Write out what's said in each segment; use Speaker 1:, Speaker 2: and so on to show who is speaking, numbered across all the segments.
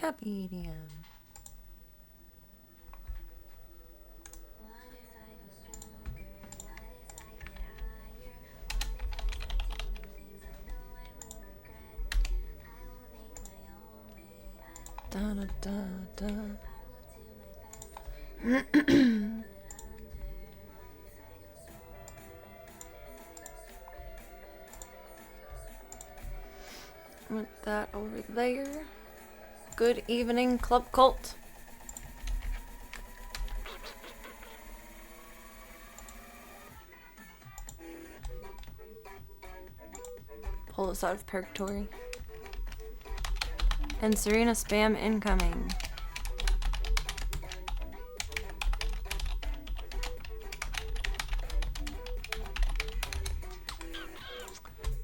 Speaker 1: a medium. Da da da da. With that over there. Good evening, Club Cult. Pull us out of purgatory. And Serena spam incoming.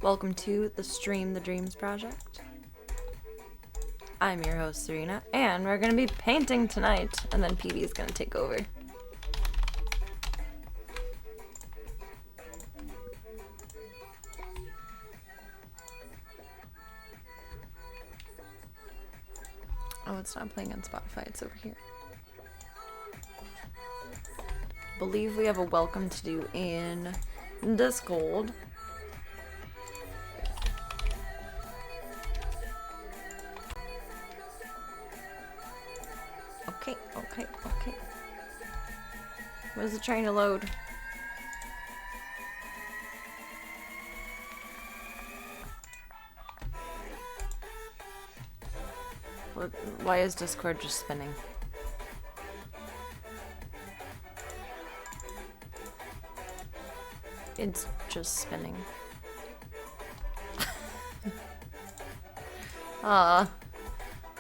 Speaker 1: Welcome to the Stream the Dreams Project. I'm your host, Serena, and we're going to be painting tonight, and then PB is going to take over. Oh, it's not playing on Spotify, it's over here. Believe we have a welcome to do in Discord. Okay. What is it trying to load? Why is Discord just spinning? It's just spinning.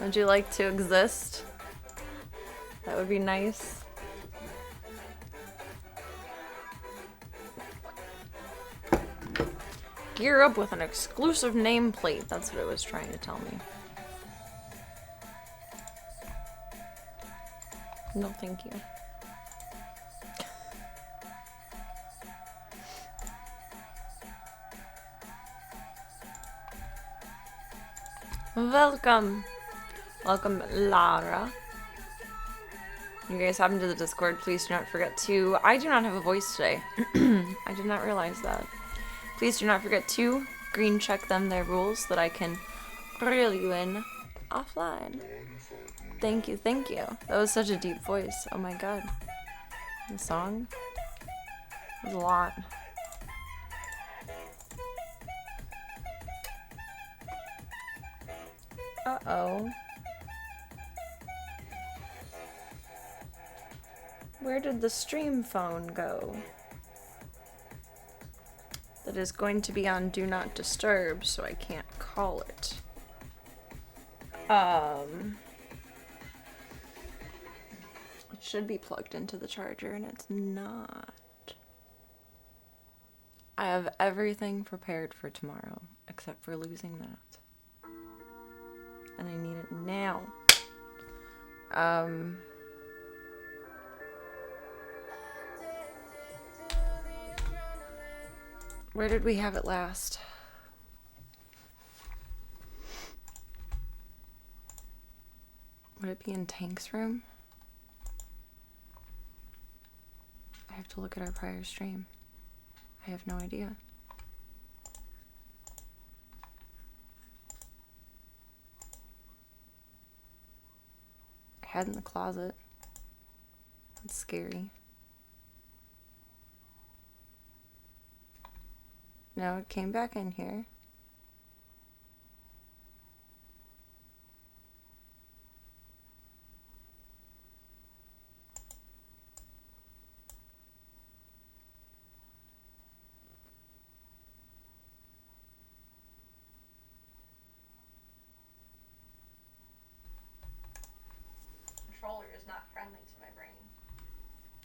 Speaker 1: Would you like to exist? That would be nice. Gear up with an exclusive nameplate. That's what it was trying to tell me. No, thank you. Welcome. Welcome, Lara. You guys hop into the Discord. Please do not forget to... I do not have a voice today. I did not realize that. Please do not forget to green check them their rules so that I can reel you in offline. Thank you. That was such a deep voice. Oh my god. The song was a lot. Uh-oh. Where did the stream phone go? That is going to be on Do Not Disturb, so I can't call it. It should be plugged into the charger, and it's not. I have everything prepared for tomorrow, except for losing that. And I need it now. Where did we have it last? Would it be in Tank's room? I have to look at our prior stream. I have no idea. I had it in the closet. That's scary. No, it came back in here.
Speaker 2: Controller is not friendly to my brain.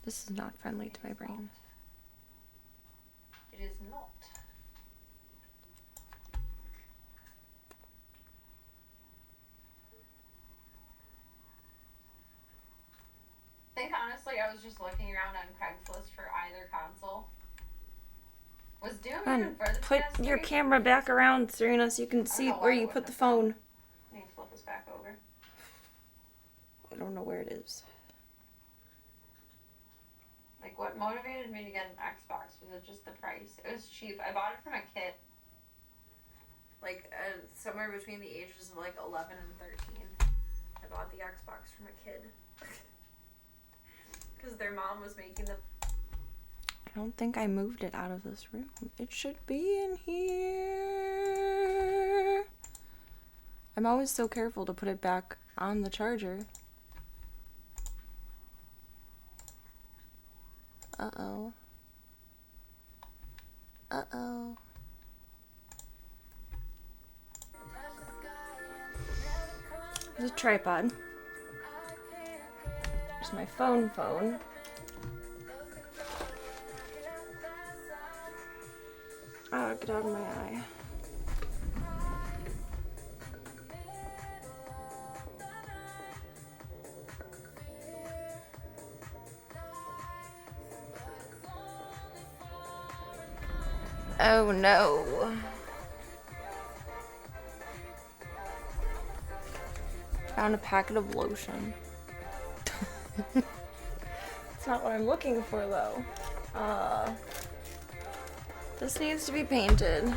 Speaker 1: This is not friendly to my brain.
Speaker 2: It is not. I think honestly I was just looking around on Craigslist for either console. Was Doom even for the
Speaker 1: Put
Speaker 2: PS3?
Speaker 1: your camera back around, Serena, so you can see where you put the phone.
Speaker 2: Let me flip this back over.
Speaker 1: I don't know where it is.
Speaker 2: Like, what motivated me to get an Xbox? Was it just the price? It was cheap. I bought it from a kid. Like, somewhere between the ages of, like, 11 and 13. I bought the Xbox from a kid. Because their mom was making the...
Speaker 1: I don't think I moved it out of this room. It should be in here. I'm always so careful to put it back on the charger. Uh-oh. Uh-oh. There's a tripod. There's my phone. Ah, get out of my eye. Oh no. Found a packet of lotion. That's not what I'm looking for though. This needs to be painted.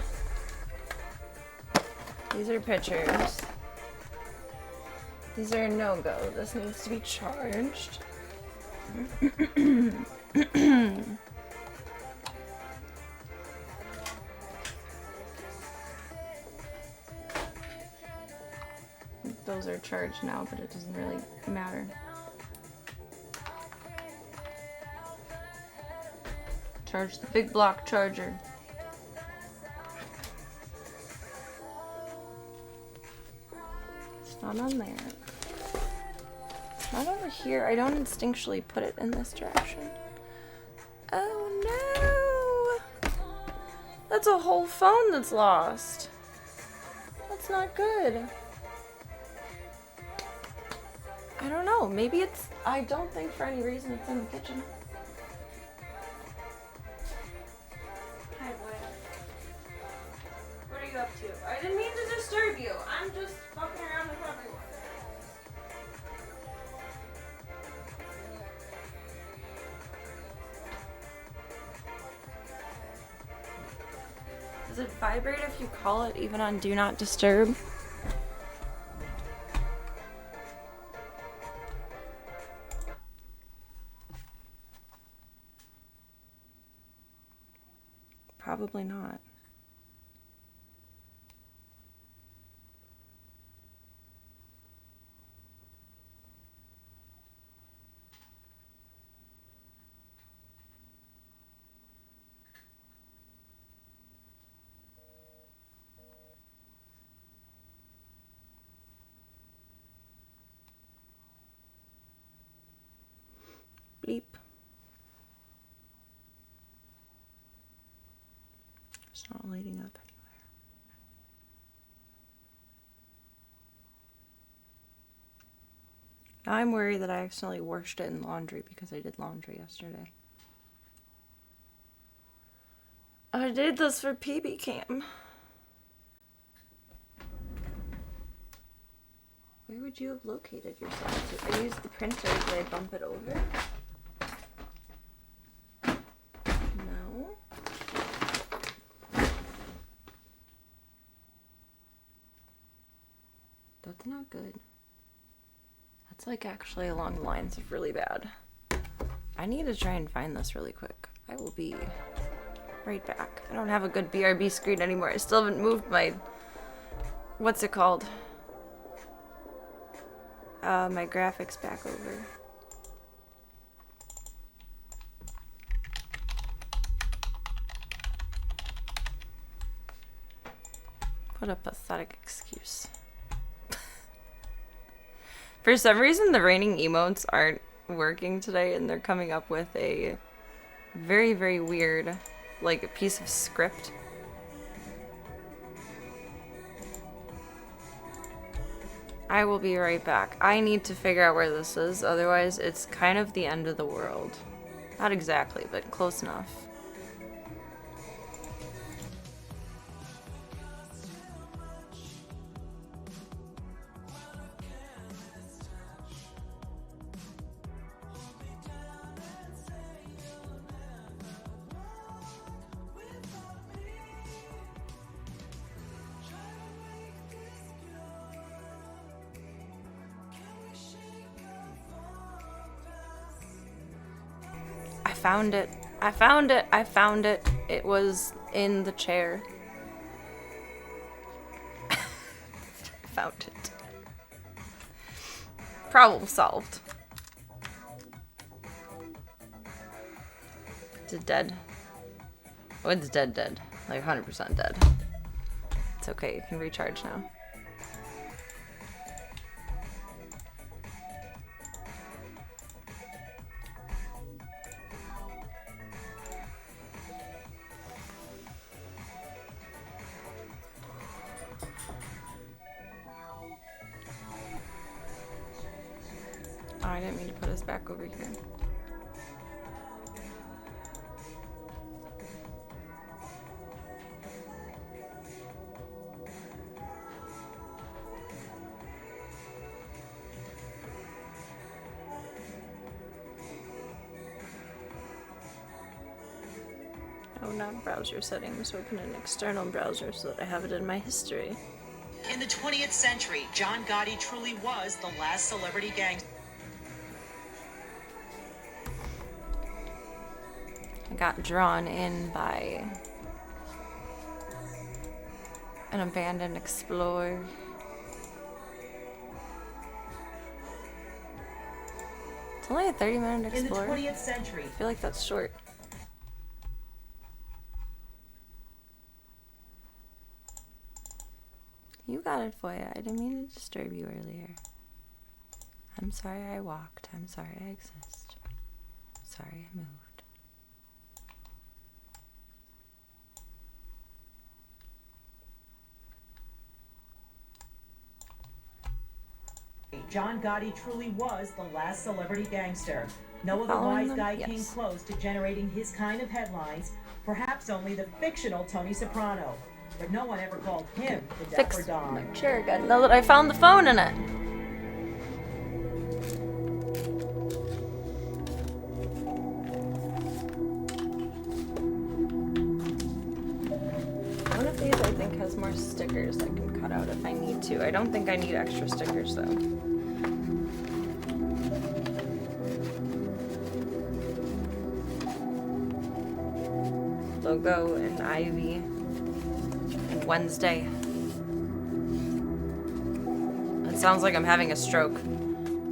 Speaker 1: These are pictures. These are a no-go. This needs to be charged. Those are charged now, but it doesn't really matter. Charge the big block charger. It's not on there. It's not over here. I don't instinctually put it in this direction. Oh no! That's a whole phone that's lost. That's not good. I don't know. Maybe it's... I don't think for any reason it's in the kitchen. Hi, boy. What are you up to? I didn't mean to disturb you. I'm just fucking around with everyone. Does it vibrate if you call it even on Do Not Disturb? Probably not. Bleep. It's not lighting up anywhere. Now I'm worried that I accidentally washed it in laundry because I did laundry yesterday. I did this for PB Cam. Where would you have located yourself? I used the printer. Did I bump it over? No. That's not good. That's like actually along the lines of really bad. I need to try and find this really quick. I will be right back. I don't have a good BRB screen anymore. I still haven't moved my... What's it called? My graphics back over. What a pathetic excuse. For some reason, the raining emotes aren't working today, and they're coming up with a very, very weird, like, a piece of script. I will be right back. I need to figure out where this is, otherwise it's kind of the end of the world. Not exactly, but close enough. found it. I found it. I found it. It was in the chair. I found it. Problem solved. Is it dead? Oh, it's dead. Like 100% dead. It's okay, you can recharge now. Oh, I didn't mean to put us back over here. Oh, not browser settings. Open an external browser so that I have it in my history.
Speaker 3: In the 20th century, John Gotti truly was the last celebrity gangster.
Speaker 1: I got drawn in by an abandoned explorer. It's only a 30-minute explorer.
Speaker 3: In the 20th century.
Speaker 1: I feel like that's short. You got it, Foya. I didn't mean to disturb you earlier. I'm sorry I walked. I'm sorry I exist. Sorry I moved.
Speaker 3: John Gotti truly was the last celebrity gangster. No other
Speaker 1: Following
Speaker 3: wise
Speaker 1: them?
Speaker 3: guy
Speaker 1: Yes.
Speaker 3: came close to generating his kind of headlines, perhaps only the fictional Tony Soprano. But no one ever called him the Dapper
Speaker 1: Fix
Speaker 3: Don.
Speaker 1: my chair again now that I found the phone in it. One of these I think has more stickers I can cut out if I need to. I don't think I need extra stickers though. Logo and Ivy. Wednesday. It sounds like I'm having a stroke.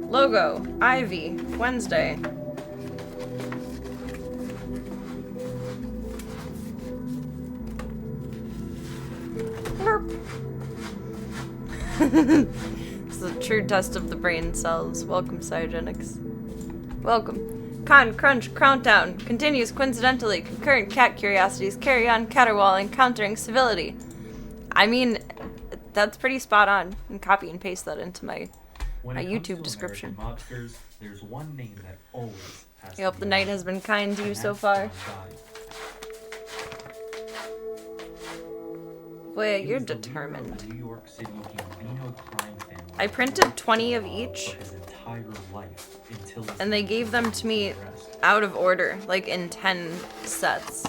Speaker 1: Logo, Ivy, Wednesday. This is a true test of the brain cells. Welcome, Cygenix. Welcome. Crunch, countdown. Continues coincidentally. Concurrent cat curiosities carry on caterwauling, countering civility. I mean, that's pretty spot on. And copy and paste that into my YouTube description.
Speaker 4: Mobsters, there's one name that always has
Speaker 1: I hope the night has been kind to you so far. Boy, you're determined.
Speaker 4: New York City Gambino crime family.
Speaker 1: I printed 20 of each,
Speaker 4: His entire life until
Speaker 1: and they gave them to me out of order, like in 10 sets.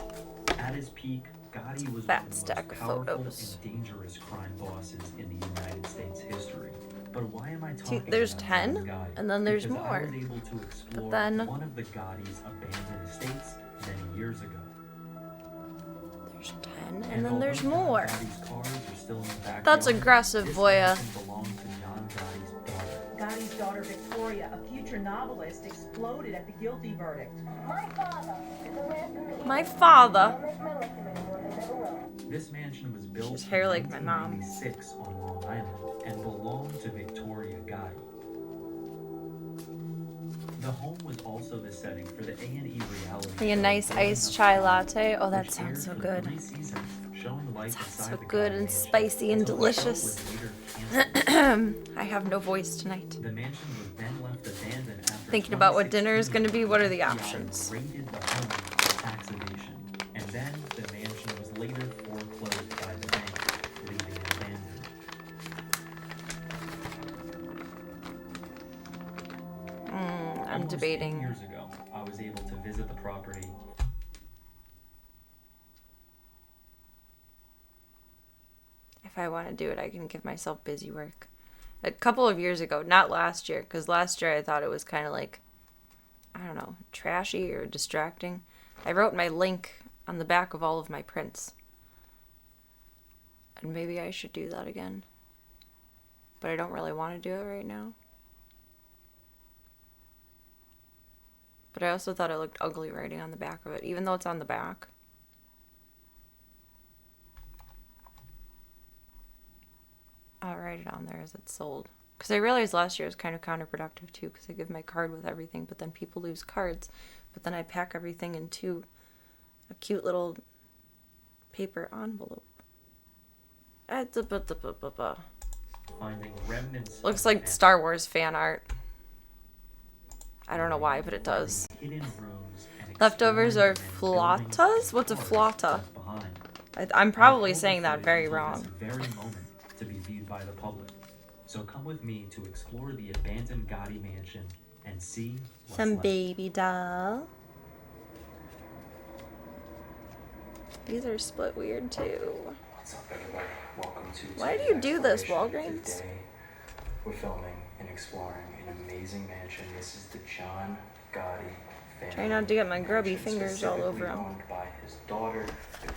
Speaker 4: at his peak, Gotti was
Speaker 1: Fat
Speaker 4: one of the
Speaker 1: stack
Speaker 4: most
Speaker 1: of
Speaker 4: powerful
Speaker 1: photos.
Speaker 4: and dangerous crime bosses in the United States history. But why am I
Speaker 1: See,
Speaker 4: talking
Speaker 1: there's
Speaker 4: about
Speaker 1: 10,
Speaker 4: John Gotti?
Speaker 1: and then there's
Speaker 4: Because I
Speaker 1: more.
Speaker 4: was able to explore
Speaker 1: then-
Speaker 4: one of the Gotti's abandoned estates many years ago.
Speaker 1: There's 10, and then there's
Speaker 4: although John
Speaker 1: more.
Speaker 4: Gotti's cars are still in the backyard,
Speaker 1: That's aggressive,
Speaker 4: this
Speaker 1: Voya.
Speaker 4: mansion belonged to John Gotti's daughter.
Speaker 3: Gotti's daughter Victoria, a future novelist, exploded at the guilty verdict.
Speaker 1: My father.
Speaker 4: This mansion was built
Speaker 1: His hair
Speaker 4: in
Speaker 1: like my mom.
Speaker 4: 1996 on Long Island and belonged to Victoria Gotti. The home was also the setting for the A&E reality
Speaker 1: Like a
Speaker 4: show
Speaker 1: nice
Speaker 4: Growing
Speaker 1: iced
Speaker 4: Up
Speaker 1: chai
Speaker 4: South,
Speaker 1: latte. Oh, that
Speaker 4: which
Speaker 1: sounds
Speaker 4: aired
Speaker 1: so
Speaker 4: for
Speaker 1: good.
Speaker 4: 3 seasons, showing life
Speaker 1: Sounds
Speaker 4: inside
Speaker 1: so
Speaker 4: the
Speaker 1: good
Speaker 4: Gotti
Speaker 1: and
Speaker 4: mansion
Speaker 1: spicy and
Speaker 4: until the show
Speaker 1: delicious.
Speaker 4: was later canceled.
Speaker 1: I have no voice tonight.
Speaker 4: The mansion was then left abandoned after
Speaker 1: Thinking about what
Speaker 4: 2016,
Speaker 1: dinner is gonna be, what are the
Speaker 4: FBI
Speaker 1: options?
Speaker 4: raided the home for tax evasion, and then the mansion was later foreclosed by the bank, leaving it abandoned.
Speaker 1: I'm
Speaker 4: Almost 10
Speaker 1: debating.
Speaker 4: years ago, I was able to visit the property.
Speaker 1: If I want to do it, I can give myself busy work. A couple of years ago, not last year, because last year I thought it was kind of like I don't know, trashy or distracting. I wrote my link on the back of all of my prints. And maybe I should do that again. But I don't really want to do it right now. But I also thought it looked ugly writing on the back of it, even though it's on the back. I'll write it on there as it's sold. Because I realized last year was kind of counterproductive too, because I give my card with everything, but then people lose cards. But then I pack everything into a cute little paper envelope.
Speaker 4: Finding remnants
Speaker 1: Looks
Speaker 4: of
Speaker 1: like
Speaker 4: mansion
Speaker 1: Star Wars fan art. I don't know why, but it does.
Speaker 4: hidden rooms and
Speaker 1: Leftovers are
Speaker 4: exploring and buildings
Speaker 1: flautas?
Speaker 4: and
Speaker 1: What's a
Speaker 4: cars
Speaker 1: flauta?
Speaker 4: left behind.
Speaker 1: I'm
Speaker 4: Our
Speaker 1: probably
Speaker 4: photo
Speaker 1: saying that
Speaker 4: footage
Speaker 1: very
Speaker 4: until
Speaker 1: wrong.
Speaker 4: this very moment to be viewed by the public. So come with me to explore the abandoned Gotti mansion and see what's
Speaker 1: Some
Speaker 4: left.
Speaker 1: baby doll. These are split weird too.
Speaker 5: What's up, everybody? Welcome to
Speaker 1: Why do
Speaker 5: today's
Speaker 1: you do this,
Speaker 5: exploration.
Speaker 1: Walgreens?
Speaker 5: Today, we're filming and exploring an amazing mansion. This is the John Gotti family.
Speaker 1: Try not to get my grubby
Speaker 5: mansion,
Speaker 1: fingers all over
Speaker 5: specifically
Speaker 1: 'em.
Speaker 5: owned by his daughter,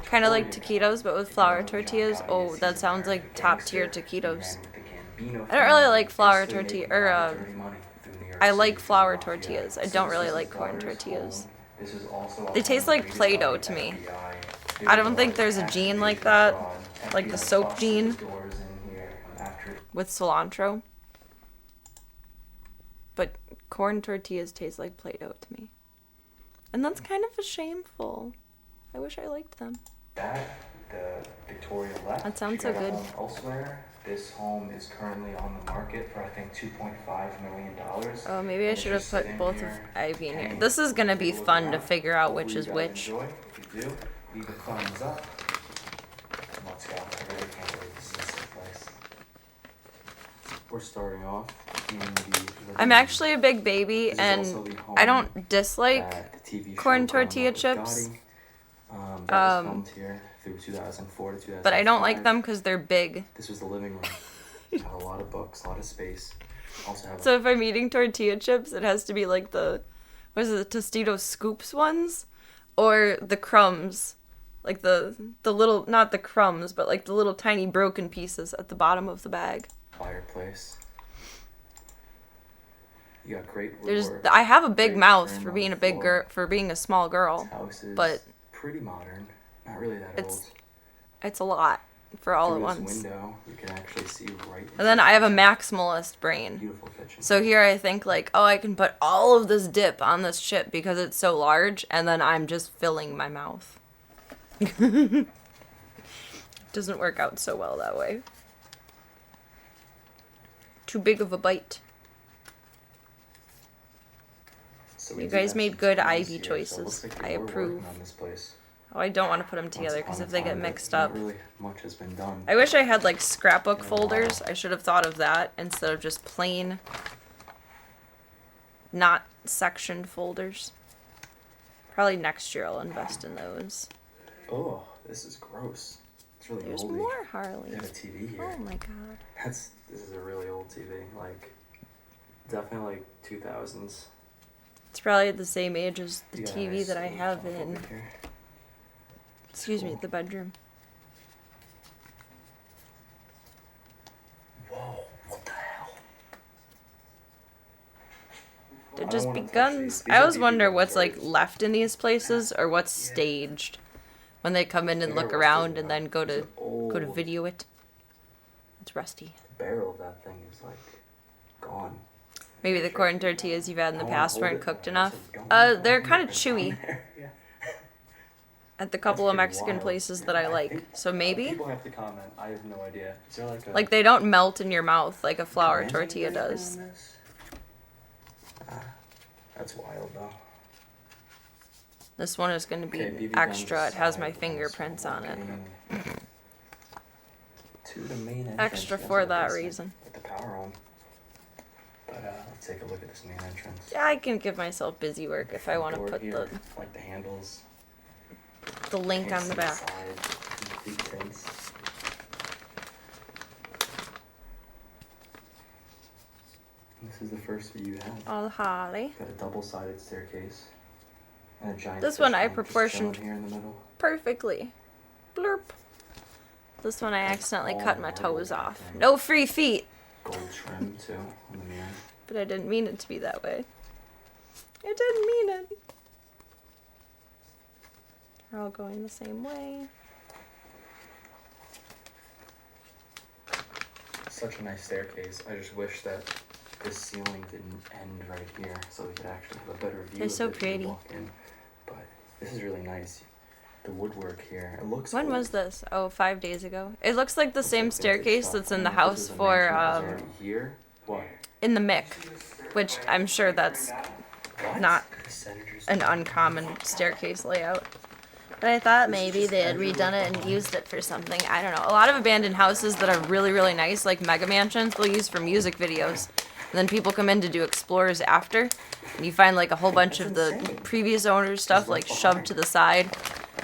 Speaker 1: Kind of like
Speaker 5: Victoria
Speaker 1: taquitos, but with
Speaker 5: Gotti.
Speaker 1: flour
Speaker 5: If you know who John
Speaker 1: tortillas.
Speaker 5: Gotti
Speaker 1: Oh,
Speaker 5: is,
Speaker 1: that
Speaker 5: he's
Speaker 1: sounds
Speaker 5: an
Speaker 1: like
Speaker 5: American
Speaker 1: top tier
Speaker 5: gangster. He
Speaker 1: taquitos.
Speaker 5: ran with the Gambino
Speaker 1: I don't
Speaker 5: family,
Speaker 1: really like flour
Speaker 5: basically making
Speaker 1: tortilla,
Speaker 5: a
Speaker 1: or
Speaker 5: lot of dirty money through New York
Speaker 1: I
Speaker 5: City
Speaker 1: like
Speaker 5: for the
Speaker 1: flour
Speaker 5: mafia.
Speaker 1: tortillas. I
Speaker 5: So
Speaker 1: don't
Speaker 5: this
Speaker 1: really
Speaker 5: is
Speaker 1: like
Speaker 5: his
Speaker 1: corn
Speaker 5: daughter's
Speaker 1: tortillas.
Speaker 5: home. This is also
Speaker 1: They
Speaker 5: a
Speaker 1: taste
Speaker 5: home
Speaker 1: like
Speaker 5: raised
Speaker 1: Play-Doh
Speaker 5: by
Speaker 1: to me.
Speaker 5: FBI.
Speaker 1: I don't think there's a gene like that, like the soap
Speaker 5: busted
Speaker 1: gene.
Speaker 5: the doors in here after
Speaker 1: With cilantro. But corn tortillas taste like Play-Doh to me. And that's kind of shameful. I wish I liked them.
Speaker 5: that. The Victoria left.
Speaker 1: That sounds
Speaker 5: She
Speaker 1: so
Speaker 5: got a
Speaker 1: good.
Speaker 5: home elsewhere. This home is currently on the market for I think $2.5 million.
Speaker 1: Oh, maybe I
Speaker 5: And
Speaker 1: should
Speaker 5: it's
Speaker 1: have
Speaker 5: just
Speaker 1: put
Speaker 5: sitting
Speaker 1: both of
Speaker 5: here
Speaker 1: Ivy in here.
Speaker 5: hanging.
Speaker 1: This is gonna be
Speaker 5: Take a look
Speaker 1: fun to
Speaker 5: around.
Speaker 1: figure out
Speaker 5: Hopefully
Speaker 1: which
Speaker 5: you
Speaker 1: is
Speaker 5: guys
Speaker 1: which.
Speaker 5: enjoy. If you do, leave a thumbs up. Let's go. I really can't believe this is this place. We're starting off in the living
Speaker 1: I'm
Speaker 5: room.
Speaker 1: actually a big baby,
Speaker 5: This is
Speaker 1: and
Speaker 5: also the home
Speaker 1: I don't dislike
Speaker 5: that the TV show
Speaker 1: corn
Speaker 5: Growing
Speaker 1: tortilla
Speaker 5: Up with
Speaker 1: chips.
Speaker 5: Gotti, that was filmed here through 2004 to 2005.
Speaker 1: but I don't like them because they're big.
Speaker 5: This was the living room. Had a lot of books, a lot of space. Also have
Speaker 1: So if I'm eating tortilla chips, it has to be like the, what is it, the Tostitos Scoops ones? Or the crumbs. Like the little, not the crumbs, but like the little tiny broken pieces at the bottom of the bag.
Speaker 5: a fireplace. You got great
Speaker 1: There's,
Speaker 5: woodwork.
Speaker 1: I have a big
Speaker 5: great
Speaker 1: mouth
Speaker 5: trim
Speaker 1: for
Speaker 5: on
Speaker 1: being
Speaker 5: the
Speaker 1: a big
Speaker 5: floor.
Speaker 1: girl, for being a small girl.
Speaker 5: This house is
Speaker 1: but
Speaker 5: pretty modern. Not really that
Speaker 1: it's
Speaker 5: old.
Speaker 1: It's a lot for all
Speaker 5: Through
Speaker 1: at
Speaker 5: this
Speaker 1: once.
Speaker 5: window, you can actually see right into
Speaker 1: And then
Speaker 5: the
Speaker 1: I have a
Speaker 5: kitchen.
Speaker 1: maximalist brain.
Speaker 5: Beautiful kitchen.
Speaker 1: So here I think like, oh, I can put all of this dip on this chip because it's so large, and then I'm just filling my mouth. Doesn't work out so well that way. Too big of a bite.
Speaker 5: So we
Speaker 1: You
Speaker 5: do
Speaker 1: guys
Speaker 5: have
Speaker 1: made
Speaker 5: some
Speaker 1: good
Speaker 5: space
Speaker 1: Ivy
Speaker 5: here, so it
Speaker 1: choices.
Speaker 5: looks like
Speaker 1: I
Speaker 5: you were working
Speaker 1: approve.
Speaker 5: on this place
Speaker 1: Oh, I don't want to put them
Speaker 5: once
Speaker 1: together because
Speaker 5: upon
Speaker 1: if
Speaker 5: a
Speaker 1: they get
Speaker 5: time, but
Speaker 1: mixed
Speaker 5: not
Speaker 1: up.
Speaker 5: really much has been done.
Speaker 1: I wish I had like scrapbook folders. I should have thought of that instead of just plain, not sectioned folders. Probably next year I'll invest in those.
Speaker 5: Oh, this is gross. It's really
Speaker 1: There's
Speaker 5: moldy.
Speaker 1: more Harley.
Speaker 5: They have a TV here.
Speaker 1: Oh my god.
Speaker 5: This is a really old TV. Like, definitely like 2000s.
Speaker 1: It's probably the same age as the
Speaker 5: You got a
Speaker 1: TV
Speaker 5: nice
Speaker 1: that I
Speaker 5: little
Speaker 1: have
Speaker 5: shelf
Speaker 1: in,
Speaker 5: over here.
Speaker 1: excuse me,
Speaker 5: Cool.
Speaker 1: the bedroom.
Speaker 5: Whoa, what the hell?
Speaker 1: They're
Speaker 5: I
Speaker 1: just
Speaker 5: don't wanna
Speaker 1: big
Speaker 5: touch
Speaker 1: guns.
Speaker 5: these. These
Speaker 1: I
Speaker 5: are
Speaker 1: always
Speaker 5: BB
Speaker 1: wonder
Speaker 5: guns,
Speaker 1: what's
Speaker 5: right?
Speaker 1: like left in these places or what's
Speaker 5: Yeah.
Speaker 1: staged when they come in and
Speaker 5: They
Speaker 1: look
Speaker 5: got
Speaker 1: around
Speaker 5: rusted
Speaker 1: and
Speaker 5: now.
Speaker 1: then go
Speaker 5: These
Speaker 1: to
Speaker 5: are old.
Speaker 1: video it. It's rusty.
Speaker 5: The barrel of that thing is like gone.
Speaker 1: Maybe the corn tortillas you've had in the
Speaker 5: I wanna
Speaker 1: past
Speaker 5: hold
Speaker 1: weren't
Speaker 5: it,
Speaker 1: cooked
Speaker 5: but I
Speaker 1: enough.
Speaker 5: also don't want
Speaker 1: They're
Speaker 5: to
Speaker 1: kind of
Speaker 5: put it
Speaker 1: chewy
Speaker 5: on there. Yeah.
Speaker 1: at the couple of
Speaker 5: That's pretty
Speaker 1: Mexican
Speaker 5: wild.
Speaker 1: places that I like.
Speaker 5: think-
Speaker 1: So maybe,
Speaker 5: People have to comment. I have no idea. Is there like a
Speaker 1: like they don't melt in your mouth like a flour
Speaker 5: branding
Speaker 1: tortilla
Speaker 5: or anything
Speaker 1: does.
Speaker 5: on this? That's wild though.
Speaker 1: This one is going to be
Speaker 5: Okay, BB
Speaker 1: extra.
Speaker 5: guns
Speaker 1: It has my
Speaker 5: aside,
Speaker 1: fingerprints on it.
Speaker 5: walking to the main entrance.
Speaker 1: Extra
Speaker 5: You guys
Speaker 1: for
Speaker 5: have a
Speaker 1: that
Speaker 5: basement
Speaker 1: reason.
Speaker 5: With the power on. But let's take a look at this main entrance.
Speaker 1: Yeah, I can give myself busy work if I want to
Speaker 5: Door
Speaker 1: put
Speaker 5: here, like the handles.
Speaker 1: the link
Speaker 5: Can't
Speaker 1: on the
Speaker 5: see
Speaker 1: back.
Speaker 5: side, big tints. This is the first view you have.
Speaker 1: All holly.
Speaker 5: Got a double-sided staircase. And a giant
Speaker 1: This
Speaker 5: fish
Speaker 1: one I
Speaker 5: tank just
Speaker 1: proportioned
Speaker 5: chilling here in the middle.
Speaker 1: perfectly. Blurp. This one I accidentally
Speaker 5: all
Speaker 1: cut my
Speaker 5: marble
Speaker 1: toes off.
Speaker 5: painting.
Speaker 1: No free feet.
Speaker 5: Gold trim too on the mirror.
Speaker 1: But I didn't mean it to be that way. I didn't mean it. We're all going the same way.
Speaker 5: Such a nice staircase. I just wish that this ceiling didn't end right here, so we could actually have a better view.
Speaker 1: They're
Speaker 5: of
Speaker 1: so
Speaker 5: it when you
Speaker 1: pretty.
Speaker 5: walk in. But this is really nice. The woodwork here. It looks.
Speaker 1: When
Speaker 5: old.
Speaker 1: was this? Oh, 5 days ago. It looks like the
Speaker 5: Looks
Speaker 1: same
Speaker 5: like vintage
Speaker 1: staircase
Speaker 5: stuff.
Speaker 1: that's
Speaker 5: I
Speaker 1: in
Speaker 5: don't
Speaker 1: the
Speaker 5: know if this
Speaker 1: house
Speaker 5: is a
Speaker 1: for
Speaker 5: mansion that was already here. What?
Speaker 1: in the Mick, which I'm sure that's
Speaker 5: What?
Speaker 1: not
Speaker 5: The Senator's
Speaker 1: an uncommon staircase layout. But I thought maybe they had redone it and used it for something. I don't know. A lot of abandoned houses that are really, really nice, like mega mansions, they'll use for music videos. And then people come in to do explores after. And you find like a whole bunch of the previous owner's stuff like shoved to the side.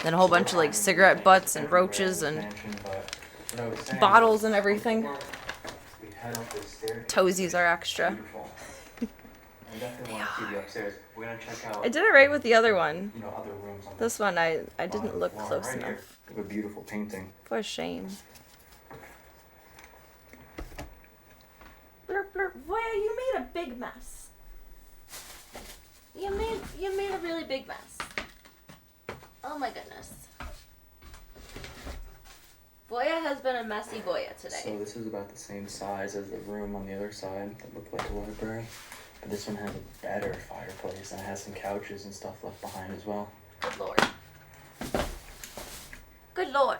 Speaker 1: Then a whole bunch of like cigarette butts and roaches and
Speaker 5: mansion, but what I was saying
Speaker 1: bottles
Speaker 5: was,
Speaker 1: and everything.
Speaker 5: we head up this staircase.
Speaker 1: Toesies are extra.
Speaker 5: Beautiful. I definitely want to see you upstairs. We're gonna check out.
Speaker 1: I did it right with the other one.
Speaker 5: You know, other rooms on
Speaker 1: This one I
Speaker 5: the
Speaker 1: didn't
Speaker 5: bottom
Speaker 1: look
Speaker 5: floor.
Speaker 1: close
Speaker 5: Right here.
Speaker 1: enough.
Speaker 5: We have a beautiful painting.
Speaker 1: For shame. Blurp, blurp. Voya, you made a big mess. You made a really big mess. Oh my goodness. Voya has been a messy Voya today.
Speaker 5: So this is about the same size as the room on the other side that looked like a library. But this one has a better fireplace and it has some couches and stuff left behind as well.
Speaker 1: Good lord. Good lord.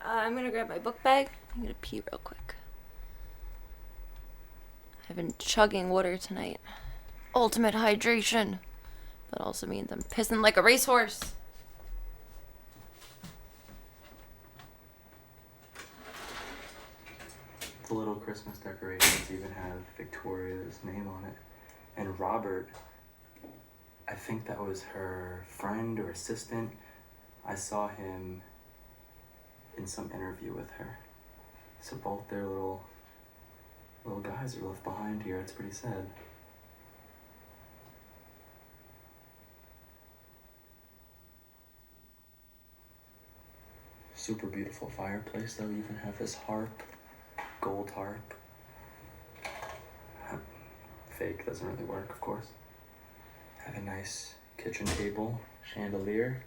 Speaker 1: I'm gonna grab my book bag. I'm gonna pee real quick. I've been chugging water tonight. Ultimate hydration. That also means I'm pissing like a racehorse.
Speaker 5: The little Christmas decorations even have Victoria's name on it. And Robert, I think that was her friend or assistant. I saw him in some interview with her. So both their little guys are left behind here. It's pretty sad. Super beautiful fireplace though. You even have this harp, gold harp. Fake, doesn't really work, of course. Have a nice kitchen table, chandelier,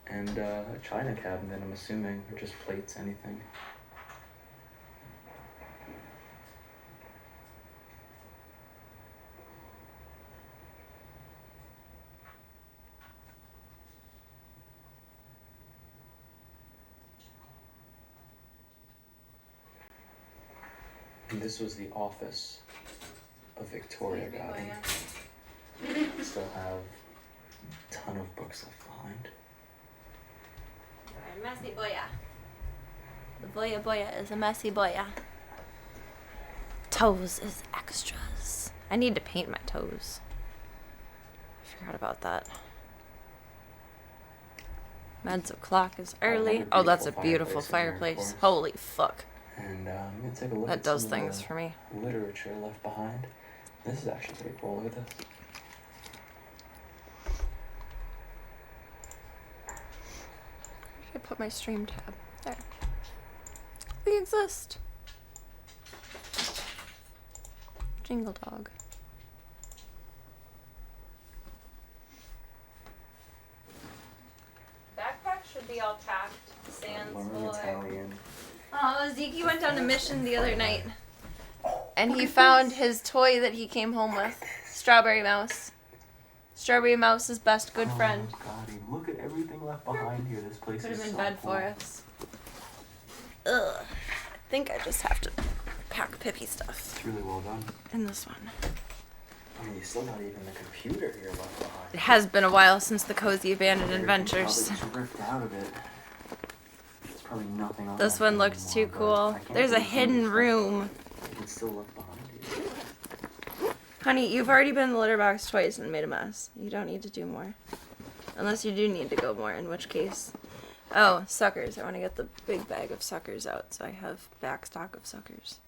Speaker 5: and a china cabinet, I'm assuming, or just plates, anything. And this was the office of Victoria Gotti. Still have a ton of books left behind.
Speaker 1: Messy boya. The boya is a messy boya. Toes is extras. I need to paint my toes. I forgot about that. Mezzo clock is early. Oh, that's a beautiful fireplace. Holy fuck.
Speaker 5: And I'm gonna take a look
Speaker 1: That
Speaker 5: at
Speaker 1: does
Speaker 5: some
Speaker 1: things
Speaker 5: of
Speaker 1: for me.
Speaker 5: the literature left behind. This is actually pretty cool. Look at this.
Speaker 1: Where did I put my stream tab? There. We exist. Jingle dog. Backpack should be all packed. Sans
Speaker 5: Learn
Speaker 1: boy.
Speaker 5: Italian.
Speaker 1: Oh, Zeke went on a mission the other night. And he found his toy that he came home with. Strawberry Mouse. Strawberry Mouse's best good friend.
Speaker 5: Oh, Gotti, look at everything left behind here. This place
Speaker 1: Put
Speaker 5: is
Speaker 1: him in
Speaker 5: so
Speaker 1: bed
Speaker 5: cool.
Speaker 1: for us. Ugh. I think I just have to pack Pippi stuff
Speaker 5: It's really well done.
Speaker 1: in this one.
Speaker 5: I mean, you still not even the computer here left behind.
Speaker 1: It has been a while since the Cozy Abandoned
Speaker 5: Everything
Speaker 1: Adventures.
Speaker 5: probably just ripped out of it. There's probably nothing on
Speaker 1: This
Speaker 5: that
Speaker 1: one looks too
Speaker 5: anymore, but
Speaker 1: cool.
Speaker 5: I can't
Speaker 1: There's a
Speaker 5: believe some of
Speaker 1: hidden
Speaker 5: this
Speaker 1: room.
Speaker 5: stuff is still left behind here.
Speaker 1: Honey, you've already been in the litter box twice and made a mess. You don't need to do more. Unless you do need to go more, in which case... Oh, suckers. I want to get the big bag of suckers out, so I have back stock of suckers.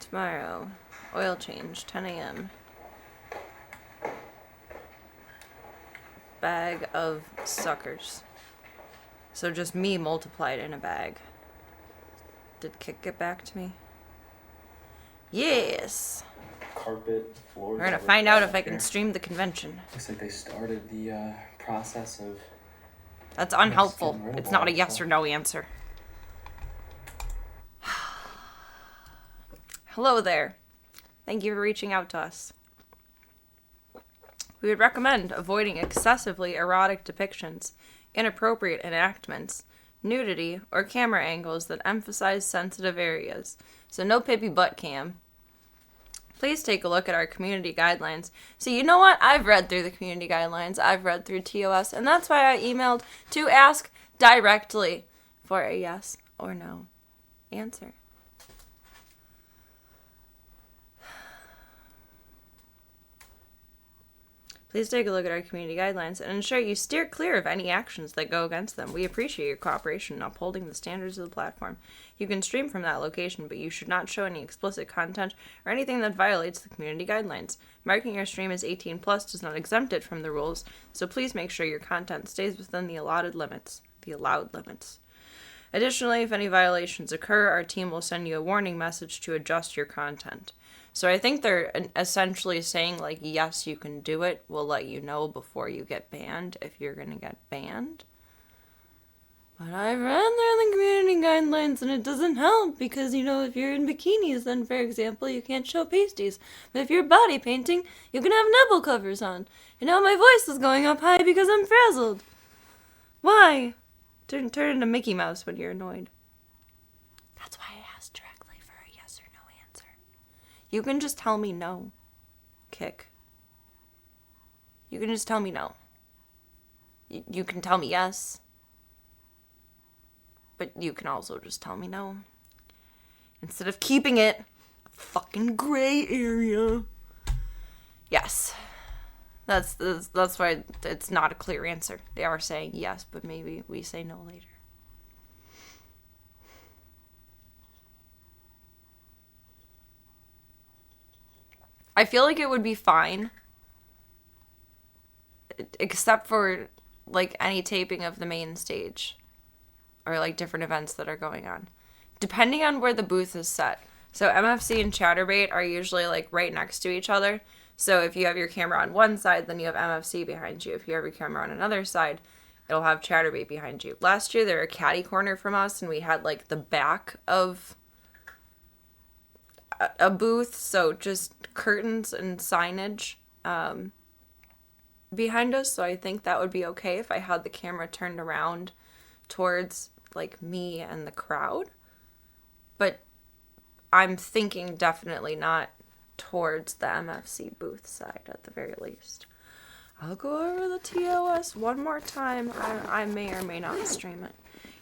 Speaker 1: Tomorrow, oil change, 10 a.m. Bag of suckers. So just me multiplied in a bag. Did Kit get back to me? Yes!
Speaker 5: Carpet, floors.
Speaker 1: We're gonna find out if I can stream the convention.
Speaker 5: Looks like they started the process of.
Speaker 1: That's unhelpful.
Speaker 5: getting rid of
Speaker 1: It's
Speaker 5: all
Speaker 1: not a
Speaker 5: that
Speaker 1: yes
Speaker 5: stuff.
Speaker 1: or no answer. Hello there. Thank you for reaching out to us. We would recommend avoiding excessively erotic depictions, inappropriate enactments, nudity, or camera angles that emphasize sensitive areas. So no pippy butt cam. Please take a look at our community guidelines. So you know what? I've read through the community guidelines. I've read through TOS, and that's why I emailed to ask directly for a yes or no answer. Please take a look at our community guidelines and ensure you steer clear of any actions that go against them. We appreciate your cooperation in upholding the standards of the platform. You can stream from that location, but you should not show any explicit content or anything that violates the community guidelines. Marking your stream as 18 plus does not exempt it from the rules, so please make sure your content stays within the allowed limits. Additionally, if any violations occur, our team will send you a warning message to adjust your content. So I think they're essentially saying, like, yes, you can do it. We'll let you know before you get banned if you're going to get banned. But I read through the community guidelines and it doesn't help because, you know, if you're in bikinis, then, for example, you can't show pasties. But if you're body painting, you can have nipple covers on. And now my voice is going up high because I'm frazzled. Why? Turn into Mickey Mouse when you're annoyed. That's why I asked directly for a yes or no answer. You can just tell me no, Kick. You can just tell me no. You can tell me yes. But you can also just tell me no. Instead of keeping it a fucking gray area. Yes. That's why it's not a clear answer. They are saying yes, but maybe we say no later. I feel like it would be fine, except for, like, any taping of the main stage, or, like, different events that are going on, depending on where the booth is set. So MFC and Chatterbait are usually, like, right next to each other. So if you have your camera on one side, then you have MFC behind you. If you have your camera on another side, it'll have Chatterbait behind you. Last year, they were a catty corner from us, and we had, like, the back of a booth, so just curtains and signage behind us. So I think that would be okay if I had the camera turned around towards, like, me and the crowd. But I'm thinking definitely not towards the MFC booth side at the very least. I'll go over the TOS one more time. I may or may not stream it.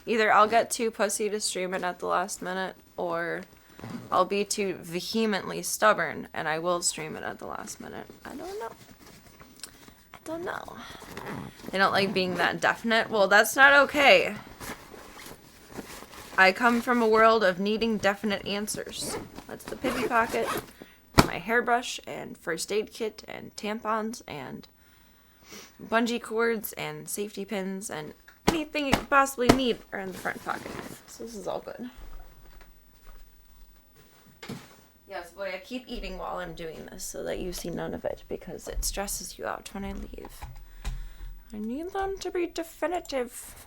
Speaker 1: Either I'll get too pussy to stream it at the last minute, or I'll be too vehemently stubborn and I will stream it at the last minute. I don't know. They don't like being that definite. Well, that's not okay. I come from a world of needing definite answers. That's the Pippy Pocket, my hairbrush, and first aid kit, and tampons, and bungee cords, and safety pins, and anything you could possibly need are in the front pocket. So this is all good. Yes, boy, I keep eating while I'm doing this so that you see none of it, because it stresses you out when I leave. I need them to be definitive.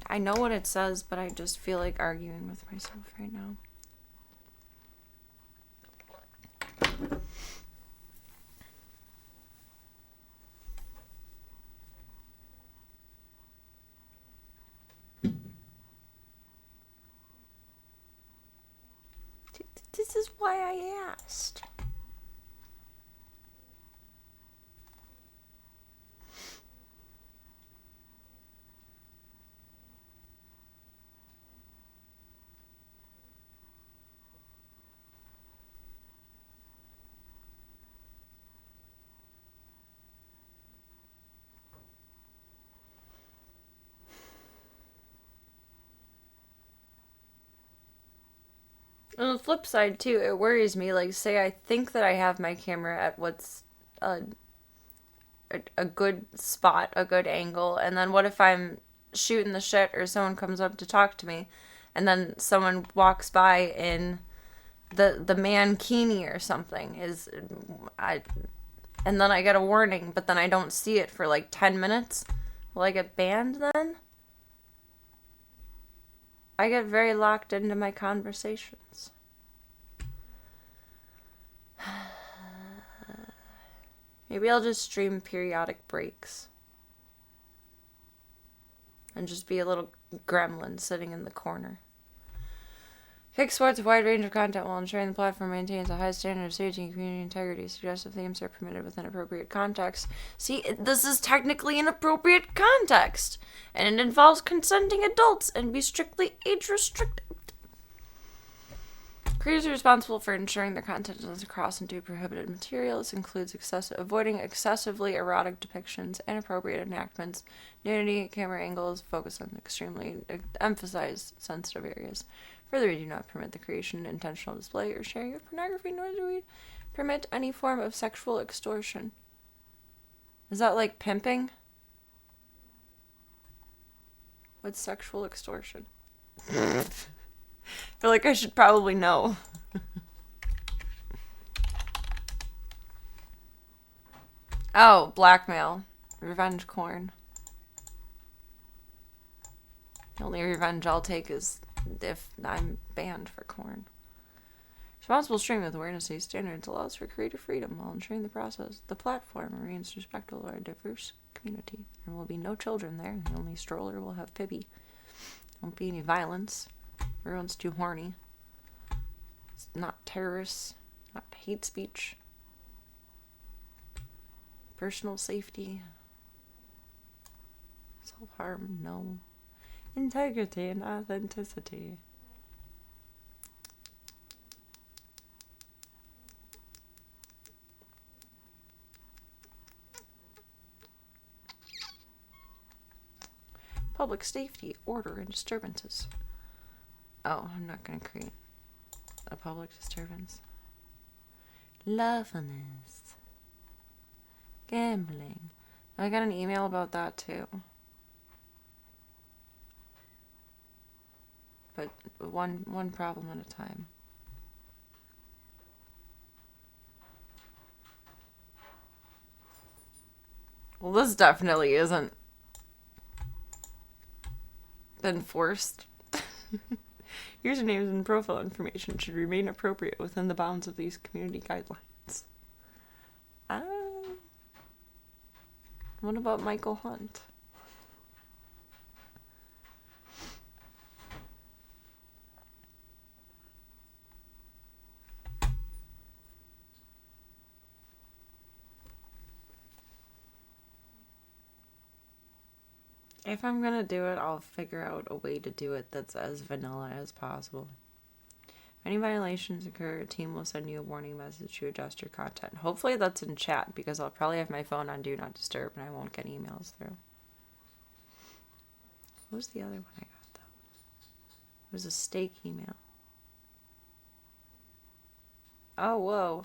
Speaker 1: I know what it says, but I just feel like arguing with myself right now. This is why I asked. On the flip side, too, it worries me. Like, say I think that I have my camera at what's a good spot, a good angle, and then what if I'm shooting the shit or someone comes up to talk to me, and then someone walks by in the mankini or something, and then I get a warning, but then I don't see it for like 10 minutes? Will I get banned then? I get very locked into my conversations. Maybe I'll just stream periodic breaks. And just be a little gremlin sitting in the corner. Kick sports a wide range of content while ensuring the platform maintains a high standard of safety and community integrity. Suggestive themes are permitted within appropriate context. See, this is technically an appropriate context. And it involves consenting adults and be strictly age restricted. Creators are responsible for ensuring their content doesn't cross into prohibited material. This includes avoiding excessively erotic depictions, inappropriate enactments, nudity, camera angles, focus on emphasize sensitive areas. Further, we do not permit the creation, intentional display, or sharing of pornography, nor do we permit any form of sexual extortion. Is that like pimping? What's sexual extortion? I feel like I should probably know. Oh, blackmail. Revenge porn. The only revenge I'll take is if I'm banned for corn. Responsible streaming with awareness of these standards allows for creative freedom while ensuring the platform remains respectful of our diverse community. There will be no children there. The only stroller will have Pibby. Won't be any violence. Everyone's too horny. It's not terrorists, not hate speech. Personal safety. Self-harm, no. Integrity and authenticity. Public safety, order, and disturbances. Oh, I'm not going to create a public disturbance. Loveliness. Gambling. I got an email about that too. But one problem at a time. Well, this definitely isn't enforced. Usernames and profile information should remain appropriate within the bounds of these community guidelines. What about Michael Hunt? If I'm gonna do it, I'll figure out a way to do it that's as vanilla as possible. If any violations occur, a team will send you a warning message to adjust your content. Hopefully that's in chat, because I'll probably have my phone on Do Not Disturb and I won't get emails through. What was the other one I got, though? It was a steak email. Oh, whoa.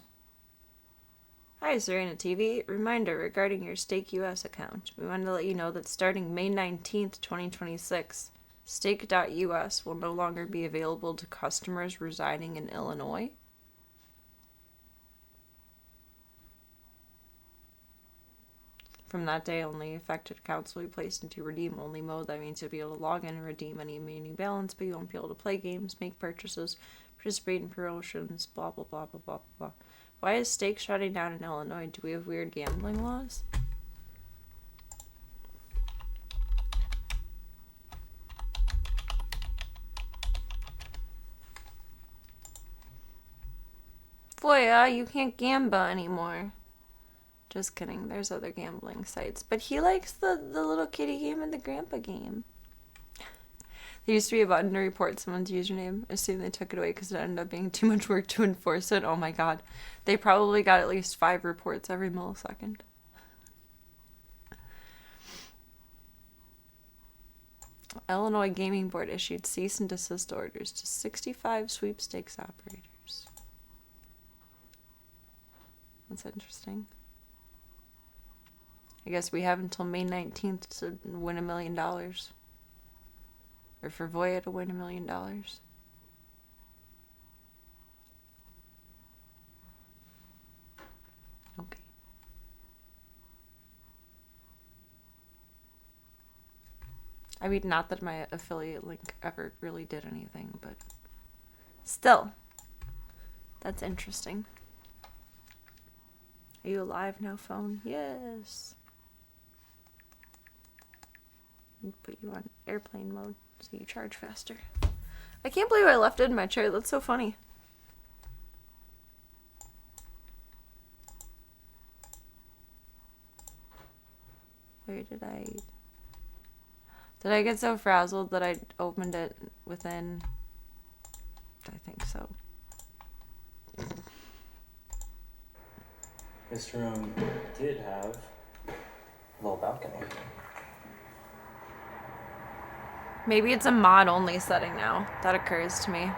Speaker 1: Hi, Serena TV. Reminder regarding your Stake US account. We wanted to let you know that starting May 19th, 2026, Stake.us will no longer be available to customers residing in Illinois. From that day, only affected accounts will be placed into redeem-only mode. That means you'll be able to log in and redeem any remaining balance, but you won't be able to play games, make purchases, participate in promotions, blah, blah, blah, blah, blah, blah. Why is Stake shutting down in Illinois? Do we have weird gambling laws? Foya, you can't gamba anymore. Just kidding, there's other gambling sites. But he likes the little kitty game and the grandpa game. There used to be a button to report someone's username. Assume they took it away because it ended up being too much work to enforce it. Oh my god. They probably got at least 5 reports every millisecond. Illinois Gaming Board issued cease and desist orders to 65 sweepstakes operators. That's interesting. I guess we have until May 19th to win $1 million. Or for Voya to win $1 million. Okay. I mean, not that my affiliate link ever really did anything, but still, that's interesting. Are you alive now, phone? Yes. Put you on airplane mode so you charge faster. I can't believe I left it in my chair. That's so funny. Where did I... Did I get so frazzled that I opened it within... I think so.
Speaker 5: This room did have a little balcony.
Speaker 1: Maybe it's a mod-only setting now. That occurs to me.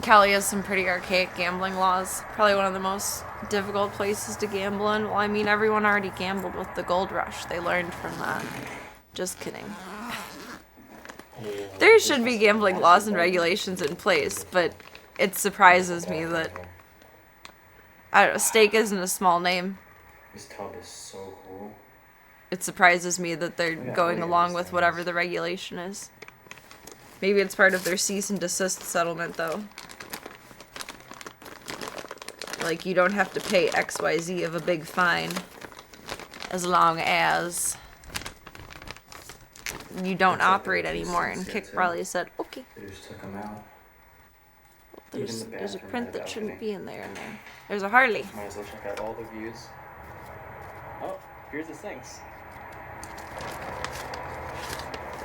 Speaker 1: Cali has some pretty archaic gambling laws. Probably one of the most difficult places to gamble in. Well, I mean, everyone already gambled with the gold rush. They learned from that. Just kidding. There should be gambling laws and regulations in place, but it surprises me that... I don't know, stake isn't a small name.
Speaker 5: This tub is so cool.
Speaker 1: It surprises me that they're going along with whatever the regulation is. Maybe it's part of their cease and desist settlement, though. Like, you don't have to pay XYZ of a big fine as long as you don't operate anymore. And Kick probably said, okay.
Speaker 5: They just took them out.
Speaker 1: There's a print that shouldn't be in there. There's a Harley.
Speaker 5: Might as well check out all the views. Oh, here's the sinks.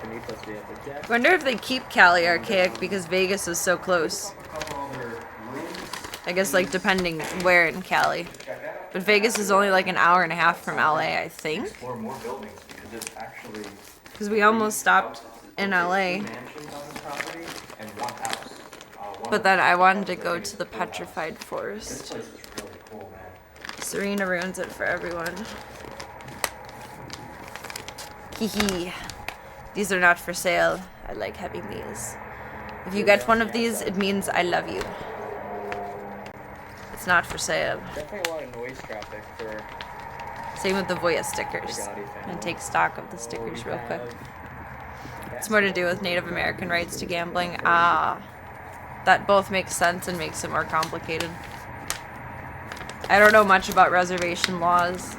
Speaker 1: I wonder if they keep Cali archaic because Vegas is so close. I guess, like, depending where in Cali. But Vegas is only like an hour and a half from LA, I think.
Speaker 5: Explore more buildings because it's actually
Speaker 1: Because we almost stopped in LA.
Speaker 5: mansions on this property and one house.
Speaker 1: But then I wanted to go to the Petrified
Speaker 5: This
Speaker 1: Forest.
Speaker 5: place is really cool, man.
Speaker 1: Serena ruins it for everyone. Hee. These are not for sale. I like having these. If you get one of these, it means I love you. It's not for sale.
Speaker 5: Definitely a lot of noise traffic for
Speaker 1: Same with the Voya stickers. I'm gonna take stock of the stickers real quick. It's more to do with Native American rights to gambling. Ah. That both makes sense and makes it more complicated. I don't know much about reservation laws.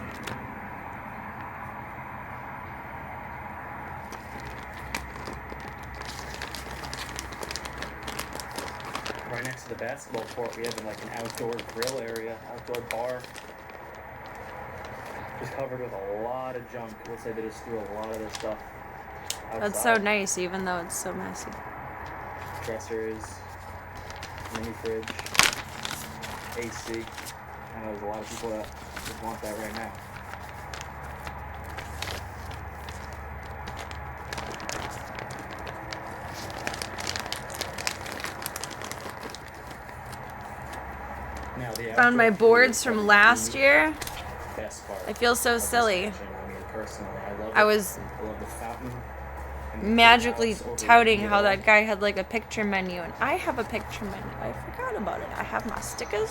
Speaker 5: right next to the basketball court. We have like an outdoor grill area, outdoor bar. Just covered with a lot of junk. Looks like they just threw a lot of this stuff outside.
Speaker 1: That's so nice, even though it's so messy.
Speaker 5: Dressers, mini fridge, AC. I know there's a lot of people that just want that right now. Now, the
Speaker 1: Found my
Speaker 5: outdoor
Speaker 1: boards
Speaker 5: pool is
Speaker 1: from
Speaker 5: probably
Speaker 1: last
Speaker 5: the
Speaker 1: year.
Speaker 5: best part
Speaker 1: I feel so
Speaker 5: of this
Speaker 1: silly.
Speaker 5: section. I mean, personally, I love
Speaker 1: I
Speaker 5: it.
Speaker 1: was
Speaker 5: I love the fountain. and the
Speaker 1: magically
Speaker 5: house over
Speaker 1: touting
Speaker 5: the
Speaker 1: how
Speaker 5: hill.
Speaker 1: that guy had like a picture menu, and I have a picture menu. I forgot about it. I have my stickers.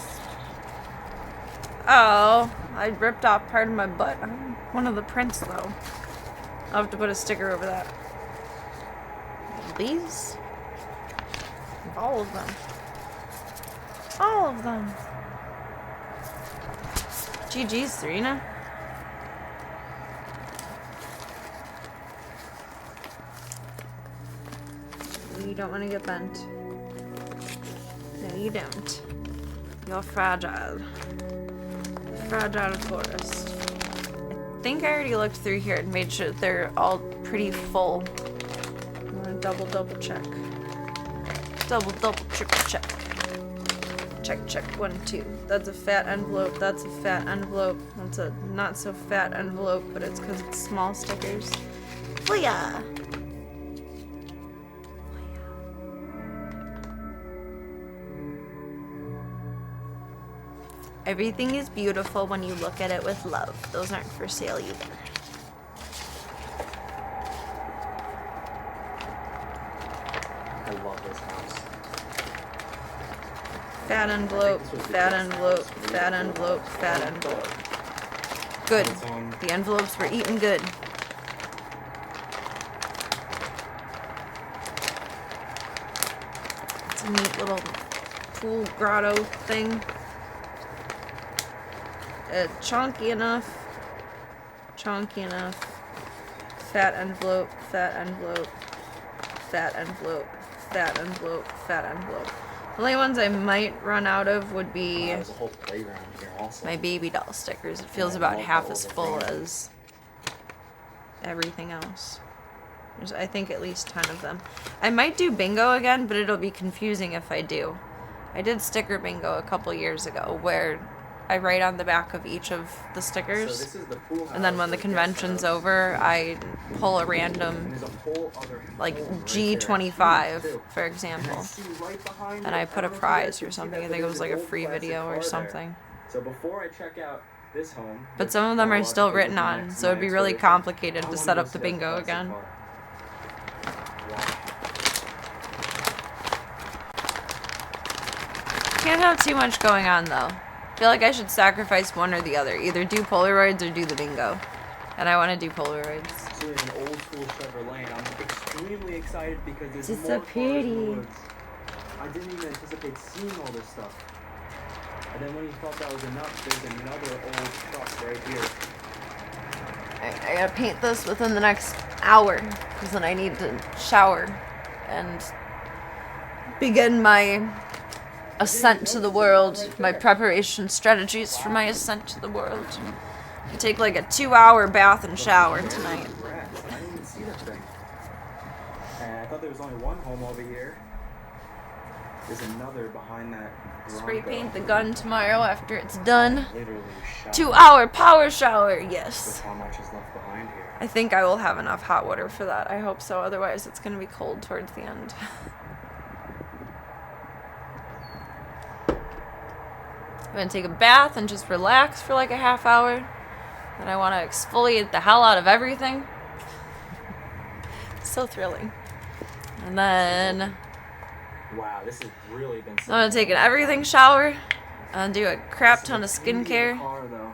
Speaker 1: Oh, I ripped off part of my butt. I'm one of the prints though. I'll have to put a sticker over that. These? All of them. All of them. GG's, Serena. You don't want to get bent. No, you don't. You're fragile. Fragile forest. I think I already looked through here and made sure they're all pretty full. I'm gonna double check. Double triple check. Check, 1, 2. That's a fat envelope. That's a fat envelope. That's a not so fat envelope, but it's because it's small stickers. Booyah! Everything is beautiful when you look at it with love. Those aren't for sale either.
Speaker 4: I love this house.
Speaker 1: Fat envelope, fat envelope, fat envelope, fat envelope. Good. The envelopes were eaten good. It's a neat little pool grotto thing. Chunky enough. Chunky enough. Fat envelope, fat envelope, fat envelope, fat envelope, fat envelope. The only ones I might run out of would be
Speaker 4: There's a whole playground here also.
Speaker 1: my baby doll stickers. It feels about half as full as everything else. There's, I think, at least 10 of them. I might do bingo again, but it'll be confusing if I do. I did sticker bingo a couple years ago where I write on the back of each of the stickers.
Speaker 4: So this is the pool house,
Speaker 1: And then when the convention's over, I pull a
Speaker 4: and
Speaker 1: random,
Speaker 4: there's a whole other
Speaker 1: like
Speaker 4: home right
Speaker 1: G25,
Speaker 4: there, too.
Speaker 1: for example.
Speaker 4: See right behind
Speaker 1: And
Speaker 4: it,
Speaker 1: I put a
Speaker 4: don't know if you
Speaker 1: prize
Speaker 4: guys
Speaker 1: or
Speaker 4: can see
Speaker 1: something.
Speaker 4: that,
Speaker 1: I
Speaker 4: but
Speaker 1: think it
Speaker 4: there's
Speaker 1: was
Speaker 4: an
Speaker 1: like a
Speaker 4: old
Speaker 1: free
Speaker 4: classic
Speaker 1: video
Speaker 4: car
Speaker 1: or
Speaker 4: there.
Speaker 1: something.
Speaker 4: So before I check out this home,
Speaker 1: But
Speaker 4: which
Speaker 1: some of them are still
Speaker 4: chronologically
Speaker 1: written
Speaker 4: will be
Speaker 1: on,
Speaker 4: next
Speaker 1: so it'd
Speaker 4: to
Speaker 1: be
Speaker 4: my
Speaker 1: really
Speaker 4: expedition,
Speaker 1: complicated
Speaker 4: I
Speaker 1: to
Speaker 4: wanna
Speaker 1: set
Speaker 4: go
Speaker 1: up the
Speaker 4: see that
Speaker 1: bingo
Speaker 4: classic
Speaker 1: again.
Speaker 4: car. Wow.
Speaker 1: Can't have too much going on though. I feel like I should sacrifice one or the other. Either do Polaroids or do the bingo. And I want to do Polaroids.
Speaker 4: So there's an old school Chevrolet, and I'm extremely excited because there's
Speaker 1: This is
Speaker 4: more
Speaker 1: so
Speaker 4: cars in the
Speaker 1: pretty.
Speaker 4: woods. I didn't even anticipate seeing all this stuff. And then when you thought that was enough, there's another old truck right here.
Speaker 1: I gotta paint this within the next hour. Because then I need to shower. And begin my ascent to the world. My preparation strategies for my ascent to the world. I take like a 2-hour bath and shower tonight.
Speaker 4: Grass. I didn't even see that thing. And I thought there was only one home over here. There's another behind that.
Speaker 1: Spray
Speaker 4: Bronco.
Speaker 1: paint the gun tomorrow after it's done.
Speaker 5: Literally shot
Speaker 1: 2-hour power shower,
Speaker 5: with
Speaker 1: yes.
Speaker 5: how much is left behind here.
Speaker 1: I think I will have enough hot water for that. I hope so. Otherwise, it's going to be cold towards the end. I'm going to take a bath and just relax for like a half hour. Then I want to exfoliate the hell out of everything. So thrilling. And then
Speaker 4: Wow, this has really been.
Speaker 1: I'm going to take an everything shower and do a crap ton of skincare.
Speaker 5: Car, though.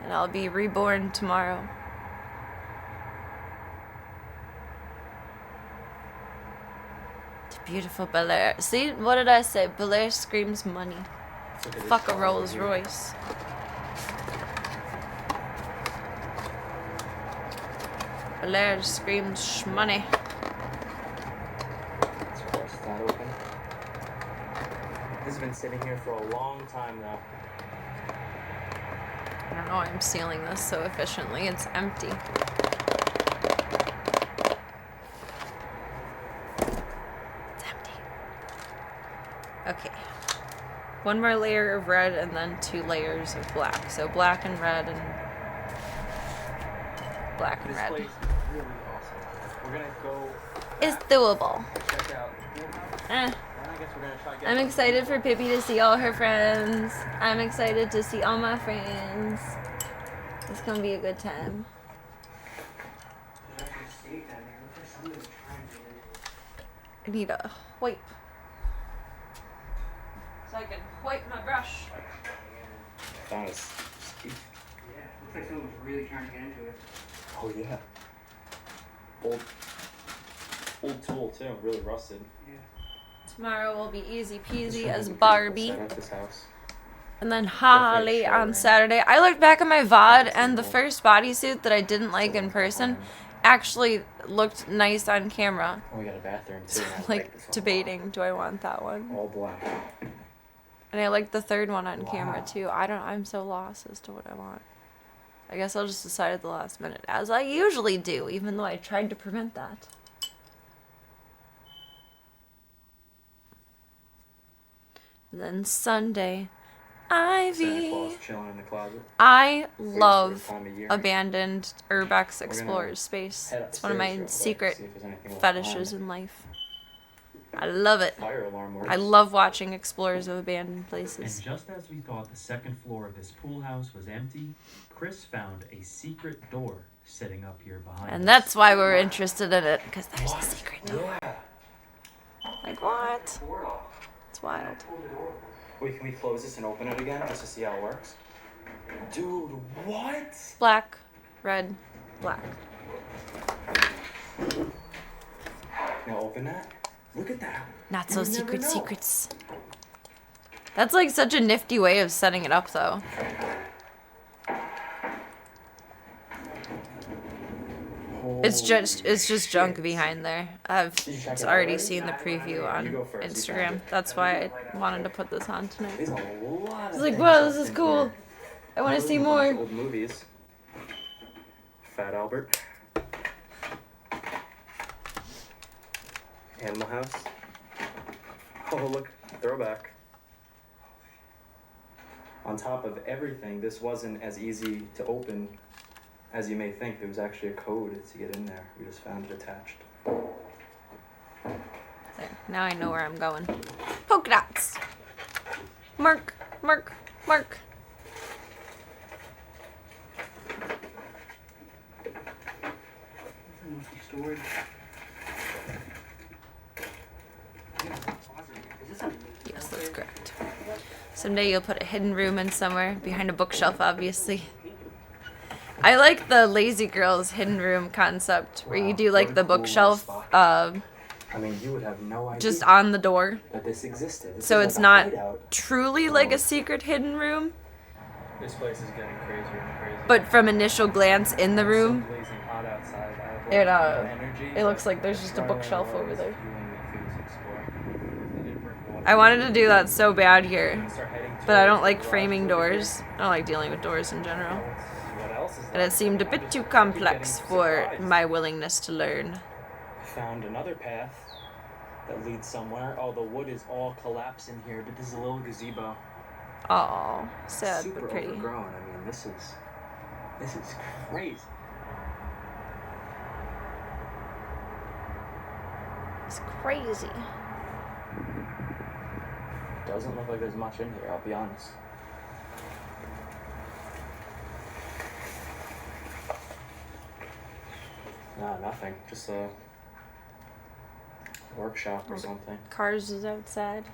Speaker 1: And I'll be reborn tomorrow. It's beautiful Bel Air. See, what did I say? Bel Air screams money.
Speaker 4: Look at this
Speaker 1: Fuck a
Speaker 4: car
Speaker 1: Rolls
Speaker 4: over here.
Speaker 1: Royce. Bel Air screams shmoney.
Speaker 5: Let's force that open.
Speaker 4: This has been sitting here for a long time now.
Speaker 1: I don't know why I'm sealing this so efficiently. It's empty. It's empty. Okay. One more layer of red and then 2 layers of black. So black and red and black and
Speaker 4: This
Speaker 1: red.
Speaker 4: place is really awesome. We're gonna go
Speaker 1: It's doable.
Speaker 4: check out the pool house,
Speaker 1: Eh.
Speaker 4: and I guess we're gonna try to get
Speaker 1: I'm
Speaker 4: some
Speaker 1: excited for
Speaker 4: food.
Speaker 1: Pippi to see all her friends. I'm excited to see all my friends. It's gonna be a good time. I need a wipe. So I can wipe my brush.
Speaker 5: That was steep.
Speaker 6: Yeah, looks like someone was really trying to get into it.
Speaker 5: Oh, yeah.
Speaker 4: Old tool too, really rusted.
Speaker 6: Yeah.
Speaker 1: Tomorrow will be easy
Speaker 5: Just
Speaker 1: peasy
Speaker 5: trying
Speaker 1: as
Speaker 5: to get
Speaker 1: Barbie.
Speaker 5: Set up this house.
Speaker 1: And then Holly
Speaker 5: show,
Speaker 1: on
Speaker 5: right?
Speaker 1: Saturday. I looked back at my VOD and the first bodysuit that I didn't like in person actually looked nice on camera.
Speaker 5: Oh, we got a bathroom, too.
Speaker 1: So
Speaker 5: and I
Speaker 1: I'm
Speaker 5: like
Speaker 1: like
Speaker 5: this one a lot.
Speaker 1: debating, do I want that one?
Speaker 5: All black.
Speaker 1: And I like the third one on camera
Speaker 5: Wow.
Speaker 1: too. I'm so lost as to what I want. I guess I'll just decide at the last minute, as I usually do, even though I tried to prevent that. And then Sunday, Ivy.
Speaker 5: Claus chilling in the closet.
Speaker 1: I
Speaker 5: Waiting for
Speaker 1: love
Speaker 5: his time of year.
Speaker 1: abandoned Urbex
Speaker 5: We're gonna
Speaker 1: Explorers space.
Speaker 5: Head
Speaker 1: It's one of
Speaker 5: upstairs
Speaker 1: my
Speaker 5: real quick,
Speaker 1: secret
Speaker 5: see if there's anything left
Speaker 1: fetishes
Speaker 5: behind.
Speaker 1: in life. I love it.
Speaker 5: Fire alarm works.
Speaker 1: I love watching explorers of abandoned
Speaker 4: And
Speaker 1: places.
Speaker 4: just as we thought the second floor of this pool house was empty, Chris found a secret door sitting up here behind us.
Speaker 1: And that's why we're interested in it, because there's a secret door.
Speaker 5: Yeah.
Speaker 1: Like, what? It's wild.
Speaker 5: Wait, can we close this and open it again just to see how it works? Dude, what?
Speaker 1: Black, red, black.
Speaker 5: Now open that. Look at that.
Speaker 1: Not
Speaker 5: You
Speaker 1: so
Speaker 5: would never
Speaker 1: secret
Speaker 5: know.
Speaker 1: secrets. That's like such a nifty way of setting it up, though. It's just junk behind there. I've
Speaker 5: Did you check it out
Speaker 1: already
Speaker 5: already?
Speaker 1: seen the preview on
Speaker 5: You go first, you found
Speaker 1: Instagram.
Speaker 5: it.
Speaker 1: That's why I wanted to put this on tonight.
Speaker 5: There's a lot
Speaker 1: I
Speaker 5: of
Speaker 1: was like,
Speaker 5: things
Speaker 1: wow,
Speaker 5: up
Speaker 1: this is
Speaker 5: in
Speaker 1: cool.
Speaker 5: here.
Speaker 1: I want to see
Speaker 5: A bunch
Speaker 1: more.
Speaker 5: of old movies. Fat Albert. Animal House. Oh, look, throwback. On top of everything, this wasn't as easy to open as you may think. There was actually a code to get in there. We just found it attached.
Speaker 1: There, now I know where I'm going. Polka dots. Mark, mark, mark.
Speaker 6: Must be storage. Is this a
Speaker 1: Yes, that's correct. Someday you'll put a hidden room in somewhere, behind a bookshelf, obviously. I like the Lazy Girls hidden room concept, where you
Speaker 5: Wow,
Speaker 1: do like
Speaker 5: what a
Speaker 1: the
Speaker 5: cool
Speaker 1: bookshelf
Speaker 5: spot.
Speaker 1: uh,
Speaker 5: I mean, you would have no idea
Speaker 1: just on the door.
Speaker 5: that this existed. This
Speaker 1: So
Speaker 5: is
Speaker 1: it's
Speaker 5: like a
Speaker 1: not
Speaker 5: hideout.
Speaker 1: truly like a secret hidden room,
Speaker 5: This place is getting crazier and crazier.
Speaker 1: but from initial glance in the
Speaker 5: It's
Speaker 1: room,
Speaker 5: so blazing hot outside. I have,
Speaker 1: it,
Speaker 5: no energy,
Speaker 1: it looks
Speaker 5: but
Speaker 1: like there's just a
Speaker 5: Starlight
Speaker 1: bookshelf over
Speaker 5: was
Speaker 1: there.
Speaker 5: fueling me through this explore. I didn't bring water.
Speaker 1: I wanted to do that so bad here,
Speaker 5: And start heading
Speaker 1: but I don't
Speaker 5: towards
Speaker 1: like
Speaker 5: the garage
Speaker 1: framing
Speaker 5: over here.
Speaker 1: doors. I don't like dealing with doors in general.
Speaker 5: What else is
Speaker 1: And
Speaker 5: there?
Speaker 1: it seemed a
Speaker 5: I
Speaker 1: bit
Speaker 5: just
Speaker 1: too
Speaker 5: keep
Speaker 1: complex
Speaker 5: getting
Speaker 1: for
Speaker 5: surprised.
Speaker 1: my willingness to learn.
Speaker 5: Found another path that leads somewhere. Oh, the wood is all collapsing here, but this is a little gazebo.
Speaker 1: Oh, sad
Speaker 5: Super
Speaker 1: but pretty.
Speaker 5: overgrown. I mean, this is crazy.
Speaker 1: It's crazy.
Speaker 5: Doesn't look like there's much in here, I'll be honest. Nah, nothing. Just a workshop or something.
Speaker 1: Cars is outside.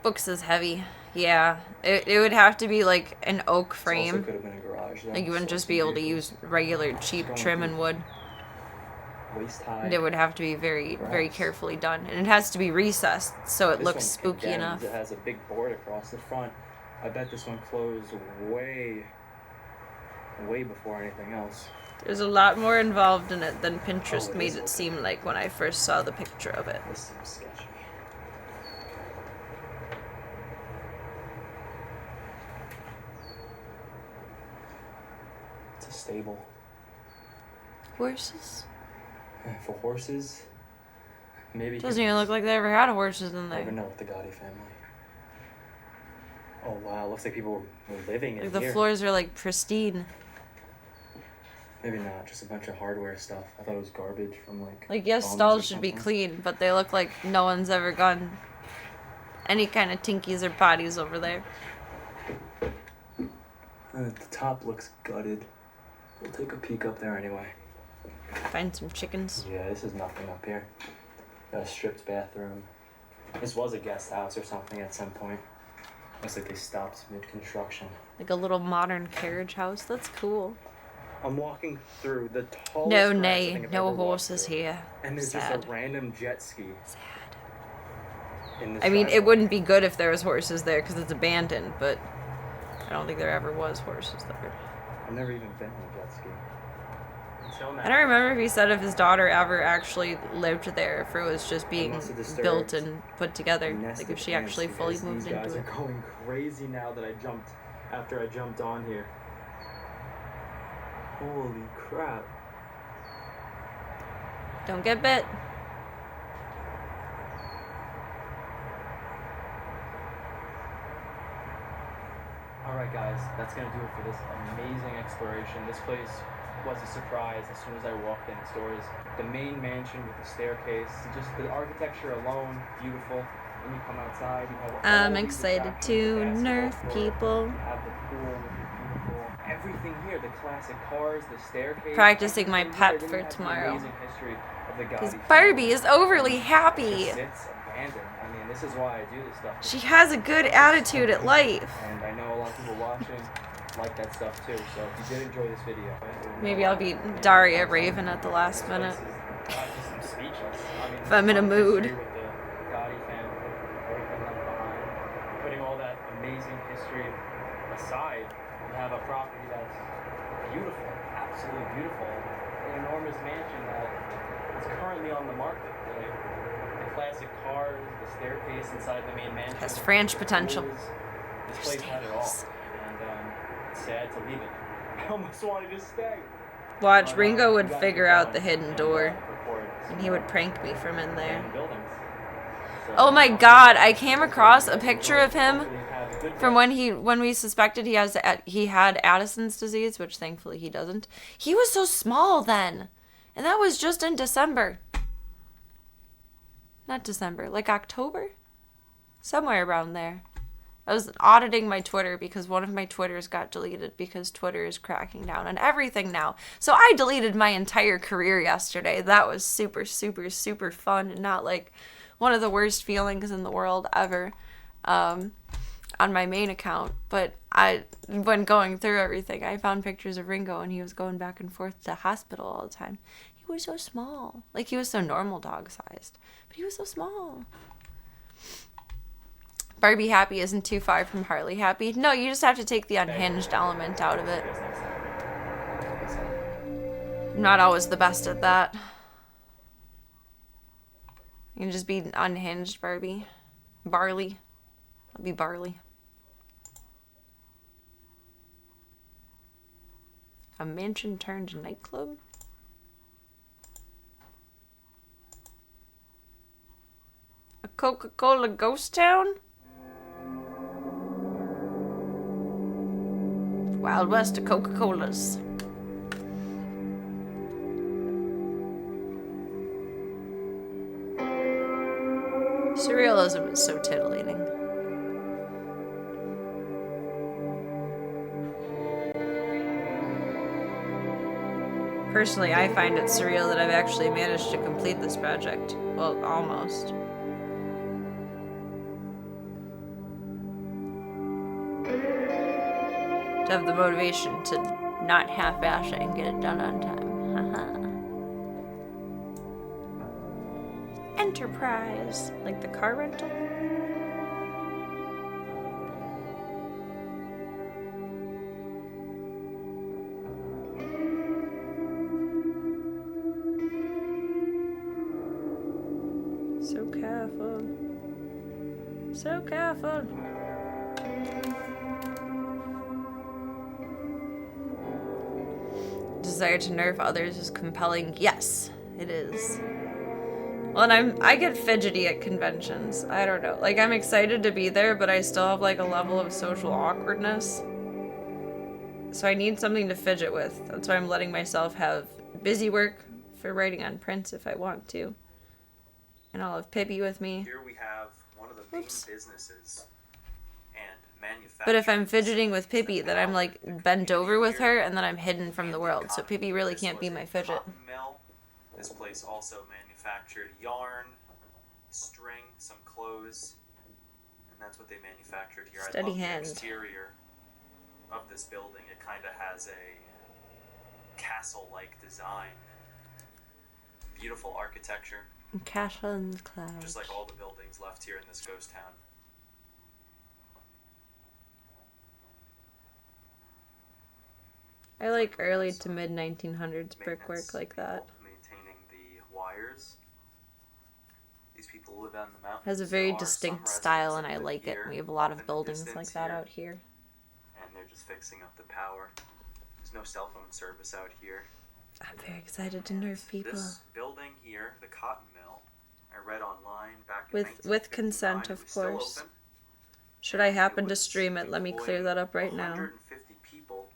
Speaker 1: Books is heavy. Yeah, it would have to be like an oak
Speaker 5: Also
Speaker 1: frame.
Speaker 5: could have been a garage.
Speaker 1: Like you wouldn't just be able to use regular cheap
Speaker 5: Going
Speaker 1: trim
Speaker 5: through
Speaker 1: and wood.
Speaker 5: waist high.
Speaker 1: It would have to be very, very
Speaker 5: Grass.
Speaker 1: carefully done, and it has to be recessed so it
Speaker 5: This
Speaker 1: looks
Speaker 5: one's
Speaker 1: spooky
Speaker 5: condemned.
Speaker 1: enough.
Speaker 5: It has a big board across the front. I bet this one closed way before anything else.
Speaker 1: There's a lot more involved in it than Pinterest
Speaker 5: Oh, it
Speaker 1: made
Speaker 5: is
Speaker 1: it
Speaker 5: open.
Speaker 1: seem like when I first saw the picture of it.
Speaker 5: This seems sketchy. It's a stable.
Speaker 1: Horses?
Speaker 5: For horses, maybe.
Speaker 1: Doesn't even look like they ever had horses in
Speaker 5: I
Speaker 1: there.
Speaker 5: never know with the Gotti family. Oh wow, looks like people were living in
Speaker 1: Like the
Speaker 5: here.
Speaker 1: floors are like pristine.
Speaker 5: Maybe not, just a bunch of hardware stuff. I thought it was garbage from
Speaker 1: Like yes,
Speaker 5: bums or
Speaker 1: stalls should be
Speaker 5: something.
Speaker 1: clean, but they look like no one's ever gone any kind of tinkies or potties over there.
Speaker 5: The top looks gutted. We'll take a peek up there anyway.
Speaker 1: Find some chickens.
Speaker 5: Yeah, this is nothing up here. Got a stripped bathroom. This was a guest house or something at some point. Looks like they stopped mid-construction.
Speaker 1: Like a little modern carriage house. That's cool.
Speaker 5: I'm walking through the tallest
Speaker 1: No
Speaker 5: grass I
Speaker 1: nay,
Speaker 5: think I've
Speaker 1: no
Speaker 5: ever walked
Speaker 1: horses
Speaker 5: through.
Speaker 1: here.
Speaker 5: And there's
Speaker 1: Sad.
Speaker 5: just a random jet ski
Speaker 1: Sad.
Speaker 5: in this
Speaker 1: I mean, it
Speaker 5: driveway.
Speaker 1: wouldn't be good if there was horses there because it's abandoned, but I don't think there ever was horses there.
Speaker 5: I've never even been on a jet ski. Until now.
Speaker 1: I don't remember if he said if his daughter ever actually lived there, if it was just being
Speaker 5: must have disturbed
Speaker 1: built and put together.
Speaker 5: Nested
Speaker 1: Like if she
Speaker 5: ants
Speaker 1: actually fully
Speaker 5: because
Speaker 1: moved
Speaker 5: these guys
Speaker 1: into it.
Speaker 5: are going crazy now that after I jumped on here. Holy crap.
Speaker 1: Don't get bit.
Speaker 7: Alright guys, that's gonna do it for this amazing exploration. This place was a surprise as soon as I walked in its doors. The main mansion with the staircase, just the architecture alone, beautiful. When you come outside, you have all
Speaker 1: I'm
Speaker 7: these
Speaker 1: excited
Speaker 7: attractions,
Speaker 1: to
Speaker 7: the basketball
Speaker 1: nerf
Speaker 7: court,
Speaker 1: people.
Speaker 7: you have the pool, which is beautiful. Everything here, the classic cars, the staircase.
Speaker 1: Practicing my
Speaker 7: everything
Speaker 1: pep
Speaker 7: here. Then
Speaker 1: for
Speaker 7: you have the
Speaker 1: tomorrow.
Speaker 7: amazing history of the
Speaker 1: Because
Speaker 7: Gotti
Speaker 1: Barbie
Speaker 7: family.
Speaker 1: is overly happy.
Speaker 7: Just sits abandoned. I mean, this is why I do this stuff.
Speaker 1: She has a good attitude at life.
Speaker 7: And I know a lot of people watching like that stuff too. So if you did enjoy this video,
Speaker 1: Maybe I'll be Daria Raven at the last minute.
Speaker 7: I'm speechless. I mean,
Speaker 1: If I'm in a mood.
Speaker 7: With the Gotti family, everything left behind, putting all that amazing history aside, you have a property that's beautiful, absolutely beautiful, an enormous mansion that is currently on the market. The classic cars, the staircase inside the main mansion.
Speaker 1: Has French potential.
Speaker 7: This place had it all, and it's sad to leave it. I almost wanted to stay.
Speaker 1: Watch, Ringo would figure out the hidden door, and he would prank me from in there. Oh my god, I came across a picture of him from when we suspected he had Addison's disease, which thankfully he doesn't. He was so small then, and that was just in December. Not December, like October? Somewhere around there. I was auditing my Twitter because one of my Twitters got deleted because Twitter is cracking down on everything now. So I deleted my entire career yesterday. That was super, super, super fun and not like one of the worst feelings in the world ever on my main account. But when going through everything, I found pictures of Ringo and he was going back and forth to hospital all the time. He was so small. Like he was so normal dog sized, but he was so small. Barbie happy isn't too far from Harley happy. No, you just have to take the unhinged element out of it. I'm not always the best at that. You can just be unhinged, Barbie. Barley. I'll be Barley. A mansion turned nightclub? A Coca-Cola ghost town? Wild West of Coca-Colas. Surrealism is so titillating. Personally, I find it surreal that I've actually managed to complete this project. Well, almost. To have the motivation to not half-ass it and get it done on time. Haha. Enterprise. Like the car rental? So careful. So careful. Desire to nerf others is compelling. Yes, it is. Well, and I get fidgety at conventions. I don't know. Like, I'm excited to be there, but I still have, like, a level of social awkwardness. So I need something to fidget with. That's why I'm letting myself have busy work for writing on prints if I want to. And I'll have Pippi with me.
Speaker 4: Here we have one of the main businesses and manufacturing.
Speaker 1: But if I'm fidgeting with Pippi, then I'm, like, bent over with her, and then I'm hidden from the world. So Pippi really can't be my fidget.
Speaker 4: This place also manufactured yarn, string, some clothes, and that's what they manufactured here.
Speaker 1: Steady
Speaker 4: I love
Speaker 1: hand.
Speaker 4: the exterior of this building. It kind of has a castle-like design. Beautiful architecture.
Speaker 1: Castle in the clouds.
Speaker 4: Just like all the buildings left here in this ghost town.
Speaker 1: I like early to mid 1900s brickwork like that.
Speaker 4: Maintaining the wires. These people live out in the mountains.
Speaker 1: Has a very
Speaker 4: There are
Speaker 1: distinct
Speaker 4: some
Speaker 1: style and I
Speaker 4: residents that
Speaker 1: like
Speaker 4: live
Speaker 1: it.
Speaker 4: here
Speaker 1: We have a lot
Speaker 4: in
Speaker 1: of
Speaker 4: the
Speaker 1: buildings like
Speaker 4: distance
Speaker 1: that
Speaker 4: here,
Speaker 1: out here.
Speaker 4: and they're just fixing up the power. There's no cell phone service out here.
Speaker 1: I'm very excited to nerf people.
Speaker 4: This building here, the cotton mill, I read online back in
Speaker 1: With
Speaker 4: 1959,
Speaker 1: consent,
Speaker 4: it
Speaker 1: of
Speaker 4: was still
Speaker 1: course.
Speaker 4: open.
Speaker 1: Should I happen to
Speaker 4: was
Speaker 1: stream it, let me clear that up right now.
Speaker 4: 150 people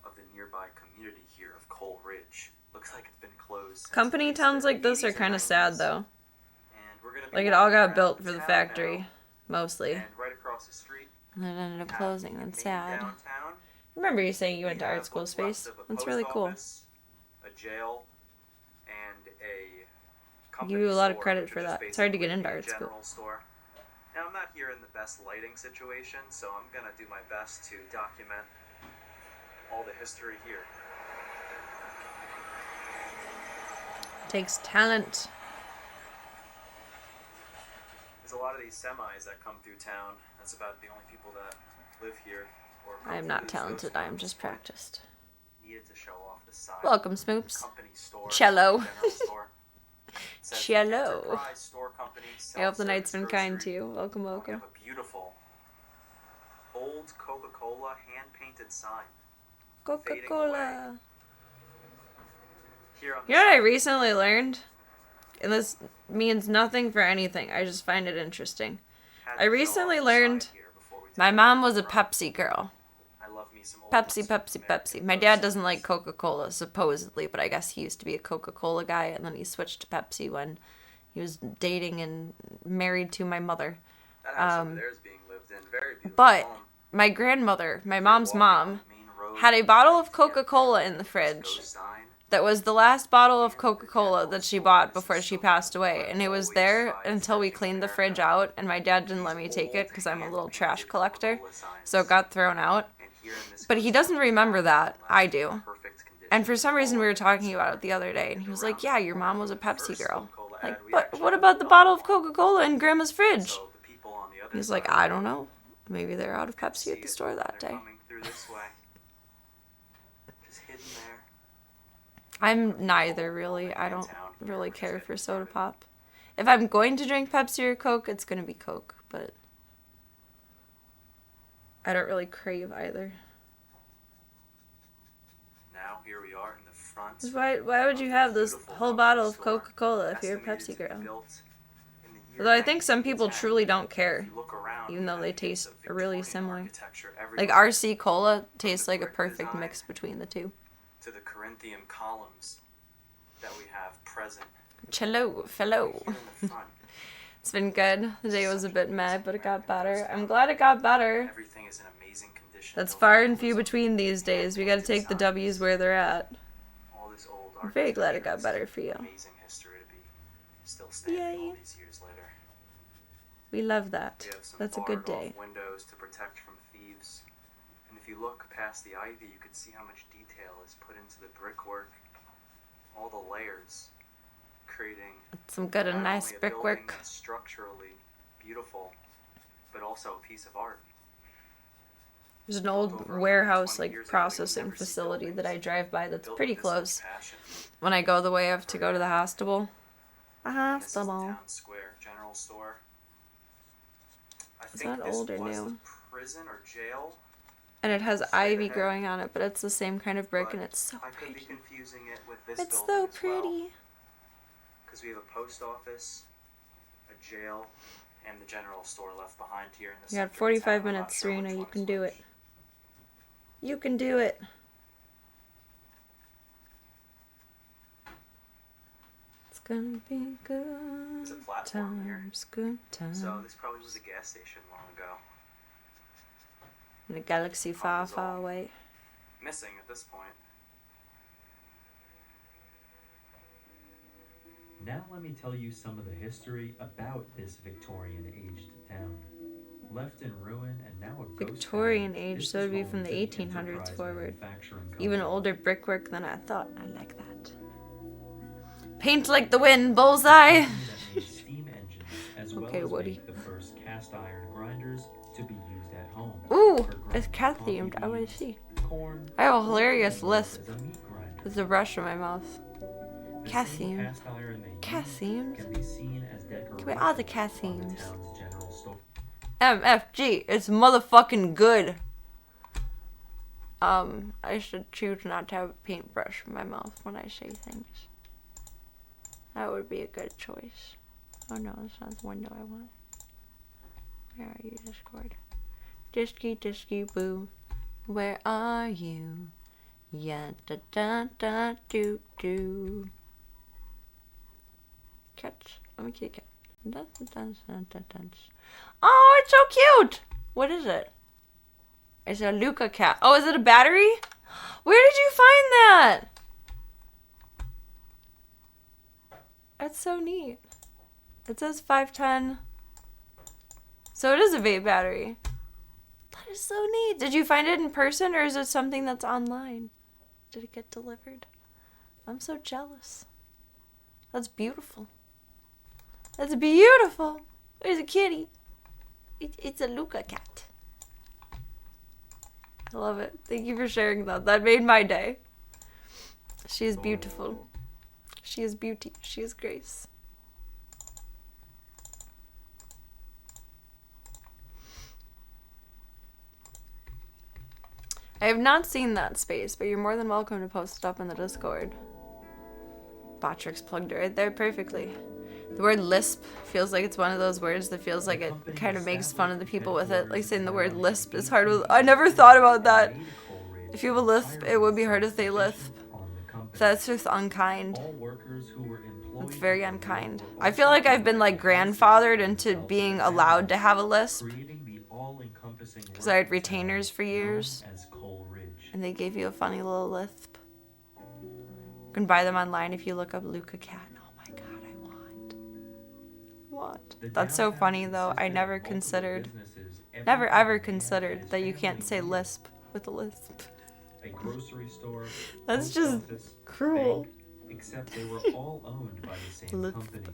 Speaker 4: of the nearby community here of Coal Ridge. Looks like it's been closed since
Speaker 1: Company
Speaker 4: at least
Speaker 1: towns
Speaker 4: the
Speaker 1: like this
Speaker 4: 80s
Speaker 1: are
Speaker 4: or
Speaker 1: kind of
Speaker 4: 90s.
Speaker 1: sad, though.
Speaker 4: And we're gonna be
Speaker 1: Like, it all
Speaker 4: walking
Speaker 1: got
Speaker 4: around
Speaker 1: built for the
Speaker 4: town
Speaker 1: factory,
Speaker 4: now,
Speaker 1: mostly.
Speaker 4: and right across the street,
Speaker 1: And then it ended up
Speaker 4: have
Speaker 1: closing,
Speaker 4: the
Speaker 1: that's
Speaker 4: main
Speaker 1: sad.
Speaker 4: downtown.
Speaker 1: Remember you saying you went
Speaker 4: We
Speaker 1: to art
Speaker 4: have
Speaker 1: school
Speaker 4: what's left
Speaker 1: space?
Speaker 4: of a
Speaker 1: That's
Speaker 4: post
Speaker 1: really cool.
Speaker 4: office, a jail, and a
Speaker 1: I give you a
Speaker 4: company
Speaker 1: lot of
Speaker 4: store,
Speaker 1: credit
Speaker 4: which
Speaker 1: for
Speaker 4: would just
Speaker 1: that. It's hard to get
Speaker 4: basically
Speaker 1: into
Speaker 4: be a
Speaker 1: art school.
Speaker 4: general store. Now, I'm not here in the best lighting situation, so I'm gonna do my best to document all the history here.
Speaker 1: Takes talent.
Speaker 4: There's a lot of these semis that come through town. That's about the only people that live here. Or come
Speaker 1: I am
Speaker 4: through
Speaker 1: not
Speaker 4: this
Speaker 1: talented,
Speaker 4: ghost
Speaker 1: I am
Speaker 4: town.
Speaker 1: just practiced.
Speaker 4: Needed to show off the size
Speaker 1: Welcome,
Speaker 4: of the
Speaker 1: Smoops.
Speaker 4: company store,
Speaker 1: Cello.
Speaker 4: general store. It says
Speaker 1: Cello.
Speaker 4: Enterprise Store Company,
Speaker 1: I hope the night's been
Speaker 4: self-service
Speaker 1: kind to
Speaker 4: grocery.
Speaker 1: you. Welcome,
Speaker 4: We
Speaker 1: welcome.
Speaker 4: have a beautiful old Coca-Cola hand-painted sign.
Speaker 1: Coca-Cola.
Speaker 4: Here on the
Speaker 1: You know what I
Speaker 4: side,
Speaker 1: recently learned? And this means nothing for anything. I just find it interesting.
Speaker 4: had
Speaker 1: I
Speaker 4: to show
Speaker 1: recently
Speaker 4: off the side
Speaker 1: learned
Speaker 4: here before we take
Speaker 1: my
Speaker 4: a
Speaker 1: mom
Speaker 4: look
Speaker 1: was a
Speaker 4: around.
Speaker 1: Pepsi girl.
Speaker 4: I love me some old
Speaker 1: Pepsi,
Speaker 4: school
Speaker 1: Pepsi,
Speaker 4: American
Speaker 1: Pepsi. My
Speaker 4: Toast
Speaker 1: dad doesn't
Speaker 4: signs.
Speaker 1: like Coca-Cola, supposedly, but I guess he used to be a Coca-Cola guy, and then he switched to Pepsi when he was dating and married to my mother.
Speaker 4: That house over there is being lived in. Very beautiful
Speaker 1: But
Speaker 4: home.
Speaker 1: my grandmother, my
Speaker 4: You're
Speaker 1: mom's
Speaker 4: walking
Speaker 1: mom,
Speaker 4: on the main road,
Speaker 1: had a bottle of
Speaker 4: you get
Speaker 1: Coca-Cola
Speaker 4: there,
Speaker 1: in the
Speaker 4: this
Speaker 1: fridge.
Speaker 4: ghost sign.
Speaker 1: That was the last bottle of Coca-Cola that she bought before she passed away, and it was there until we cleaned the fridge out, and my dad didn't let me take it because I'm a little trash collector, so it got thrown out.
Speaker 4: And here in this
Speaker 1: But he
Speaker 4: ghost
Speaker 1: doesn't
Speaker 4: town,
Speaker 1: remember that.
Speaker 4: it's
Speaker 1: I
Speaker 4: in
Speaker 1: do.
Speaker 4: perfect condition.
Speaker 1: And for some reason we were
Speaker 4: All
Speaker 1: talking
Speaker 4: of
Speaker 1: about it the other day, and he was like, yeah, your mom was a Pepsi
Speaker 4: First
Speaker 1: girl.
Speaker 4: Coca-Cola
Speaker 1: Like,
Speaker 4: ad we
Speaker 1: but
Speaker 4: actually
Speaker 1: what about the
Speaker 4: got
Speaker 1: bottle of
Speaker 4: one.
Speaker 1: Coca-Cola in Grandma's fridge?
Speaker 4: So the people on the other
Speaker 1: He's
Speaker 4: side
Speaker 1: like,
Speaker 4: of the
Speaker 1: I don't
Speaker 4: road
Speaker 1: know. Maybe they're out of
Speaker 4: could
Speaker 1: Pepsi
Speaker 4: see
Speaker 1: at the
Speaker 4: it.
Speaker 1: store that
Speaker 4: They're
Speaker 1: day.
Speaker 4: coming through this way. Just hidden there.
Speaker 1: I'm neither, really. I don't really care for soda pop. If I'm going to drink Pepsi or Coke, it's going to be Coke, but I don't really crave either.
Speaker 4: Now here we are in the front.
Speaker 1: Why would you have this
Speaker 4: Beautiful
Speaker 1: whole bottle of
Speaker 4: store,
Speaker 1: Coca-Cola if you're a
Speaker 4: estimated
Speaker 1: Pepsi
Speaker 4: to be
Speaker 1: girl?
Speaker 4: built in the year
Speaker 1: Although I think some people
Speaker 4: 1910.
Speaker 1: truly don't care,
Speaker 4: If you look around,
Speaker 1: even
Speaker 4: we
Speaker 1: though
Speaker 4: have
Speaker 1: they
Speaker 4: hints
Speaker 1: taste
Speaker 4: of
Speaker 1: really
Speaker 4: Victorian
Speaker 1: similar.
Speaker 4: architecture
Speaker 1: Like
Speaker 4: everywhere.
Speaker 1: RC Cola tastes like a
Speaker 4: brick
Speaker 1: perfect
Speaker 4: design
Speaker 1: mix between the two.
Speaker 4: To the Corinthian columns that we have present
Speaker 1: Cello, fellow.
Speaker 4: here in the front.
Speaker 1: It's been good. The day was a bit mad, but it got better. I'm glad it got better.
Speaker 4: Everything is in amazing condition.
Speaker 1: That's
Speaker 4: Built
Speaker 1: far
Speaker 4: in
Speaker 1: and few
Speaker 4: those
Speaker 1: between these days. We gotta take the W's where they're at.
Speaker 4: all this old
Speaker 1: I'm very glad it got
Speaker 4: architecture.
Speaker 1: better for you.
Speaker 4: Amazing history to be still standing
Speaker 1: Yay.
Speaker 4: all these years later.
Speaker 1: We love that.
Speaker 4: We have some
Speaker 1: That's a good
Speaker 4: barred-off
Speaker 1: day.
Speaker 4: windows to protect from thieves. And if you look past the ivy, you can see how much detail is put into the brickwork. All the layers, creating
Speaker 1: Some good and
Speaker 4: not
Speaker 1: nice
Speaker 4: only a building
Speaker 1: brickwork.
Speaker 4: that's structurally beautiful, but also a piece of art.
Speaker 1: There's an old warehouse, like, processing facility that I drive by that's
Speaker 4: Built
Speaker 1: pretty
Speaker 4: with this much
Speaker 1: close.
Speaker 4: passion.
Speaker 1: When I go the way I have to go to the hospital. The
Speaker 4: And this is the
Speaker 1: hospital.
Speaker 4: town square general store. I
Speaker 1: It's
Speaker 4: think
Speaker 1: not
Speaker 4: this
Speaker 1: old or
Speaker 4: was
Speaker 1: new.
Speaker 4: the prison or jail.
Speaker 1: And it has
Speaker 4: Straight
Speaker 1: ivy
Speaker 4: ahead.
Speaker 1: growing on it, but it's the same kind of brick
Speaker 4: but
Speaker 1: and it's so
Speaker 4: I could be
Speaker 1: pretty.
Speaker 4: confusing it with this
Speaker 1: It's
Speaker 4: building
Speaker 1: so
Speaker 4: as well,
Speaker 1: pretty.
Speaker 4: because we have a post office, a jail, and the general store left behind here in the
Speaker 1: You got
Speaker 4: center of
Speaker 1: 45
Speaker 4: town. I'm not
Speaker 1: minutes,
Speaker 4: sure
Speaker 1: Serena.
Speaker 4: which
Speaker 1: You
Speaker 4: one
Speaker 1: can
Speaker 4: is
Speaker 1: do
Speaker 4: which.
Speaker 1: it. You can do it. It's gonna be good
Speaker 4: It's a platform here.
Speaker 1: times, good times.
Speaker 4: So this probably was a gas station long ago.
Speaker 1: In a galaxy far, far away.
Speaker 4: Missing at this point.
Speaker 8: Now let me tell you some of the history about this Victorian-aged town. Left in ruin and now a ghost
Speaker 1: Victorian
Speaker 8: town,
Speaker 1: age,
Speaker 8: this
Speaker 1: so it'd
Speaker 8: is
Speaker 1: be
Speaker 8: home
Speaker 1: from the
Speaker 8: to
Speaker 1: 1800s
Speaker 8: Enterprise
Speaker 1: forward.
Speaker 8: Manufacturing
Speaker 1: Even
Speaker 8: Company.
Speaker 1: older brickwork than I thought. I like that. Paint like the wind, bullseye!
Speaker 8: Company that made steam engines, as well
Speaker 1: Okay,
Speaker 8: as
Speaker 1: Woody.
Speaker 8: made the first cast iron grinders to be used at home.
Speaker 1: Ooh,
Speaker 8: for
Speaker 1: it's
Speaker 8: grinding
Speaker 1: cat
Speaker 8: coffee
Speaker 1: themed. I want
Speaker 8: beans,
Speaker 1: to see.
Speaker 8: corn,
Speaker 1: I have a
Speaker 8: or
Speaker 1: hilarious
Speaker 8: as
Speaker 1: lisp
Speaker 8: a meat grinder.
Speaker 1: with the brush in my mouth.
Speaker 8: The
Speaker 1: Cat
Speaker 8: same
Speaker 1: themed.
Speaker 8: cast iron they
Speaker 1: Cat
Speaker 8: used
Speaker 1: themed.
Speaker 8: can be seen as decoration
Speaker 1: Where are the cat
Speaker 8: on the
Speaker 1: themes?
Speaker 8: town's general store.
Speaker 1: MFG, it's motherfucking good. I should choose not to have a paintbrush in my mouth when I say things. That would be a good choice. Oh no, that's not the window I want. Where are you, Discord? Disky boo, where are you? Yeah, da da da do do. Catch. Let me kick it. Oh, it's so cute! What is it? It's a Luca cat. Oh, is it a battery? Where did you find that? That's so neat. It says 510. So it is a vape battery. That is so neat. Did you find it in person or is it something that's online? Did it get delivered? I'm so jealous. That's beautiful. That's beautiful. There's a kitty. It's a Luca cat. I love it. Thank you for sharing that. That made my day. She is beautiful. She is beauty. She is grace. I have not seen that space, but you're more than welcome to post it up in the Discord. Botrix plugged it right there perfectly. The word lisp feels like it's one of those words that feels like it kind of makes fun of the people with it. Like saying the word lisp is hard with. I never thought about that. If you have a lisp, it would be hard to say lisp. That's just unkind. It's very unkind. I feel like I've been like grandfathered into being allowed to have a lisp. Because I had retainers for years. And they gave you a funny little lisp. You can buy them online if you look up Luca Cat. Oh my god, I want. What? That's so funny though. I never ever considered that you can't say lisp with a lisp.
Speaker 8: A grocery store.
Speaker 1: That's just
Speaker 8: office,
Speaker 1: cruel.
Speaker 8: bank, except they were all owned by the same
Speaker 1: Lisp.
Speaker 8: company.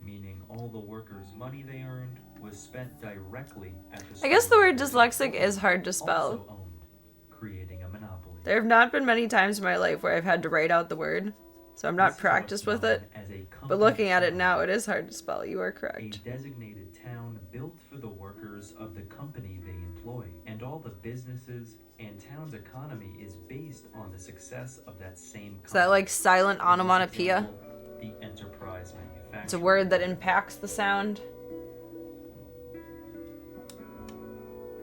Speaker 8: Meaning all the workers' money they earned was spent directly at the
Speaker 1: I guess the word
Speaker 8: store.
Speaker 1: dyslexic is hard to spell.
Speaker 8: Also owned, creating a monopoly.
Speaker 1: There have not been many times in my life where I've had to write out the word, so I'm not practiced with it. But looking at it now, it is hard to spell. You are
Speaker 8: A
Speaker 1: correct.
Speaker 8: designated town built for the workers of the company they employ, and all the businesses and town's economy is based on the success of that same company.
Speaker 1: Is that like silent
Speaker 8: For this
Speaker 1: onomatopoeia?
Speaker 8: example, the enterprise manufacturer.
Speaker 1: It's a word that impacts the sound.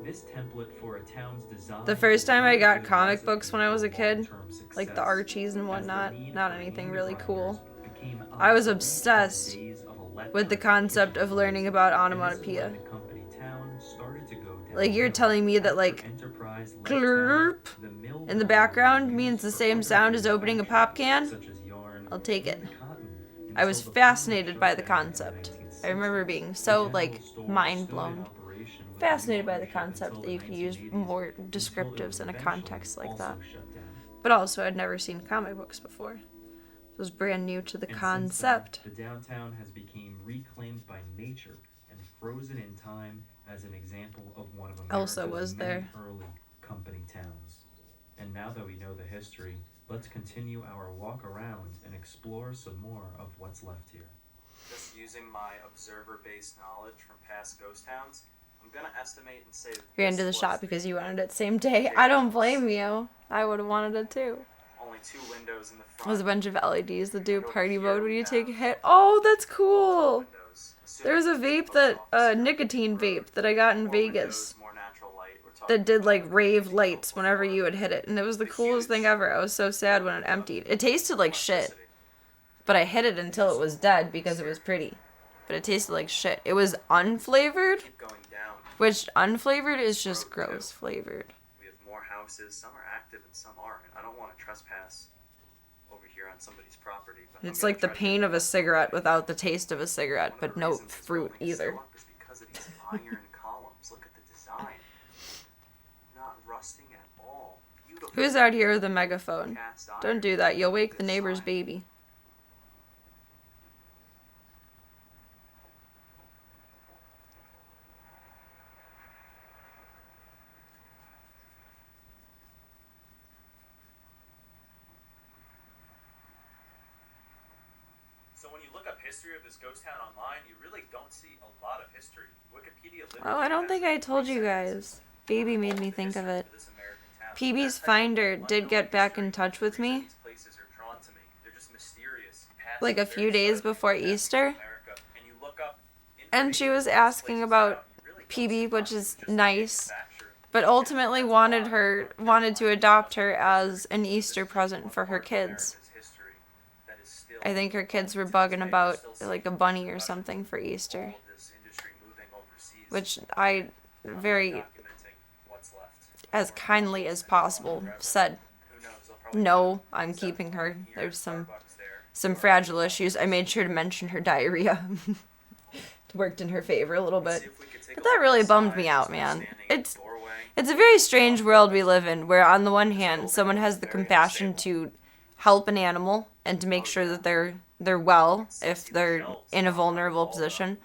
Speaker 8: This template for a town's design.
Speaker 1: The first time I got
Speaker 8: is
Speaker 1: comic
Speaker 8: a
Speaker 1: books when I was a kid,
Speaker 8: long-term
Speaker 1: like the
Speaker 8: success,
Speaker 1: Archies and
Speaker 8: as the
Speaker 1: whatnot,
Speaker 8: need
Speaker 1: not
Speaker 8: for
Speaker 1: anything
Speaker 8: game
Speaker 1: really
Speaker 8: designers
Speaker 1: cool.
Speaker 8: became
Speaker 1: I was
Speaker 8: obsolete in the
Speaker 1: obsessed
Speaker 8: days of
Speaker 1: with the
Speaker 8: electronic
Speaker 1: concept of learning about
Speaker 8: and this is
Speaker 1: onomatopoeia.
Speaker 8: when the company town started to go
Speaker 1: Like you're
Speaker 8: downhill.
Speaker 1: telling me that
Speaker 8: After
Speaker 1: like
Speaker 8: Enterprise left
Speaker 1: glurp
Speaker 8: town, the mill
Speaker 1: in the
Speaker 8: building
Speaker 1: background
Speaker 8: was
Speaker 1: means
Speaker 8: used
Speaker 1: the
Speaker 8: for
Speaker 1: same
Speaker 8: other
Speaker 1: sound as opening a pop can?
Speaker 8: such as yarn
Speaker 1: I'll take it.
Speaker 8: and cotton,
Speaker 1: I was
Speaker 8: until the
Speaker 1: fascinated
Speaker 8: farmers
Speaker 1: by
Speaker 8: shut
Speaker 1: the
Speaker 8: down in
Speaker 1: concept.
Speaker 8: 1960s.
Speaker 1: I remember being
Speaker 8: The
Speaker 1: so
Speaker 8: general
Speaker 1: like
Speaker 8: store
Speaker 1: mind
Speaker 8: stood in
Speaker 1: blown.
Speaker 8: operation with
Speaker 1: Fascinated
Speaker 8: new
Speaker 1: by the
Speaker 8: ownership
Speaker 1: concept
Speaker 8: until
Speaker 1: that you
Speaker 8: the
Speaker 1: could use
Speaker 8: 1980s,
Speaker 1: more
Speaker 8: until it
Speaker 1: descriptives
Speaker 8: was
Speaker 1: in a
Speaker 8: eventually
Speaker 1: context like
Speaker 8: also
Speaker 1: that.
Speaker 8: shut down.
Speaker 1: But also, I'd never seen comic books before. It was brand new to the
Speaker 8: And
Speaker 1: concept.
Speaker 8: since then, the downtown has become reclaimed by nature and frozen in time as an example of one of America's
Speaker 1: Elsa was
Speaker 8: many
Speaker 1: there.
Speaker 8: early company towns. And now that we know the history, let's continue our walk around and explore some more of what's left here.
Speaker 4: Just using my observer-based knowledge from past ghost towns, I'm gonna estimate and say that
Speaker 1: Ran
Speaker 4: this
Speaker 1: to the
Speaker 4: was
Speaker 1: shop because you wanted it same day. I don't blame you. I would have wanted it too.
Speaker 4: only 2 windows in the front.
Speaker 1: There's a bunch of LEDs that do
Speaker 4: And over
Speaker 1: party
Speaker 4: here
Speaker 1: mode when
Speaker 4: we
Speaker 1: you take a
Speaker 4: have
Speaker 1: hit. Oh, that's
Speaker 4: multiple
Speaker 1: cool.
Speaker 4: windows, assuming
Speaker 1: There's a
Speaker 4: it's
Speaker 1: vape
Speaker 4: post
Speaker 1: that,
Speaker 4: office
Speaker 1: nicotine
Speaker 4: road.
Speaker 1: vape that I got in
Speaker 4: More
Speaker 1: Vegas
Speaker 4: windows, more natural light. We're talking
Speaker 1: that did like
Speaker 4: about
Speaker 1: rave
Speaker 4: 50
Speaker 1: lights
Speaker 4: before
Speaker 1: whenever you would hit it. And it was the coolest thing ever. I was so sad when it emptied. It tasted like shit.
Speaker 4: electricity.
Speaker 1: But I hit it until it was dead because it was pretty. But it tasted like shit. It was unflavored,
Speaker 4: Keep going down.
Speaker 1: which unflavored is just gross flavored.
Speaker 4: We have more houses. Some are active and some aren't. I don't want to trespass over here on somebody's property. But I'm
Speaker 1: It's
Speaker 4: gonna
Speaker 1: like the
Speaker 4: try to
Speaker 1: pain
Speaker 4: get
Speaker 1: of a
Speaker 4: that
Speaker 1: cigarette
Speaker 4: property.
Speaker 1: without the taste of a cigarette,
Speaker 4: One of
Speaker 1: but
Speaker 4: the
Speaker 1: no
Speaker 4: reasons this
Speaker 1: fruit
Speaker 4: building is
Speaker 1: either.
Speaker 4: still up is because of these iron columns. Look at the design. Not rusting at all. Beautiful.
Speaker 1: Who's out here with a megaphone?
Speaker 4: Cast iron.
Speaker 1: Don't do that. You'll wake the
Speaker 4: This
Speaker 1: neighbor's
Speaker 4: side.
Speaker 1: baby.
Speaker 4: So when you look up history of this ghost town online, you really don't see a lot of history. Wikipedia
Speaker 1: Oh, I don't think I told you guys. Baby made me think of it. PB's Finder did get back in touch with me like a few days before Easter. And she was asking about PB, which is nice, but ultimately wanted to adopt her as an Easter present for her kids. I think her kids were bugging about like a bunny or something for Easter, which I very, as kindly as possible, said, no, I'm keeping her. There's some fragile issues. I made sure to mention her diarrhea. It worked in her favor a little bit. But that really bummed me out, man. It's a very strange world we live in, where on the one hand, someone has the compassion to help an animal and to make sure that they're well if they're in a vulnerable position,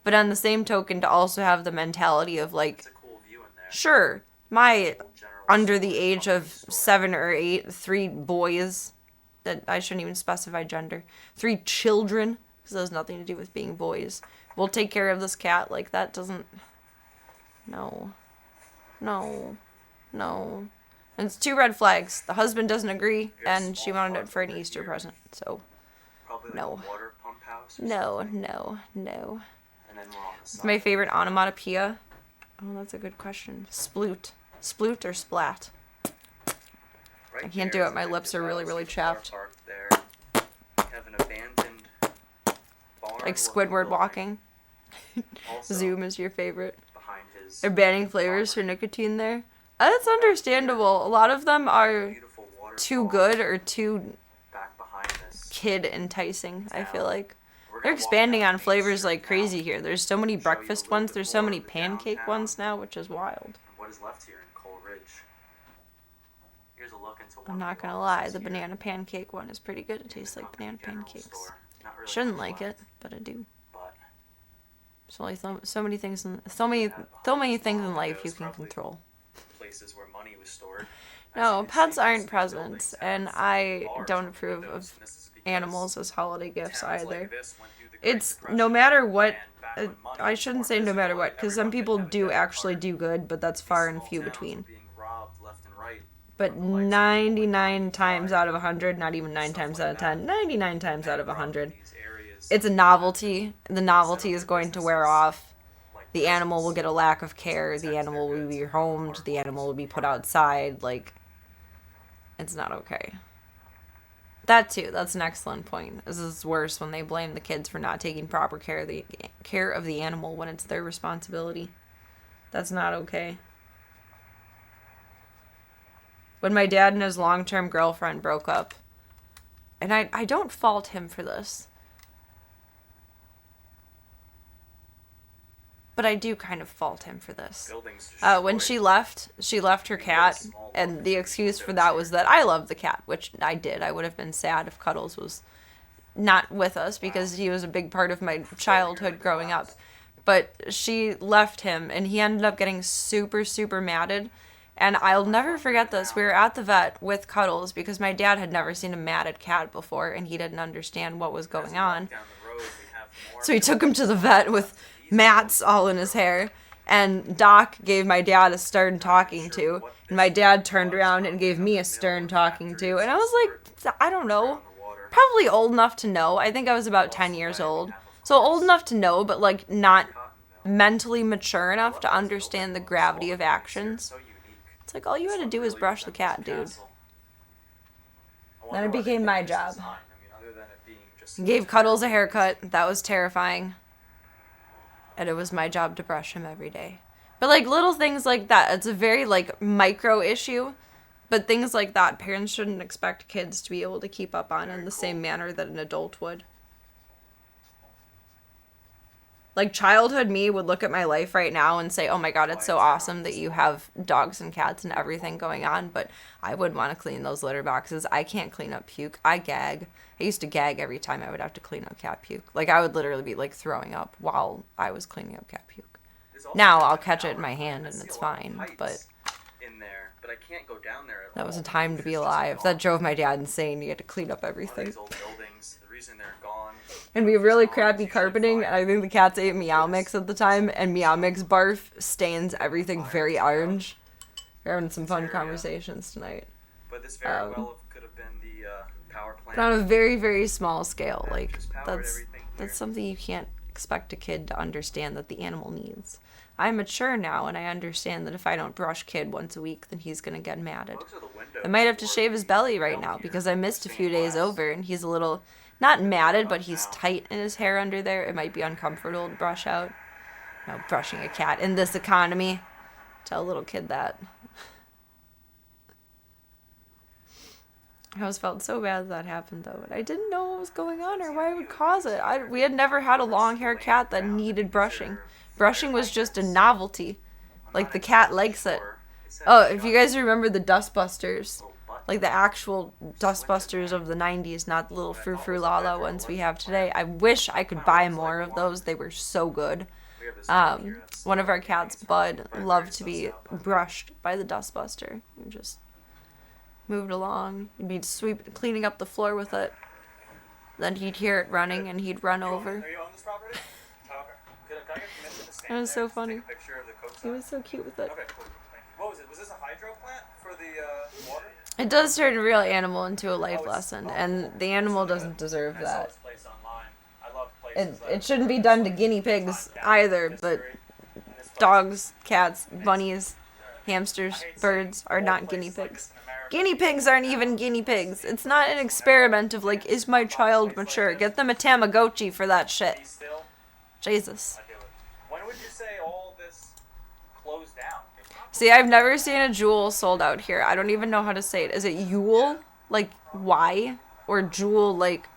Speaker 1: but on the same token to also have the mentality of like, sure, my under the age of 7 or 8, 3 boys, that I shouldn't even specify gender, 3 children, because that has nothing to do with being boys, will take care of this cat. Like, that doesn't, no. And it's 2 red flags. The husband doesn't agree, and she wanted it for an Easter present, so no. No. It's my favorite onomatopoeia. Oh, that's a good question. Sploot. Sploot or splat? I can't do it. My lips are really, really chapped. Like Squidward walking. Zoom is your favorite. They're banning flavors for nicotine there. That's understandable. A lot of them are too good or too kid enticing, I feel like. They're expanding on flavors like crazy here. There's so many breakfast ones. There's so many pancake ones now, which is wild. I'm not gonna lie, the banana pancake one is pretty good. It tastes like banana pancakes. Shouldn't like it, but I do. So like so many things in life you can control.
Speaker 4: Places where money was stored.
Speaker 1: No, pets aren't presents, and I don't approve of animals as holiday gifts either. It's no matter what, I shouldn't say no matter what, because some people do actually do good, but that's far and few between. But 99 times out of 100, not even 9 times out of 10, 99 times out of 100, it's a novelty. The novelty is going to wear off. The animal will get a lack of care. The animal will be rehomed. The animal will be put outside. Like, it's not okay. That too, that's an excellent point. This is worse when they blame the kids for not taking proper care of the animal when it's their responsibility. That's not okay. When my dad and his long-term girlfriend broke up, and I don't fault him for this, but I do kind of fault him for this. When she left her cat, and the excuse for that was that I love the cat, which I did. I would have been sad if Cuddles was not with us because he was a big part of my childhood growing up. But she left him, and he ended up getting super, super matted. And I'll never forget this. We were at the vet with Cuddles because my dad had never seen a matted cat before, and he didn't understand what was going on. So he took him to the vet with mats all in his hair, and Doc gave my dad a stern talking to, and my dad turned around and gave me a stern talking to, and I was like, I don't know, probably old enough to know. I think I was about 10 years old, so old enough to know, but like not mentally mature enough to understand the gravity of actions. It's like all you had to do was brush the cat, dude. Then it became my job. Gave Cuddles a haircut. That was terrifying. And it was my job to brush him every day. But like little things like that, it's a very like micro issue. But things like that, parents shouldn't expect kids to be able to keep up on in the same manner that an adult would. Like childhood me would look at my life right now and say, oh my god, it's so awesome that you have dogs and cats and everything going on, but I would want to clean those litter boxes. I can't clean up puke. I gag. I used to gag every time I would have to clean up cat puke. Like I would literally be like throwing up while I was cleaning up cat puke. Now I'll catch it in my hand and it's fine, but that was a time to be alive. That drove my dad insane. He had to clean up everything. And we have really crappy carpeting, and I think the cats ate Meow Mix at the time, and Meow Mix barf stains everything very orange. We're having some fun conversations tonight.
Speaker 4: But this very well could have been the power plant.
Speaker 1: But on a very, very small scale, like, that's something you can't expect a kid to understand that the animal needs. I'm mature now, and I understand that if I don't brush Kid once a week, then he's gonna get mad.
Speaker 4: Those are the windows
Speaker 1: I might have to
Speaker 4: for
Speaker 1: shave his
Speaker 4: the
Speaker 1: belly right
Speaker 4: belt
Speaker 1: now
Speaker 4: here.
Speaker 1: because I missed a
Speaker 4: Stained
Speaker 1: few days
Speaker 4: glass.
Speaker 1: over, and he's a little, not matted, but he's tight in his hair under there. It might be uncomfortable to brush out. No, brushing a cat in this economy. Tell a little kid that. I always felt so bad that happened, though. And I didn't know what was going on or why it would cause it. We had never had a long-haired cat that needed brushing. Brushing was just a novelty. Like, the cat likes it. Oh, if you guys remember the Dustbusters, like the actual Dustbusters of the 90s, not the little frou-frou-la-la ones we have today, I wish I could buy more of those. They were so good. One of our cats, Bud, loved to be brushed by the Dustbuster. We just moved along. He'd be cleaning up the floor with it. Then he'd hear it running and he'd run over.
Speaker 4: Are you on this property? Oh, okay. Could I get permission to stand
Speaker 1: It was so
Speaker 4: there and
Speaker 1: funny.
Speaker 4: take a picture of the Coke
Speaker 1: He was so cute with it.
Speaker 4: Okay, cool. Thank you. What was it? Was this a hydro plant for the water?
Speaker 1: It does turn a real animal into a life lesson, and the animal doesn't deserve
Speaker 4: I saw
Speaker 1: that.
Speaker 4: this place online. I love places
Speaker 1: It shouldn't be done to guinea pigs either, but dogs, cats, bunnies, hamsters, birds are not guinea pigs. Guinea pigs aren't even guinea pigs. It's not an experiment of like, is my child mature? Get them a Tamagotchi for that shit. Jesus.
Speaker 4: When would you say all this closed down?
Speaker 1: See, I've never seen a jewel sold out here. I don't even know how to say it. Is it Yule, like Y, or jewel, like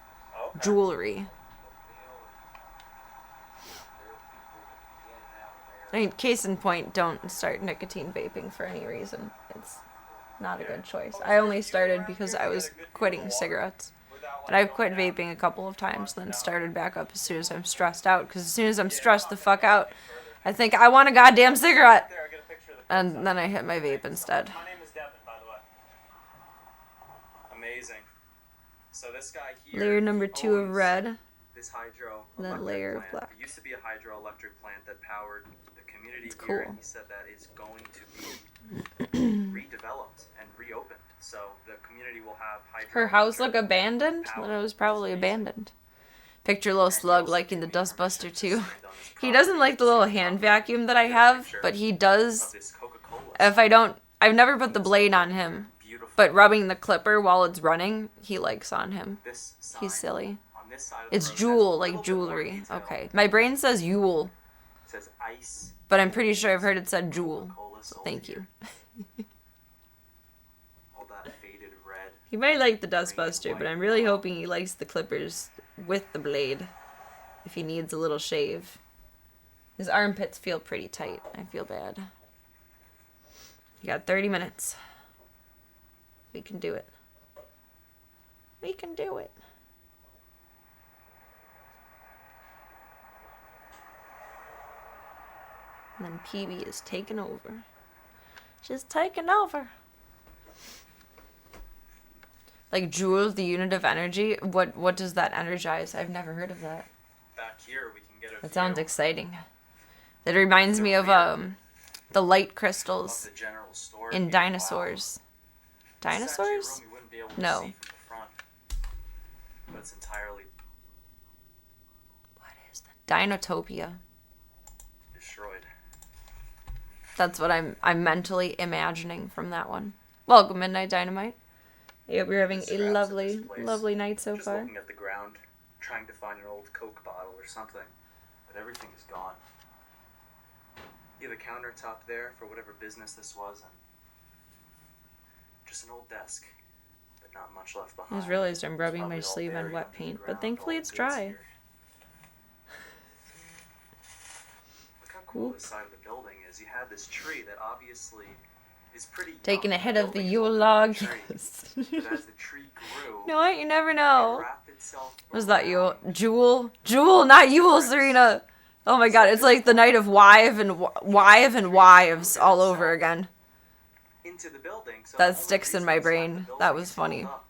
Speaker 1: jewelry? I mean, case in point, don't start nicotine vaping for any reason. It's not a good choice. I only started because I was quitting cigarettes. But I've quit vaping a couple of times, then started back up as soon as I'm stressed out. Because as soon as I'm stressed the fuck out, I think I want a goddamn cigarette. And then I hit my vape instead.
Speaker 4: My name is Devin, by the way. Amazing. So this guy here.
Speaker 1: Layer number 2 of red.
Speaker 4: This hydro.
Speaker 1: And then layer of black.
Speaker 4: It used to be a hydroelectric plant that powered the community
Speaker 1: It's
Speaker 4: here,
Speaker 1: cool.
Speaker 4: and he said that it's going to be redeveloped and reopened. So the community will have hydro.
Speaker 1: Her house look abandoned? Then it was probably abandoned. Picture little Slug liking the Dustbuster too. He doesn't like the little hand vacuum that I have, but he does. If I don't, I've never put the blade on him, but rubbing the clipper while it's running, he likes on him. He's silly. It's jewel, like jewelry. Okay. My brain says Yule,
Speaker 4: Says ice.
Speaker 1: but I'm pretty sure I've heard it said jewel. So thank you.
Speaker 4: All that faded red.
Speaker 1: He might like the Dustbuster, but I'm really hoping he likes the clippers with the blade if he needs a little shave. His armpits feel pretty tight. I feel bad. You got 30 minutes. We can do it. We can do it. And then PB is taking over. She's taking over. Like Joule, the unit of energy. What does that energize? I've never heard of that.
Speaker 4: Back here we can get a
Speaker 1: That sounds
Speaker 4: view
Speaker 1: exciting. That reminds me of the light
Speaker 4: of
Speaker 1: crystals
Speaker 4: the general store
Speaker 1: in
Speaker 4: here.
Speaker 1: dinosaurs.
Speaker 4: Wow. This is actually a
Speaker 1: Dinosaurs?
Speaker 4: room you wouldn't be able to
Speaker 1: No.
Speaker 4: see from the front. But it's entirely
Speaker 1: What is that? Dinotopia.
Speaker 4: destroyed.
Speaker 1: That's what I'm mentally imagining from that one. Welcome, Midnight Dynamite. I hope you're having a
Speaker 4: Scraps of
Speaker 1: lovely,
Speaker 4: this place.
Speaker 1: lovely night so
Speaker 4: Just
Speaker 1: far.
Speaker 4: looking at the ground, trying to find an old Coke bottle or something, but everything is gone. You have a countertop there for whatever business this was, and just an old desk, but not much left
Speaker 1: I
Speaker 4: behind.
Speaker 1: just realized I'm rubbing
Speaker 4: Probably
Speaker 1: my
Speaker 4: all
Speaker 1: sleeve on
Speaker 4: buried
Speaker 1: wet
Speaker 4: under the
Speaker 1: paint, but
Speaker 4: ground,
Speaker 1: thankfully
Speaker 4: all
Speaker 1: it's
Speaker 4: the goods
Speaker 1: dry.
Speaker 4: here. Look how cool
Speaker 1: Oop.
Speaker 4: this side of the building is. You have this tree that obviously is pretty
Speaker 1: Taking
Speaker 4: young.
Speaker 1: a hit of the
Speaker 4: building is
Speaker 1: Yule
Speaker 4: older
Speaker 1: log.
Speaker 4: than the tree. But as the tree grew,
Speaker 1: You know what? You never
Speaker 4: it
Speaker 1: know.
Speaker 4: wrapped itself
Speaker 1: Was that you?
Speaker 4: around
Speaker 1: Jewel? Jewel, not Yule, Serena. Oh my god, it's like the night of wives and wives all over again.
Speaker 4: into the building. So
Speaker 1: That
Speaker 4: the only
Speaker 1: sticks in
Speaker 4: reason
Speaker 1: my
Speaker 4: this side of
Speaker 1: brain.
Speaker 4: the building
Speaker 1: That was
Speaker 4: is held
Speaker 1: funny.
Speaker 4: up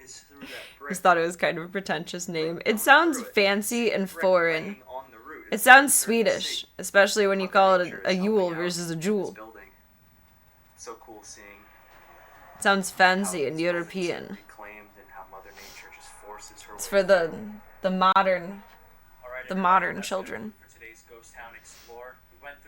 Speaker 4: is through that brick.
Speaker 1: Just thought it was kind of a pretentious name. It sounds fancy and
Speaker 4: Brick
Speaker 1: foreign.
Speaker 4: laying on the root.
Speaker 1: It
Speaker 4: It's
Speaker 1: sounds
Speaker 4: very hard to
Speaker 1: Swedish,
Speaker 4: see.
Speaker 1: especially when you
Speaker 4: Mother
Speaker 1: call it
Speaker 4: Nature
Speaker 1: a
Speaker 4: is
Speaker 1: Yule
Speaker 4: helping out
Speaker 1: versus a
Speaker 4: this
Speaker 1: jewel.
Speaker 4: building. So cool seeing
Speaker 1: It sounds
Speaker 4: how
Speaker 1: fancy and
Speaker 4: these buildings are
Speaker 1: European.
Speaker 4: reclaimed and how Mother Nature just forces her
Speaker 1: It's
Speaker 4: way
Speaker 1: for the modern
Speaker 4: Alright,
Speaker 1: the
Speaker 4: everybody,
Speaker 1: modern
Speaker 4: that's it
Speaker 1: children.
Speaker 4: for today's Ghost Town Explore. We went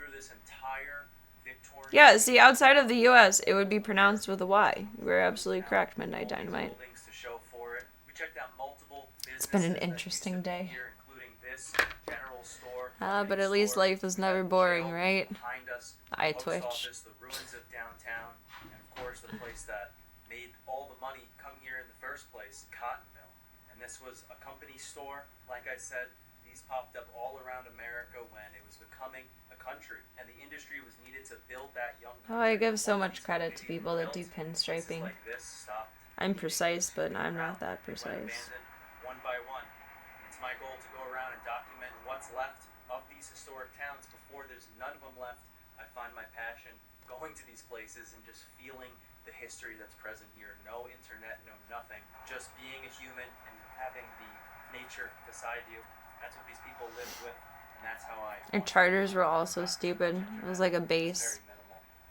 Speaker 1: Yeah, see, outside of the U.S., it would be pronounced with a Y. You were absolutely correct, Midnight Dynamite.
Speaker 4: Buildings to show for it. We checked out multiple
Speaker 1: It's been an
Speaker 4: businesses that
Speaker 1: interesting
Speaker 4: used to be
Speaker 1: day.
Speaker 4: here, including this general store,
Speaker 1: But at least life is never boring, right?
Speaker 4: behind us,
Speaker 1: I
Speaker 4: post
Speaker 1: twitch.
Speaker 4: office, the ruins of downtown, and of course the place that made all the money come here in the first place, Cotton Mill. And this was a company store, like I said. These popped up all around America when it was becoming a country, and the industry was needed to build that young country.
Speaker 1: Oh, I give so much credit to people that do pinstriping.
Speaker 4: Like this stopped.
Speaker 1: I'm precise, but I'm not that precise.
Speaker 4: One by one. It's my goal to go around and document what's left of these historic towns before there's none of them left. I find my passion going to these places and just feeling the history that's present here. No internet, no nothing. Just being a human and having the nature beside you. That's what these people lived with, and that's how I...
Speaker 1: Our chargers were also stupid. It was like a base.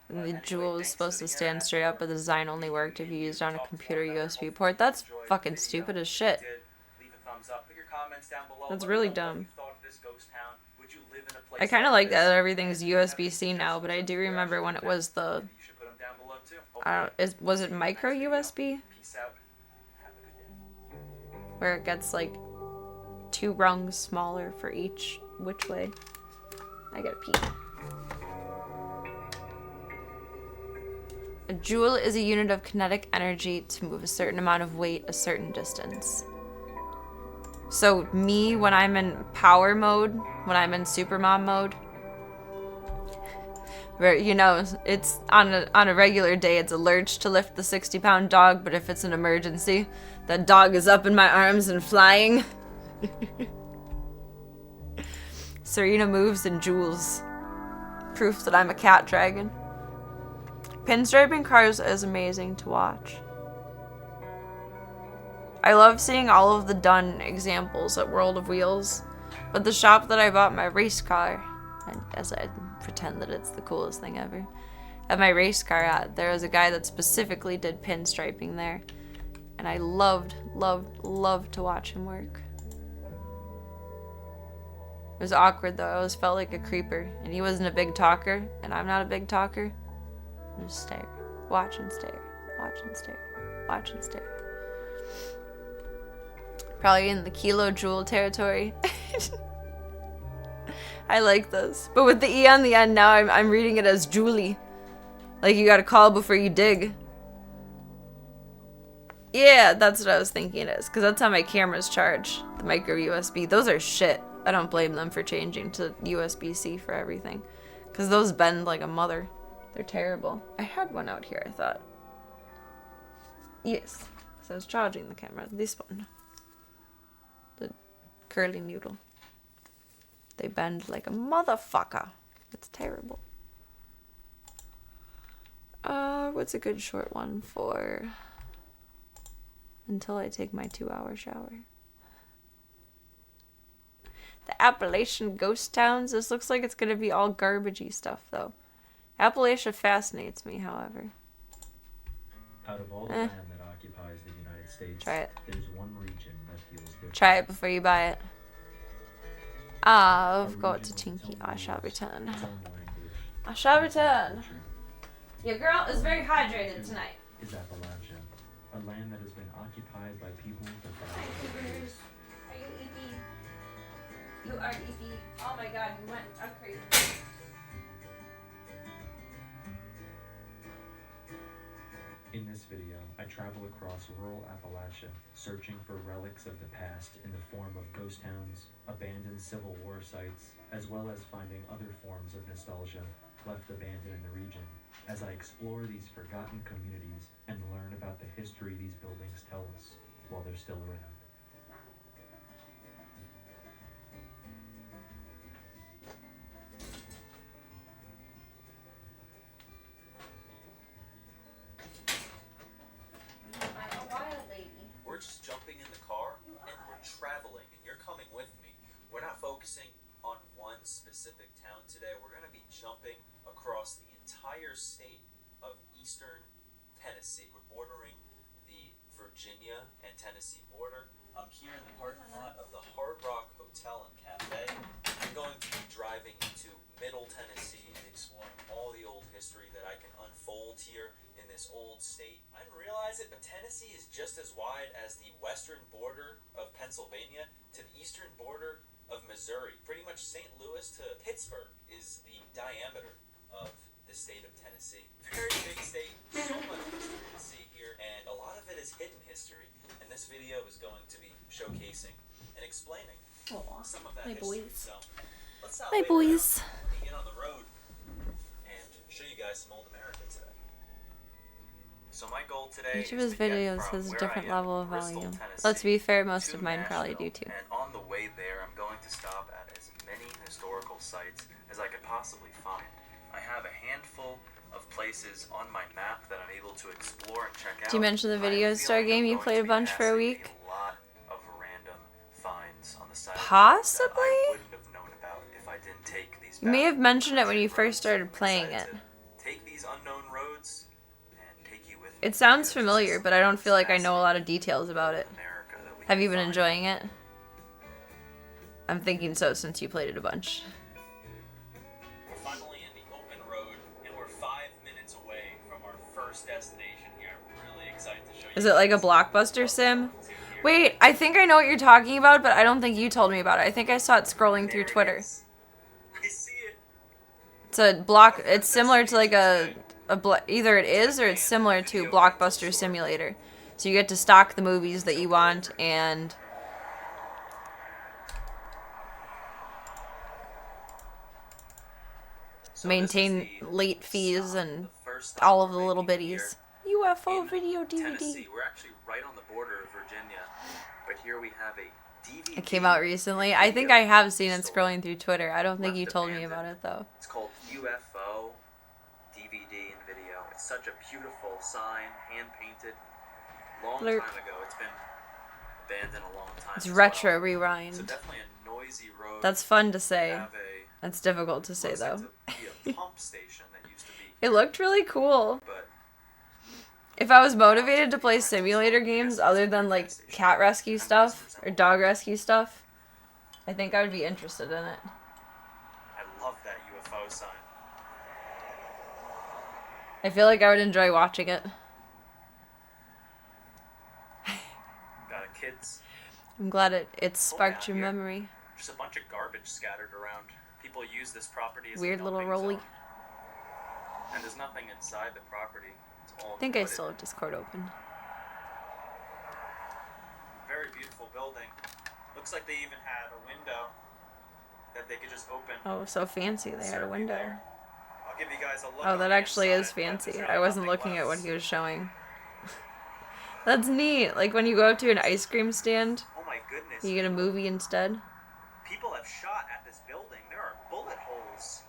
Speaker 1: And the jewel was supposed to stand straight up, but the design only worked if you used it on a computer USB port. That's fucking stupid as shit. That's really dumb. I kind of like that everything's USB-C now, but I do remember when it was the... was it micro USB? Where it gets like 2 rungs smaller for each which way. I gotta pee. A joule is a unit of kinetic energy to move a certain amount of weight a certain distance. So me, when I'm in power mode, when I'm in supermom mode, where, you know, it's on a regular day, it's a lurch to lift the 60-pound dog, but if it's an emergency, that dog is up in my arms and flying. Serena moves in joules. Proof that I'm a cat dragon. Pinstriping cars is amazing to watch. I love seeing all of the done examples at World of Wheels, but the shop that I bought my race car, and as I pretend that it's the coolest thing ever, at my race car at, there was a guy that specifically did pinstriping there, and I loved to watch him work. It was awkward though. I always felt like a creeper, and he wasn't a big talker, and I'm not a big talker. Just stare. Watch and stare. Watch and stare. Watch and stare. Probably in the kilojoule territory. I like this. But with the E on the end now, I'm reading it as Julie. Like you gotta call before you dig. Yeah, that's what I was thinking it is. Because that's how my cameras charge. The micro USB. Those are shit. I don't blame them for changing to USB-C for everything. Because those bend like a mother. They're terrible. I had one out here, I thought. Yes. So I was charging the camera. This one. The curly noodle. They bend like a motherfucker. It's terrible. What's a good short one for... until I take my 2-hour shower? The Appalachian ghost towns. This looks like it's gonna be all garbagey stuff, though. Appalachia fascinates me, however.
Speaker 8: Out of all the land that occupies the United States,
Speaker 1: Try it.
Speaker 8: there's one region that feels different.
Speaker 1: Try it before you buy it. I've got to Tinky. I shall return. I shall return. Your girl is very hydrated tonight.
Speaker 8: Is Appalachia, a land that has been occupied by people for thousands of years.
Speaker 1: Are you EP? You are EP. Oh my god, you went crazy.
Speaker 8: In this video, I travel across rural Appalachia, searching for relics of the past in the form of ghost towns, abandoned Civil War sites, as well as finding other forms of nostalgia left abandoned in the region, as I explore these forgotten communities and learn about the history these buildings tell us while they're still around.
Speaker 4: We're just jumping in the car and we're traveling, and you're coming with me. We're not focusing on one specific town today. We're going to be jumping across the entire state of eastern Tennessee. We're bordering the Virginia and Tennessee border. I'm here in the parking lot of the Hard Rock Hotel and Cafe. I'm going to be driving into Middle Tennessee and exploring all the old history that I can unfold here in this old state. I didn't realize it, but Tennessee is just as wide as the western border of Pennsylvania to the eastern border of Missouri. Pretty much St. Louis to Pittsburgh is the diameter of the state of Tennessee. Very big state, so much history to see here, and a lot of it is hidden history. And this video is going to be showcasing and explaining some of that history. So let's not wait around and get on the road and show you guys some old America today. So my goal today
Speaker 1: Each of
Speaker 4: is
Speaker 1: his
Speaker 4: to get
Speaker 1: videos
Speaker 4: from
Speaker 1: has a
Speaker 4: where
Speaker 1: different
Speaker 4: I am
Speaker 1: level
Speaker 4: in
Speaker 1: of
Speaker 4: Bristol,
Speaker 1: volume.
Speaker 4: Tennessee,
Speaker 1: Let's be fair, most
Speaker 4: to
Speaker 1: of mine probably do
Speaker 4: Nashville.
Speaker 1: too.
Speaker 4: And on the way there, I'm going to stop at as many historical sites as I could possibly find. I have a handful of places on my map that I'm able to explore and check out.
Speaker 1: Did you mention the
Speaker 4: I
Speaker 1: video
Speaker 4: feel
Speaker 1: store
Speaker 4: like
Speaker 1: game
Speaker 4: I'm
Speaker 1: you
Speaker 4: going
Speaker 1: played
Speaker 4: to
Speaker 1: a
Speaker 4: be
Speaker 1: bunch for a
Speaker 4: passing
Speaker 1: week?
Speaker 4: A lot of random finds on the side of the road
Speaker 1: Possibly?
Speaker 4: that I wouldn't have known about if I didn't take these
Speaker 1: You may have
Speaker 4: back
Speaker 1: mentioned it when you
Speaker 4: country
Speaker 1: first
Speaker 4: roads.
Speaker 1: started
Speaker 4: I'm
Speaker 1: playing
Speaker 4: excited
Speaker 1: it.
Speaker 4: to take these unknown roads and take you with me
Speaker 1: It sounds
Speaker 4: because
Speaker 1: familiar,
Speaker 4: this
Speaker 1: but I don't
Speaker 4: is
Speaker 1: feel like I know a lot of
Speaker 4: fascinating
Speaker 1: details about it.
Speaker 4: America that we
Speaker 1: Have you
Speaker 4: can
Speaker 1: been
Speaker 4: find.
Speaker 1: enjoying it? I'm thinking so since you played it a bunch.
Speaker 4: We're finally in the open road, and we're 5 minutes away from our first destination here. I'm really excited to show you.
Speaker 1: Is it like a blockbuster sim? Wait, I think I know what you're talking about, but I don't think you told me about it. I think I saw it scrolling through Twitter.
Speaker 4: I see it.
Speaker 1: It's it's similar to like either it is or it's similar to Blockbuster Simulator. So you get to stock the movies that you want and
Speaker 4: So
Speaker 1: maintain
Speaker 4: this is the
Speaker 1: late fees
Speaker 4: stop,
Speaker 1: and
Speaker 4: the first stop
Speaker 1: all of
Speaker 4: we're
Speaker 1: the little
Speaker 4: making here
Speaker 1: bitties. UFO
Speaker 4: in
Speaker 1: video DVD.
Speaker 4: Tennessee. We're actually right on the border of Virginia, but here we have a DVD.
Speaker 1: It came out recently. I think I have seen it
Speaker 4: store.
Speaker 1: scrolling through Twitter. I don't think
Speaker 4: Left
Speaker 1: you told me
Speaker 4: abandoned.
Speaker 1: about it though.
Speaker 4: It's called UFO DVD and video. It's such a beautiful sign, hand painted. Long
Speaker 1: Blurp.
Speaker 4: time ago. It's been abandoned a long time.
Speaker 1: It's
Speaker 4: as
Speaker 1: retro
Speaker 4: well.
Speaker 1: rewind.
Speaker 4: So definitely a noisy road.
Speaker 1: That's fun to
Speaker 4: We
Speaker 1: say.
Speaker 4: have a
Speaker 1: That's difficult to say
Speaker 4: looks like
Speaker 1: though.
Speaker 4: to be a pump station that used to be
Speaker 1: It
Speaker 4: here,
Speaker 1: looked really cool.
Speaker 4: but
Speaker 1: If I was motivated to play simulator games other than like cat rescue stuff or dog rescue stuff, I think I would be interested in it.
Speaker 4: I love that UFO sign.
Speaker 1: I feel like I would enjoy watching it.
Speaker 4: Got a kids.
Speaker 1: I'm glad it sparked your
Speaker 4: here.
Speaker 1: memory.
Speaker 4: Just a bunch of garbage scattered around. People use this property as
Speaker 1: Weird
Speaker 4: a
Speaker 1: little
Speaker 4: dumping
Speaker 1: rolly.
Speaker 4: zone. And there's nothing inside the property. It's all
Speaker 1: I think I
Speaker 4: wooded.
Speaker 1: still have Discord open.
Speaker 4: Very beautiful building. Looks like they even had a window that they could just open.
Speaker 1: Oh, so fancy. They had a
Speaker 4: Certainly
Speaker 1: window.
Speaker 4: there. I'll give you guys a look
Speaker 1: Oh,
Speaker 4: on
Speaker 1: that
Speaker 4: the
Speaker 1: actually is
Speaker 4: inside, but
Speaker 1: fancy.
Speaker 4: there's
Speaker 1: I
Speaker 4: really
Speaker 1: wasn't
Speaker 4: nothing
Speaker 1: looking at what
Speaker 4: left.
Speaker 1: he was showing. That's neat. Like when you go up to an ice cream stand,
Speaker 4: Oh my goodness.
Speaker 1: you get a movie instead.
Speaker 4: People have shot at this building. There are bullet holes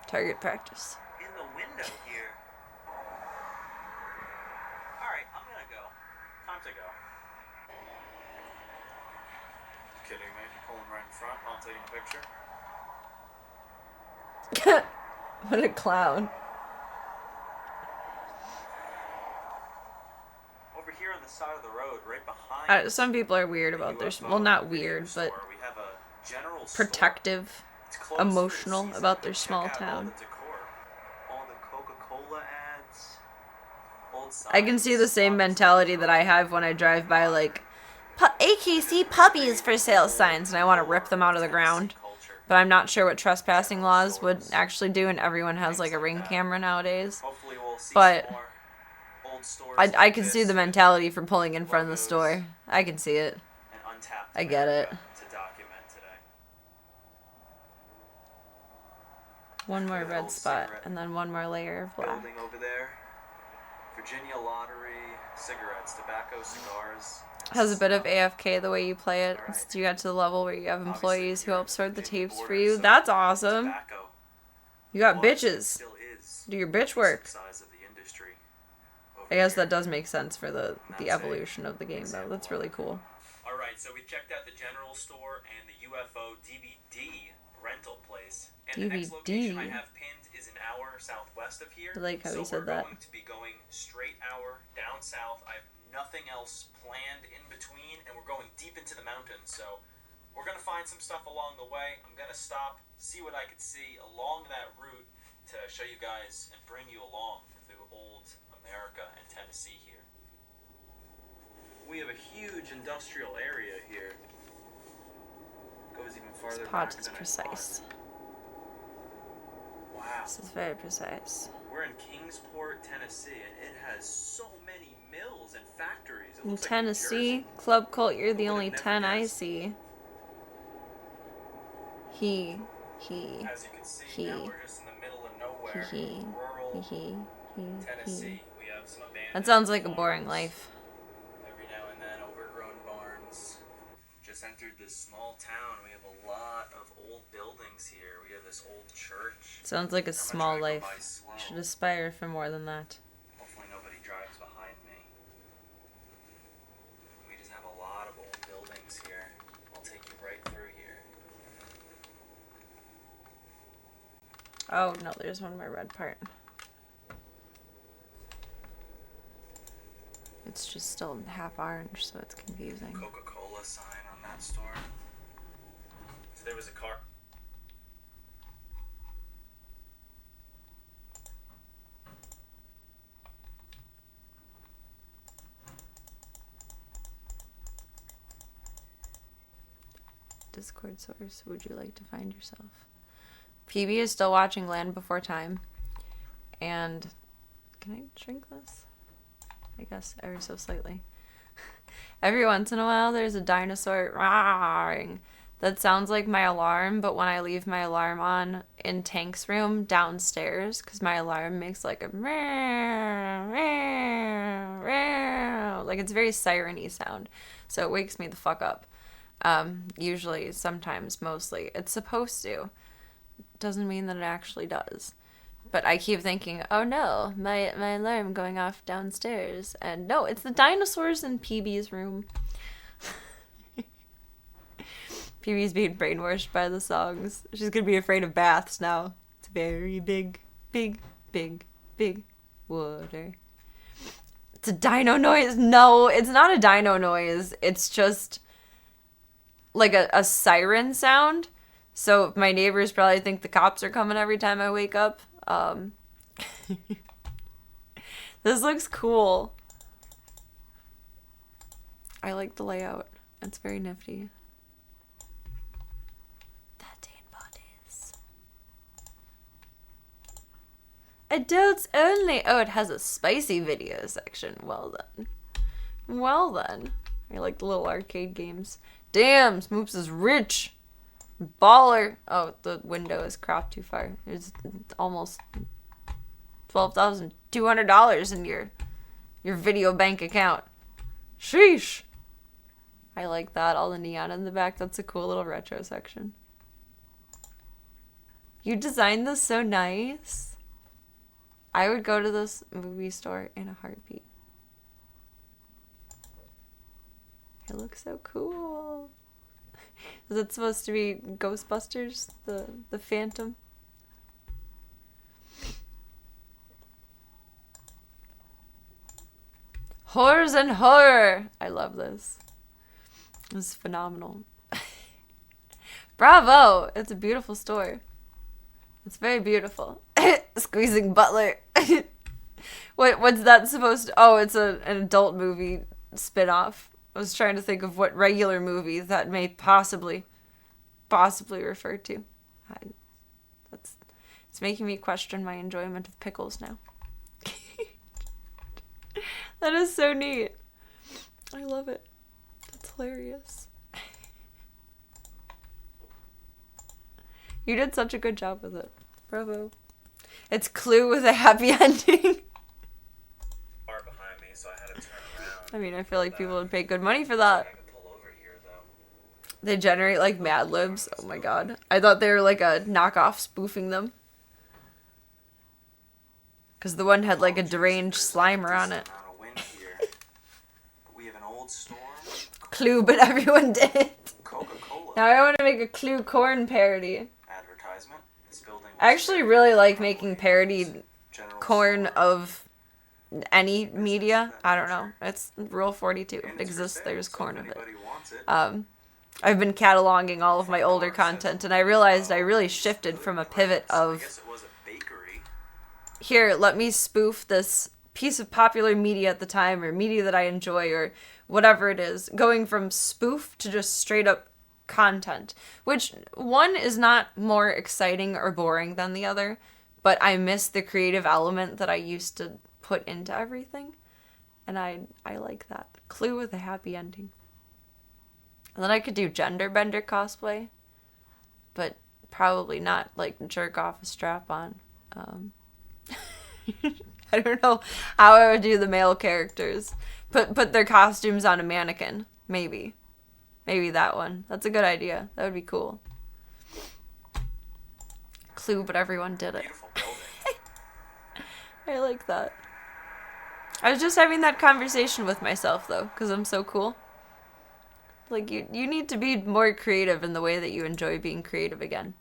Speaker 1: Target practice.
Speaker 4: in the window here. Alright, I'm gonna go. Time to go. Kidding me? Pulling right in front while I'm taking a picture.
Speaker 1: What a clown.
Speaker 4: Over here on the side of the road, right behind.
Speaker 1: Some people are weird
Speaker 4: the
Speaker 1: about their
Speaker 4: UFO
Speaker 1: well, not
Speaker 4: video
Speaker 1: weird, but
Speaker 4: store, we have a general store.
Speaker 1: protective,
Speaker 4: It's closed for the
Speaker 1: emotional
Speaker 4: season,
Speaker 1: about
Speaker 4: but
Speaker 1: their
Speaker 4: check
Speaker 1: small
Speaker 4: out all
Speaker 1: town.
Speaker 4: the decor. All the Coca-Cola ads. Old
Speaker 1: I can see the
Speaker 4: signs,
Speaker 1: same
Speaker 4: lots of
Speaker 1: mentality that I
Speaker 4: photos.
Speaker 1: have when I drive by like AKC puppies for sale signs and I want to rip them out of the ground. But I'm not sure what trespassing laws would actually do, and everyone has like a ring camera nowadays.
Speaker 4: Hopefully we'll see
Speaker 1: But
Speaker 4: some more old stores
Speaker 1: I
Speaker 4: like
Speaker 1: can see
Speaker 4: this
Speaker 1: the
Speaker 4: with
Speaker 1: mentality for pulling in front of the
Speaker 4: logos
Speaker 1: store. I can see it.
Speaker 4: and untapped
Speaker 1: I get it.
Speaker 4: America to document today.
Speaker 1: One more
Speaker 4: Look at that
Speaker 1: red
Speaker 4: old
Speaker 1: spot
Speaker 4: cigarette
Speaker 1: and then one more layer of black.
Speaker 4: building over there. Virginia Lottery, cigarettes, tobacco, cigars.
Speaker 1: Has a bit of AFK the way you play it. Since you got to the level where you have employees who help sort the tapes for you. That's awesome.
Speaker 4: Tobacco
Speaker 1: You got
Speaker 4: was and
Speaker 1: bitches.
Speaker 4: still is
Speaker 1: Do your bitch
Speaker 4: the
Speaker 1: work.
Speaker 4: size of the industry over
Speaker 1: I guess
Speaker 4: here.
Speaker 1: that does make sense for the
Speaker 4: That's
Speaker 1: evolution of the game though. That's really cool.
Speaker 4: All right, so we checked out the general store and the UFO DVD rental place. And the next location I
Speaker 1: DVD?
Speaker 4: have pinned is an hour southwest of here.
Speaker 1: I like how
Speaker 4: so
Speaker 1: he said
Speaker 4: we're
Speaker 1: that.
Speaker 4: going to be going straight hour down south. I have nothing else planned in between, and we're going deep into the mountains. So we're gonna find some stuff along the way. I'm gonna stop, see what I could see along that route, to show you guys and bring you along through old America and Tennessee here. We have a huge industrial area here. Goes even farther
Speaker 1: This
Speaker 4: back
Speaker 1: pot is
Speaker 4: than I
Speaker 1: precise.
Speaker 4: thought. Wow.
Speaker 1: This is very precise.
Speaker 4: We're in Kingsport, Tennessee, and it has so many mills and factories. It
Speaker 1: In
Speaker 4: looks like New
Speaker 1: Tennessee,
Speaker 4: Jersey.
Speaker 1: Club Cult, you're the
Speaker 4: Who
Speaker 1: only
Speaker 4: would've never
Speaker 1: 10 I
Speaker 4: guessed?
Speaker 1: see. He.
Speaker 4: As you can see, now we're just in the middle of nowhere. Rural Tennessee. We have some abandoned
Speaker 1: That sounds like a boring
Speaker 4: farms.
Speaker 1: life.
Speaker 4: Every now and then, overgrown barns. Just entered this small town. We have a lot of old buildings here. We have this old church.
Speaker 1: Sounds like a
Speaker 4: I'm gonna
Speaker 1: small
Speaker 4: try to go
Speaker 1: life.
Speaker 4: by slow.
Speaker 1: Should aspire for more than that.
Speaker 4: Hopefully nobody drives behind me. We just have a lot of old buildings here. I'll take you right through here.
Speaker 1: Oh, no, there's one more red part. It's just still half orange, so it's confusing.
Speaker 4: Coca-Cola sign on that store. So there was a car.
Speaker 1: Discord source, would you like to find yourself? PB is still watching Land Before Time. And can I shrink this? I guess ever so slightly. Every once in a while there's a dinosaur roaring. That sounds like my alarm, but when I leave my alarm on in Tank's room downstairs, because my alarm makes like a like it's very siren-y sound. So it wakes me the fuck up. Usually, sometimes, mostly. It's supposed to. Doesn't mean that it actually does. But I keep thinking, oh no, my alarm going off downstairs. And no, it's the dinosaurs in PB's room. PB's being brainwashed by the songs. She's gonna be afraid of baths now. It's very big, big, big, big water. It's a dino noise. No, it's not a dino noise. It's just like a siren sound. So my neighbors probably think the cops are coming every time I wake up. This looks cool. I like the layout. It's very nifty. 13 bodies. Adults only. Oh, it has a spicy video section. Well then. Well then. I like the little arcade games. Damn, Smoops is rich. Baller. Oh, the window is cropped too far. It's almost $12,200 in your video bank account. Sheesh. I like that. All the neon in the back. That's a cool little retro section. You designed this so nice. I would go to this movie store in a heartbeat. It looks so cool. Is it supposed to be Ghostbusters? The Phantom? Horrors and horror! I love this. This is phenomenal. Bravo! It's a beautiful store. It's very beautiful. Squeezing Butler. What's that supposed to... Oh, it's an adult movie spin-off. I was trying to think of what regular movie that may possibly refer to. It's making me question my enjoyment of pickles now. That is so neat. I love it. That's hilarious. You did such a good job with it. Bravo. It's Clue with a happy ending.
Speaker 4: Car behind me, so I had to turn around.
Speaker 1: I mean, I feel like people would pay good money for that.
Speaker 4: I could pull over here, though.
Speaker 1: They generate like Mad Libs. Oh my god. I thought they were like a knockoff spoofing them. Because the one had like a deranged Slimer on it.
Speaker 4: Amount of wind here. But we have an old store.
Speaker 1: Clue, but everyone did.
Speaker 4: Coca-Cola.
Speaker 1: Now I want to make a Clue corn parody.
Speaker 4: Advertisement. This building.
Speaker 1: I actually really like making parodied
Speaker 4: General
Speaker 1: corn
Speaker 4: store.
Speaker 1: of any media. I don't know. It's Rule 42. It exists. There's corn of it.
Speaker 4: Anybody wants it.
Speaker 1: I've been cataloging all of my older content, and I realized I really shifted from a pivot
Speaker 4: I
Speaker 1: of
Speaker 4: guess it was a bakery.
Speaker 1: here, let me spoof this piece of popular media at the time, or media that I enjoy, or whatever it is, going from spoof to just straight up content, which one is not more exciting or boring than the other, but I miss the creative element that I used to put into everything, and I like that. Clue with a happy ending. And then I could do gender bender cosplay, but probably not like jerk off a strap on. I don't know how I would do the male characters. Put their costumes on a mannequin. Maybe that one. That's a good idea. That would be cool. Clue, but everyone did it.
Speaker 4: Beautiful building.
Speaker 1: I like that. I was just having that conversation with myself, though, because I'm so cool. Like, you need to be more creative in the way that you enjoy being creative again.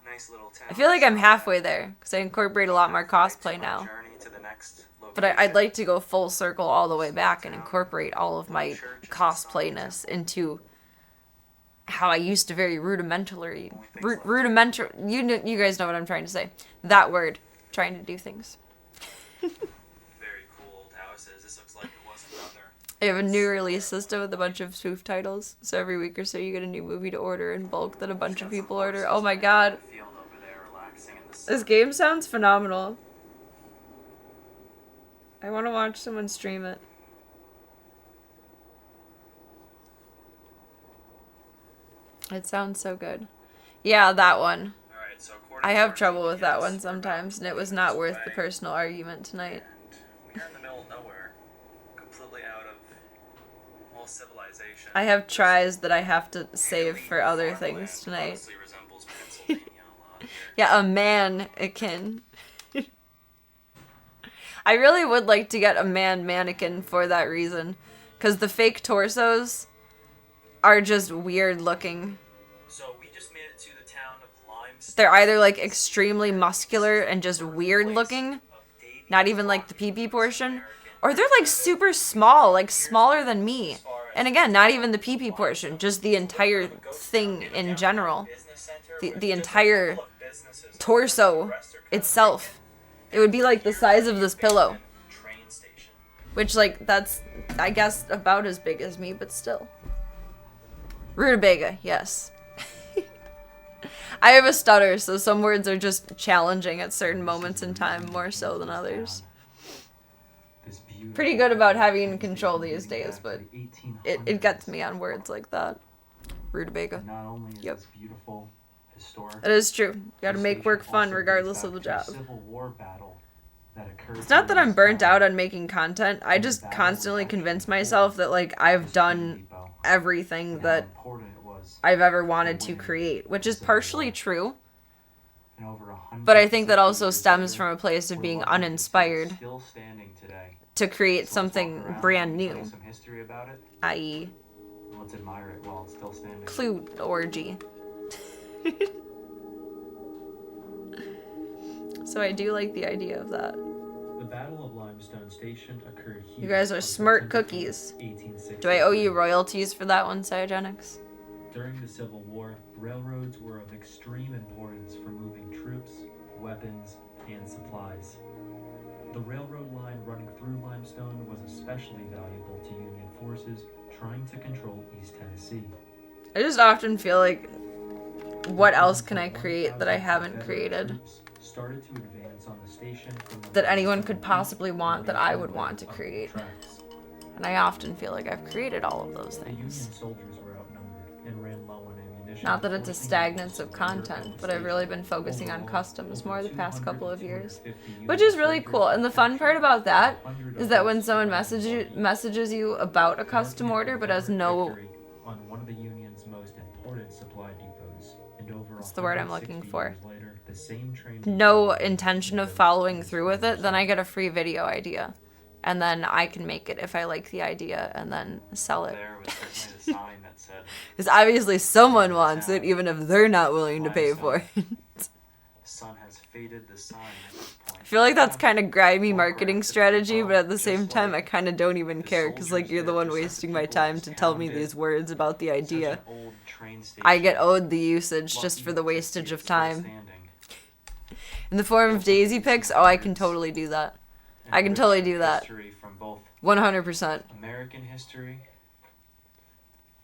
Speaker 4: Nice little town.
Speaker 1: I feel like I'm halfway there, because I incorporate a lot more cosplay now.
Speaker 4: Journey to the next
Speaker 1: But I'd like to go full circle all the way back and incorporate all of my cosplayness into how I used to very rudimentary, you guys know what I'm trying to say. That word, trying to do things.
Speaker 4: Very cool old houses. This looks like it was another.
Speaker 1: I have a new release system with a bunch of spoof titles. So every week or so you get a new movie to order in bulk that a bunch of people order. Oh my god.
Speaker 4: Field over there, relaxing in the sun.
Speaker 1: This game sounds phenomenal. I want to watch someone stream it. It sounds so good. Yeah, that one.
Speaker 4: Alright, so according
Speaker 1: I
Speaker 4: to
Speaker 1: have
Speaker 4: our
Speaker 1: trouble with that
Speaker 4: GPS,
Speaker 1: one
Speaker 4: we're
Speaker 1: sometimes, and it
Speaker 4: about
Speaker 1: was
Speaker 4: 20
Speaker 1: not
Speaker 4: minutes
Speaker 1: worth the
Speaker 4: away,
Speaker 1: personal argument tonight.
Speaker 4: and we're in the middle of nowhere, completely out of all civilization.
Speaker 1: I have tries that I have to save
Speaker 4: Really
Speaker 1: for other
Speaker 4: farmland
Speaker 1: things tonight.
Speaker 4: honestly resembles Pennsylvania a lot here.
Speaker 1: Yeah, a mannequin. I really would like to get a man mannequin for that reason. Because the fake torsos are just weird looking.
Speaker 4: So we just made it to the town of Limestone.
Speaker 1: They're either like extremely muscular and just weird looking, not even like the pee-pee portion, or they're like super small, like smaller than me. And again, not even the pee-pee portion, just the entire thing in general. The entire torso itself. It would be like the size of this pillow. Which, like, that's, I guess, about as big as me, but still. Rutabaga, yes. I have a stutter, so some words are just challenging at certain moments in time, more so than others. Pretty good about having control these days, but it gets me on words like that. Rutabaga.
Speaker 8: Not only is
Speaker 1: Yep.
Speaker 8: this beautiful, historic,
Speaker 1: It is true. You gotta
Speaker 8: this
Speaker 1: make work
Speaker 8: station
Speaker 1: fun
Speaker 8: also
Speaker 1: regardless
Speaker 8: dates
Speaker 1: of the
Speaker 8: back to a
Speaker 1: job.
Speaker 8: Civil War battle that occurred
Speaker 1: It's not that
Speaker 8: during
Speaker 1: I'm burnt
Speaker 8: this time.
Speaker 1: out on making content. I just constantly convince myself that, like, I've done everything
Speaker 8: And how
Speaker 1: that
Speaker 8: important it was.
Speaker 1: I've ever wanted to create, which is partially true,
Speaker 8: And over 100
Speaker 1: but I think that also
Speaker 8: years
Speaker 1: stems
Speaker 8: later,
Speaker 1: from a place of
Speaker 8: we're
Speaker 1: being
Speaker 8: lucky to see it
Speaker 1: uninspired
Speaker 8: still standing today.
Speaker 1: to create
Speaker 8: So let's walk
Speaker 1: something
Speaker 8: around
Speaker 1: brand
Speaker 8: and tell
Speaker 1: new,
Speaker 8: you some history about it,
Speaker 1: i.e.
Speaker 8: and let's admire it while it's still standing.
Speaker 1: Clue orgy. So I do like the idea of that.
Speaker 8: The Battle of Limestone Station occurred here.
Speaker 1: You guys are
Speaker 8: on
Speaker 1: smart
Speaker 8: September
Speaker 1: cookies.
Speaker 8: 10th, 1860.
Speaker 1: Do I owe you royalties for that one, Cyogenics?
Speaker 8: During the Civil War, railroads were of extreme importance for moving troops, weapons, and supplies. The railroad line running through Limestone was especially valuable to Union forces trying to control East Tennessee.
Speaker 1: I just often feel like, what else can I create that I haven't created?
Speaker 8: Started to advance on the station from the
Speaker 1: That anyone could possibly want that I would want to
Speaker 8: of the
Speaker 1: create.
Speaker 8: tracks.
Speaker 1: And I often feel like I've created all of those
Speaker 8: The Union
Speaker 1: things.
Speaker 8: soldiers were outnumbered and ran low on ammunition.
Speaker 1: Not that it's a
Speaker 8: forcing
Speaker 1: stagnance
Speaker 8: them
Speaker 1: of
Speaker 8: to secure
Speaker 1: content,
Speaker 8: the
Speaker 1: but I've really
Speaker 8: station.
Speaker 1: been focusing on
Speaker 8: Overall,
Speaker 1: customs
Speaker 8: over
Speaker 1: more the past
Speaker 8: 200
Speaker 1: couple of
Speaker 8: to
Speaker 1: years.
Speaker 8: 250
Speaker 1: Which
Speaker 8: Union
Speaker 1: is really
Speaker 8: soldiers
Speaker 1: cool. And the fun part about that
Speaker 8: 100
Speaker 1: is that
Speaker 8: of
Speaker 1: when
Speaker 8: those
Speaker 1: someone
Speaker 8: survived
Speaker 1: messages you about a custom order but has no,
Speaker 8: victory on one of the Union's most important supply depots, and over
Speaker 1: What's the word I'm
Speaker 8: 160
Speaker 1: looking for?
Speaker 8: years later, the same train
Speaker 1: no intention of following through with it, then I get a free video idea. And then I can make it if I like the idea and then sell it.
Speaker 5: There was certainly the sign that said,
Speaker 1: Because obviously someone wants it even if they're not willing to pay for it.
Speaker 5: "The sun has faded the sign at this point."
Speaker 1: I feel like that's kind of grimy marketing strategy, but at the same time I kind of don't even care because like you're the one wasting my time to tell me these words about the
Speaker 5: Such an
Speaker 1: idea.
Speaker 5: old train
Speaker 1: I
Speaker 5: station.
Speaker 1: get owed the usage
Speaker 5: Lucky
Speaker 1: just for the
Speaker 5: to
Speaker 1: wastage
Speaker 5: see
Speaker 1: of
Speaker 5: it still
Speaker 1: time.
Speaker 5: standing.
Speaker 1: In the form of daisy pics? Oh, I can totally do that.
Speaker 8: and
Speaker 1: I can totally
Speaker 8: bits
Speaker 1: do
Speaker 8: of
Speaker 1: that.
Speaker 8: History from both
Speaker 1: 100%.
Speaker 8: American history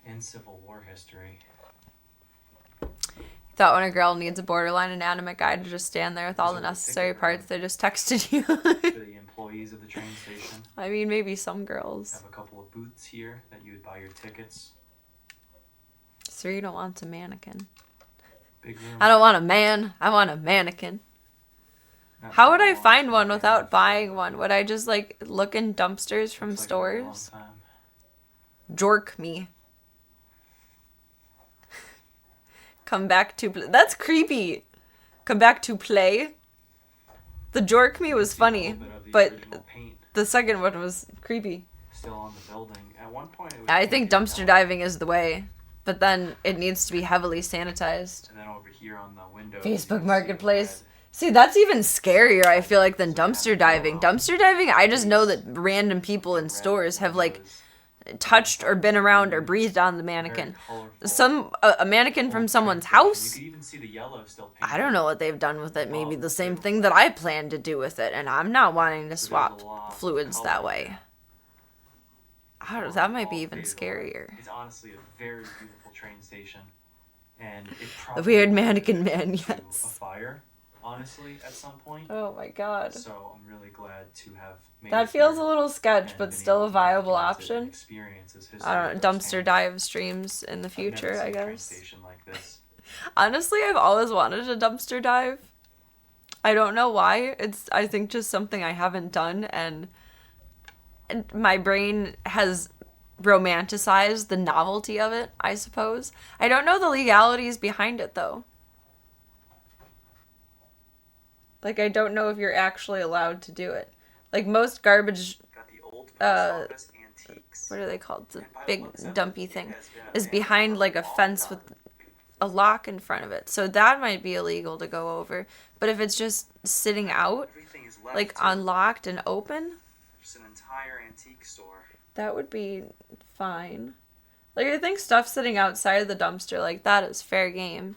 Speaker 8: and Civil War history.
Speaker 1: Thought when a girl needs a borderline anatomic guide to just stand there with all the
Speaker 8: There's a
Speaker 1: necessary
Speaker 8: ticket
Speaker 1: parts, they just texted you.
Speaker 8: For the employees of the train station.
Speaker 1: I mean, maybe some girls.
Speaker 8: Have a couple of booths here that you would buy your tickets.
Speaker 1: So you don't want a mannequin.
Speaker 8: Big room.
Speaker 1: I don't want a man. I want a mannequin.
Speaker 8: Not
Speaker 1: How
Speaker 8: sure
Speaker 1: would I
Speaker 8: long
Speaker 1: find
Speaker 8: it's
Speaker 1: one
Speaker 8: been
Speaker 1: without
Speaker 8: for,
Speaker 1: buying
Speaker 8: but
Speaker 1: one? Would I just like look in dumpsters from
Speaker 8: looks like a very long
Speaker 1: stores?
Speaker 8: time.
Speaker 1: Jork me. Come back to play. That's creepy. Come back to play. The jork me was
Speaker 8: See a
Speaker 1: funny,
Speaker 8: little bit of the
Speaker 1: but
Speaker 8: original paint
Speaker 1: the second one was creepy.
Speaker 8: still on the building. At one point, it was
Speaker 1: I think
Speaker 8: painted
Speaker 1: dumpster
Speaker 8: yellow.
Speaker 1: diving is the way, but then it needs to be heavily sanitized.
Speaker 8: And then over here on the window,
Speaker 1: Facebook Marketplace. See, that's even scarier, I feel like, than dumpster diving. Dumpster diving, I just know that random people in stores have, like, touched or been around or breathed on the mannequin. A mannequin from someone's house?
Speaker 8: You could even see the yellow still
Speaker 1: I don't know what they've done with it. Maybe the same thing that I planned to do with it, and I'm not wanting to swap fluids that way. That might be even scarier.
Speaker 8: It's honestly a very beautiful train station, and it
Speaker 1: The
Speaker 8: probably
Speaker 1: weird
Speaker 8: would
Speaker 1: mannequin
Speaker 8: lead
Speaker 1: man,
Speaker 8: to a
Speaker 1: yes.
Speaker 8: fire, honestly, at some point.
Speaker 1: Oh my god.
Speaker 8: So I'm really glad to have made
Speaker 1: That
Speaker 8: it
Speaker 1: feels
Speaker 8: here
Speaker 1: a little sketch,
Speaker 8: and
Speaker 1: but
Speaker 8: been
Speaker 1: still
Speaker 8: able
Speaker 1: a
Speaker 8: to
Speaker 1: viable
Speaker 8: document it and
Speaker 1: option.
Speaker 8: experience its
Speaker 1: I don't know,
Speaker 8: history
Speaker 1: dumpster
Speaker 8: firsthand.
Speaker 1: dive streams in the
Speaker 8: I've never
Speaker 1: future, I
Speaker 8: seen a train
Speaker 1: guess.
Speaker 8: station like this.
Speaker 1: Honestly, I've always wanted a dumpster dive. I don't know why. It's, I think, just something I haven't done, and my brain has romanticized the novelty of it, I suppose. I don't know the legalities behind it, though. Like, I don't know if you're actually allowed to do it. Like, most garbage,
Speaker 8: Got the old
Speaker 1: uh,
Speaker 8: post office antiques.
Speaker 1: what are they called? The
Speaker 8: And by the
Speaker 1: big
Speaker 8: looks of it,
Speaker 1: dumpy
Speaker 8: it
Speaker 1: thing.
Speaker 8: has been
Speaker 1: Is
Speaker 8: abandoned
Speaker 1: behind,
Speaker 8: for
Speaker 1: like, a
Speaker 8: long
Speaker 1: fence
Speaker 8: time.
Speaker 1: with a lock in front of it. So that might be illegal to go over. But if it's just sitting out,
Speaker 8: Everything is left
Speaker 1: like,
Speaker 8: too.
Speaker 1: unlocked and open,
Speaker 8: There's an entire antique store.
Speaker 1: that would be fine. Like, I think stuff sitting outside of the dumpster like that is fair game.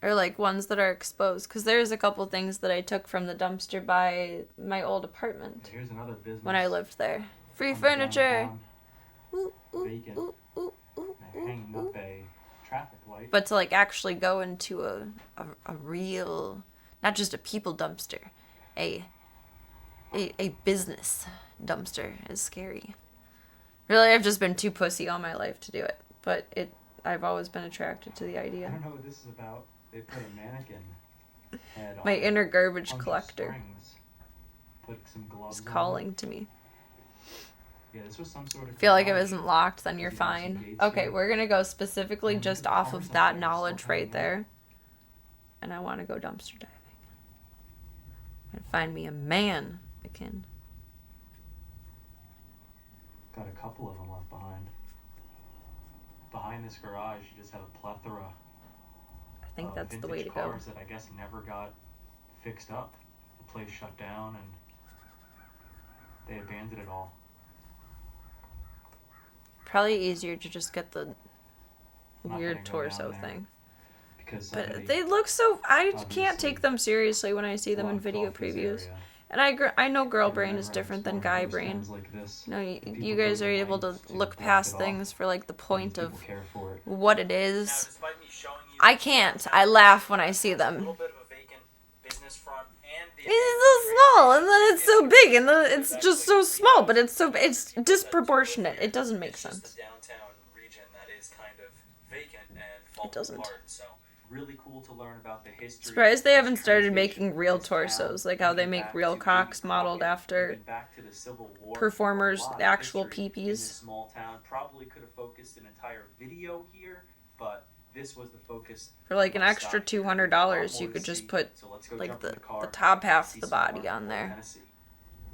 Speaker 1: Or, like, ones that are exposed. Because there's a couple things that I took from the dumpster by my old apartment
Speaker 8: Here's another business.
Speaker 1: when I lived there. Free
Speaker 8: on the
Speaker 1: furniture!
Speaker 8: downtown.
Speaker 1: Ooh, ooh,
Speaker 8: Vacant.
Speaker 1: ooh, ooh, ooh,
Speaker 8: They're
Speaker 1: ooh,
Speaker 8: hanging
Speaker 1: ooh.
Speaker 8: up a traffic light.
Speaker 1: But to, like, actually go into a real, not just a people dumpster, a business dumpster is scary. Really, I've just been too pussy all my life to do it. But I've always been attracted to the
Speaker 8: I
Speaker 1: idea.
Speaker 8: don't know what this is about. They put a mannequin head
Speaker 1: My
Speaker 8: on
Speaker 1: inner garbage
Speaker 8: a bunch of
Speaker 1: collector
Speaker 8: springs. Put some gloves
Speaker 1: is
Speaker 8: on.
Speaker 1: calling to me.
Speaker 8: Yeah, this was some sort of
Speaker 1: Feel like if it
Speaker 8: garage.
Speaker 1: isn't locked, then you're
Speaker 8: Does it have some
Speaker 1: fine.
Speaker 8: gates
Speaker 1: Okay,
Speaker 8: here?
Speaker 1: we're gonna go specifically
Speaker 8: And
Speaker 1: just
Speaker 8: look at the
Speaker 1: off
Speaker 8: cars
Speaker 1: of
Speaker 8: up
Speaker 1: that
Speaker 8: there,
Speaker 1: knowledge
Speaker 8: still
Speaker 1: right
Speaker 8: hanging
Speaker 1: there. And I want to go dumpster diving. And find me a man again.
Speaker 8: Got a couple of them left behind. Behind this garage, you just have a plethora
Speaker 1: I think
Speaker 8: of
Speaker 1: that's the
Speaker 8: vintage
Speaker 1: way to go.
Speaker 8: cars that I guess never got fixed up. The place shut down and they abandoned it all.
Speaker 1: Probably easier to just get the
Speaker 8: I'm not gonna
Speaker 1: weird
Speaker 8: go
Speaker 1: torso
Speaker 8: down there
Speaker 1: thing.
Speaker 8: Because
Speaker 1: But
Speaker 8: somebody
Speaker 1: they look so. I can't
Speaker 8: obviously
Speaker 1: take them seriously when I see them in
Speaker 8: blocked
Speaker 1: video
Speaker 8: off this
Speaker 1: previews.
Speaker 8: area.
Speaker 1: And I know girl
Speaker 8: And
Speaker 1: brain
Speaker 8: whenever
Speaker 1: is
Speaker 8: I'm
Speaker 1: different than
Speaker 8: exploring
Speaker 1: guy
Speaker 8: ghost
Speaker 1: brain.
Speaker 8: towns like this,
Speaker 1: No, you
Speaker 8: people
Speaker 1: guys
Speaker 8: go
Speaker 1: are
Speaker 8: to
Speaker 1: able to
Speaker 8: lengths to
Speaker 1: look
Speaker 8: block
Speaker 1: past
Speaker 8: it off.
Speaker 1: things for like the
Speaker 8: and
Speaker 1: point of
Speaker 8: people care for it.
Speaker 1: what it
Speaker 4: Now,
Speaker 1: is.
Speaker 4: despite me showing you
Speaker 1: I
Speaker 4: the
Speaker 1: can't.
Speaker 4: downtown,
Speaker 1: I laugh when I see
Speaker 4: there's
Speaker 1: them.
Speaker 4: A little bit of a vacant business front and the
Speaker 1: It's so small, and then it's so big, and then it's just so small. But it's disproportionate. It doesn't make
Speaker 4: It's just
Speaker 1: sense.
Speaker 4: the downtown region that is kind of vacant and falling
Speaker 1: doesn't.
Speaker 4: apart. So
Speaker 8: Really cool to learn about the history.
Speaker 1: Surprised they
Speaker 8: of
Speaker 1: haven't
Speaker 8: this
Speaker 1: started
Speaker 8: train
Speaker 1: making
Speaker 8: station,
Speaker 1: real
Speaker 8: this town,
Speaker 1: torsos, like how they
Speaker 8: thinking
Speaker 1: make
Speaker 8: back
Speaker 1: real
Speaker 8: to
Speaker 1: cocks
Speaker 8: Davy
Speaker 1: modeled
Speaker 8: Crockett,
Speaker 1: after
Speaker 8: thinking back to the Civil War.
Speaker 1: performers'
Speaker 8: A lot of
Speaker 1: actual
Speaker 8: history in
Speaker 1: peepees.
Speaker 8: this small town. Probably could have focused an entire video here, but this was the focus.
Speaker 1: For like an
Speaker 8: Let's
Speaker 1: extra
Speaker 8: stop here.
Speaker 1: $200,
Speaker 8: A lot
Speaker 1: you
Speaker 8: more
Speaker 1: could
Speaker 8: to
Speaker 1: just
Speaker 8: see.
Speaker 1: put
Speaker 8: So let's go
Speaker 1: like
Speaker 8: jump in
Speaker 1: the
Speaker 8: car
Speaker 1: top half
Speaker 8: and
Speaker 1: of the
Speaker 8: see some
Speaker 1: body
Speaker 8: more
Speaker 1: on there.
Speaker 8: Tennessee.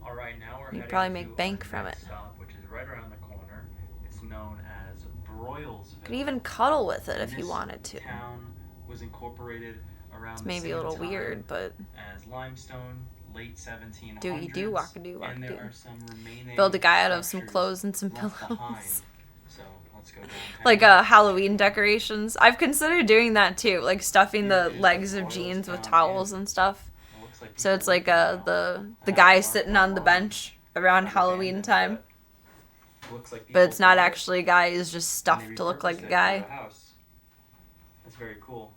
Speaker 7: All right, now we're
Speaker 1: You'd
Speaker 7: heading
Speaker 1: probably
Speaker 7: to
Speaker 1: make
Speaker 7: our
Speaker 1: bank from
Speaker 7: next
Speaker 1: it.
Speaker 7: Stop, which is right around the corner. It's known as Broylesville.
Speaker 1: You could even cuddle with it
Speaker 8: And
Speaker 1: if you
Speaker 8: this
Speaker 1: wanted to.
Speaker 8: Town was incorporated around
Speaker 1: It's
Speaker 8: the
Speaker 1: maybe
Speaker 8: same
Speaker 1: a little
Speaker 8: time
Speaker 1: weird, but
Speaker 8: as limestone, late 1700s.
Speaker 1: do you do, walk-a-do,
Speaker 8: And there
Speaker 1: walk-a-do.
Speaker 8: are some remaining
Speaker 1: Build a guy out of some
Speaker 8: structures
Speaker 1: clothes and some
Speaker 8: left behind.
Speaker 1: pillows.
Speaker 8: So
Speaker 5: Let's go downtown.
Speaker 1: Like Halloween decorations. I've considered doing that too, like stuffing the legs of jeans with towels and stuff.
Speaker 5: It looks like
Speaker 1: So it's
Speaker 5: people
Speaker 1: like
Speaker 5: live
Speaker 1: the guy sitting on the bench around Halloween time,
Speaker 5: Looks like
Speaker 1: but it's
Speaker 5: people
Speaker 1: not
Speaker 5: bought it,
Speaker 1: actually a guy. He's just
Speaker 5: and they
Speaker 1: stuffed to look like
Speaker 5: repurposed
Speaker 1: a
Speaker 5: it
Speaker 1: guy.
Speaker 5: for a house. That's very cool.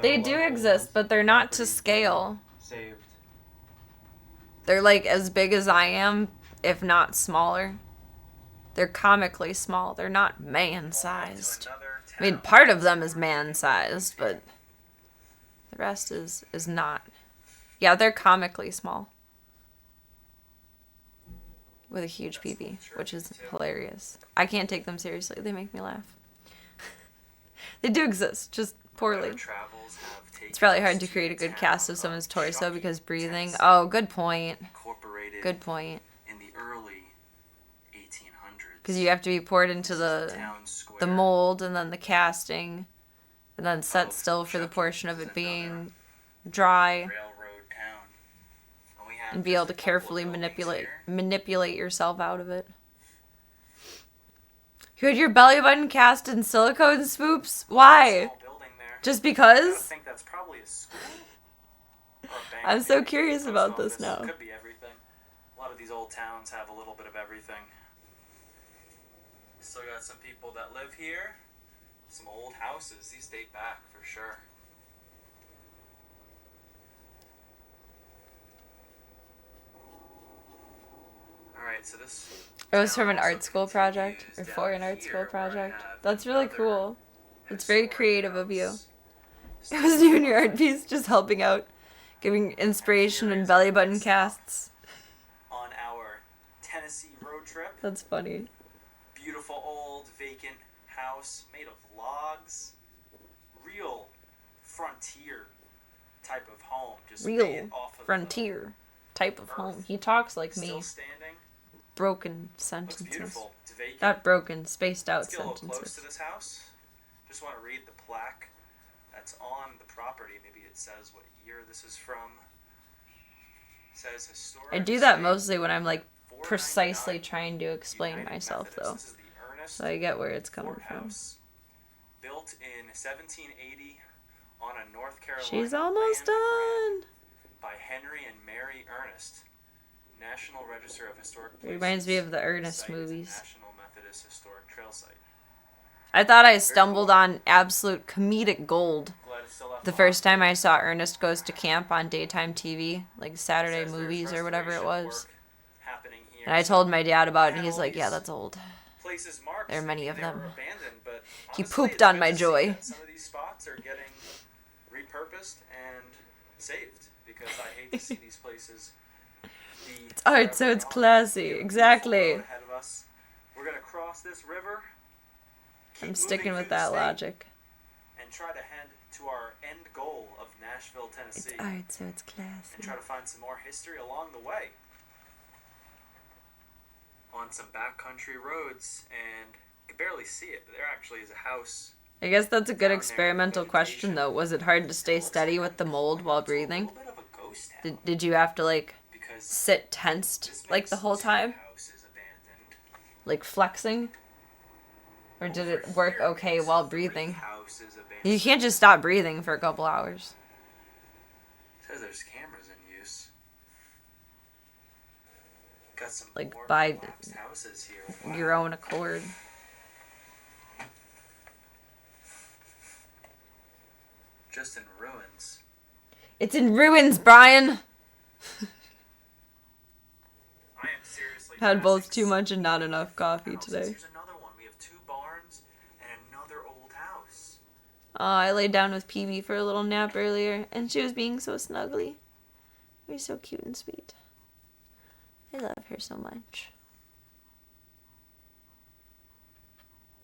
Speaker 1: They
Speaker 5: Gotta
Speaker 1: do
Speaker 5: love old
Speaker 1: exist, but they're not to
Speaker 5: properties
Speaker 1: scale.
Speaker 5: Saved.
Speaker 1: They're like as big as I am, if not smaller. They're comically small. They're not man-sized. I mean, part of them is man-sized, but the rest is not. Yeah, they're comically small. With a huge PB, which is hilarious. I can't take them seriously. They make me laugh. They do exist, just poorly. It's probably hard to create a good cast of someone's torso because breathing. Oh, good point. Good point.
Speaker 5: In the early 1800s.
Speaker 1: Because you have to be poured into the mold and then the casting, and then set still for the portion of it being dry,
Speaker 5: Railroad town. And we have
Speaker 1: and be able to
Speaker 5: just a couple
Speaker 1: carefully
Speaker 5: of buildings
Speaker 1: manipulate yourself out of it. You had your belly button cast in silicone swoops?
Speaker 5: here.
Speaker 1: Why?
Speaker 5: Small building there.
Speaker 1: Just
Speaker 5: I
Speaker 1: because?
Speaker 5: think that's probably a school. Or a bank,
Speaker 1: I'm so
Speaker 5: maybe.
Speaker 1: curious
Speaker 5: Post
Speaker 1: about this
Speaker 5: office.
Speaker 1: now.
Speaker 5: Could be everything. A lot of these old towns have a little bit of everything. Still got some people that live here. Some old houses. These date back for sure. Alright, so this
Speaker 1: It was from an
Speaker 5: town
Speaker 1: art
Speaker 5: also
Speaker 1: school project, or
Speaker 5: continues
Speaker 1: for
Speaker 5: down
Speaker 1: an art
Speaker 5: here
Speaker 1: school
Speaker 5: where I
Speaker 1: project.
Speaker 5: have
Speaker 1: That's really
Speaker 5: another
Speaker 1: cool. It's very
Speaker 5: historic
Speaker 1: creative of you.
Speaker 5: house.
Speaker 1: It was doing your art piece, just helping out, giving inspiration and belly button casts.
Speaker 5: On our Tennessee road trip.
Speaker 1: That's funny.
Speaker 5: Beautiful old vacant house made of logs. Real frontier type of home. Just
Speaker 1: Real
Speaker 5: made off of
Speaker 1: frontier type of home. He talks like
Speaker 5: Still
Speaker 1: me.
Speaker 5: standing.
Speaker 1: Broken
Speaker 5: Looks
Speaker 1: sentences.
Speaker 5: beautiful. It's vacant.
Speaker 1: Not broken, spaced out
Speaker 5: Let's get a little close to
Speaker 1: sentences.
Speaker 5: this house. Just want to read the plaque that's on the property. Maybe it says what year this is from. It says historic.
Speaker 1: I do that
Speaker 5: site,
Speaker 1: mostly when I'm like
Speaker 5: 499
Speaker 1: precisely trying to explain
Speaker 5: United
Speaker 1: myself
Speaker 5: Methodist.
Speaker 1: though.
Speaker 5: This is the Ernest
Speaker 1: So I get where it's coming from.
Speaker 5: Courthouse, built in 1780 on a North Carolina
Speaker 1: She's almost
Speaker 5: land grant
Speaker 1: done.
Speaker 5: by Henry and Mary Ernest. National Register of Historic Places.
Speaker 1: Reminds me of the Ernest
Speaker 5: Site is a
Speaker 1: movies.
Speaker 5: National Methodist Historic Trail site.
Speaker 1: I thought I stumbled on absolute comedic gold
Speaker 5: Glad it's still left
Speaker 1: the
Speaker 5: behind.
Speaker 1: first time I saw Ernest Goes to Camp on daytime TV, like Saturday
Speaker 5: Says there's
Speaker 1: movies or whatever it
Speaker 5: restoration
Speaker 1: was.
Speaker 5: work happening here.
Speaker 1: And I told my dad about it, and
Speaker 5: Had
Speaker 1: he's
Speaker 5: all
Speaker 1: like, "Yeah,
Speaker 5: these
Speaker 1: that's old."
Speaker 5: places marked.
Speaker 1: There are many of
Speaker 5: They
Speaker 1: them.
Speaker 5: were abandoned, but
Speaker 1: He
Speaker 5: honestly,
Speaker 1: pooped
Speaker 5: it's
Speaker 1: on
Speaker 5: good
Speaker 1: my
Speaker 5: to see
Speaker 1: joy.
Speaker 5: that some of these spots are getting repurposed and saved because I hate to see these places be
Speaker 1: It's art, so
Speaker 5: forever
Speaker 1: it's
Speaker 5: gone.
Speaker 1: classy.
Speaker 5: We have a
Speaker 1: Exactly.
Speaker 5: beautiful road ahead of us. We're gonna cross this river.
Speaker 1: I'm
Speaker 5: keep
Speaker 1: sticking
Speaker 5: moving
Speaker 1: with
Speaker 5: through the
Speaker 1: that
Speaker 5: state,
Speaker 1: logic.
Speaker 5: and try to head to our end goal of Nashville,
Speaker 1: It's
Speaker 5: Tennessee,
Speaker 1: art, so it's
Speaker 5: and
Speaker 1: classy.
Speaker 5: try to find some more history along the way. On some backcountry roads, and you can barely see it, but there actually is a house.
Speaker 1: I guess that's a good
Speaker 5: Down there,
Speaker 1: experimental question, though. Was it hard to stay steady with the mold while breathing?
Speaker 5: It's a little bit of a ghost town
Speaker 1: Did you have to, like,
Speaker 5: because
Speaker 1: sit tensed,
Speaker 5: this
Speaker 1: like,
Speaker 5: makes
Speaker 1: the whole
Speaker 5: two
Speaker 1: time?
Speaker 5: houses abandoned.
Speaker 1: Like, flexing? Or did it
Speaker 5: Over
Speaker 1: work
Speaker 5: here
Speaker 1: okay
Speaker 5: makes
Speaker 1: while
Speaker 5: three
Speaker 1: breathing?
Speaker 5: houses abandoned.
Speaker 1: You can't just stop breathing for a couple hours.
Speaker 5: Says there's cameras in use. Got some
Speaker 1: Like,
Speaker 5: more
Speaker 1: by
Speaker 5: collapsed houses here.
Speaker 1: your own accord.
Speaker 5: Just in ruins.
Speaker 1: It's in ruins, Brian!
Speaker 5: I am seriously
Speaker 1: Had both
Speaker 5: passing
Speaker 1: too much and not enough coffee
Speaker 5: houses.
Speaker 1: today.
Speaker 5: Here's another one. We have two barns and another old house.
Speaker 1: I laid down with PB for a little nap earlier, and she was being so snuggly. She was so cute and sweet. I love her so much.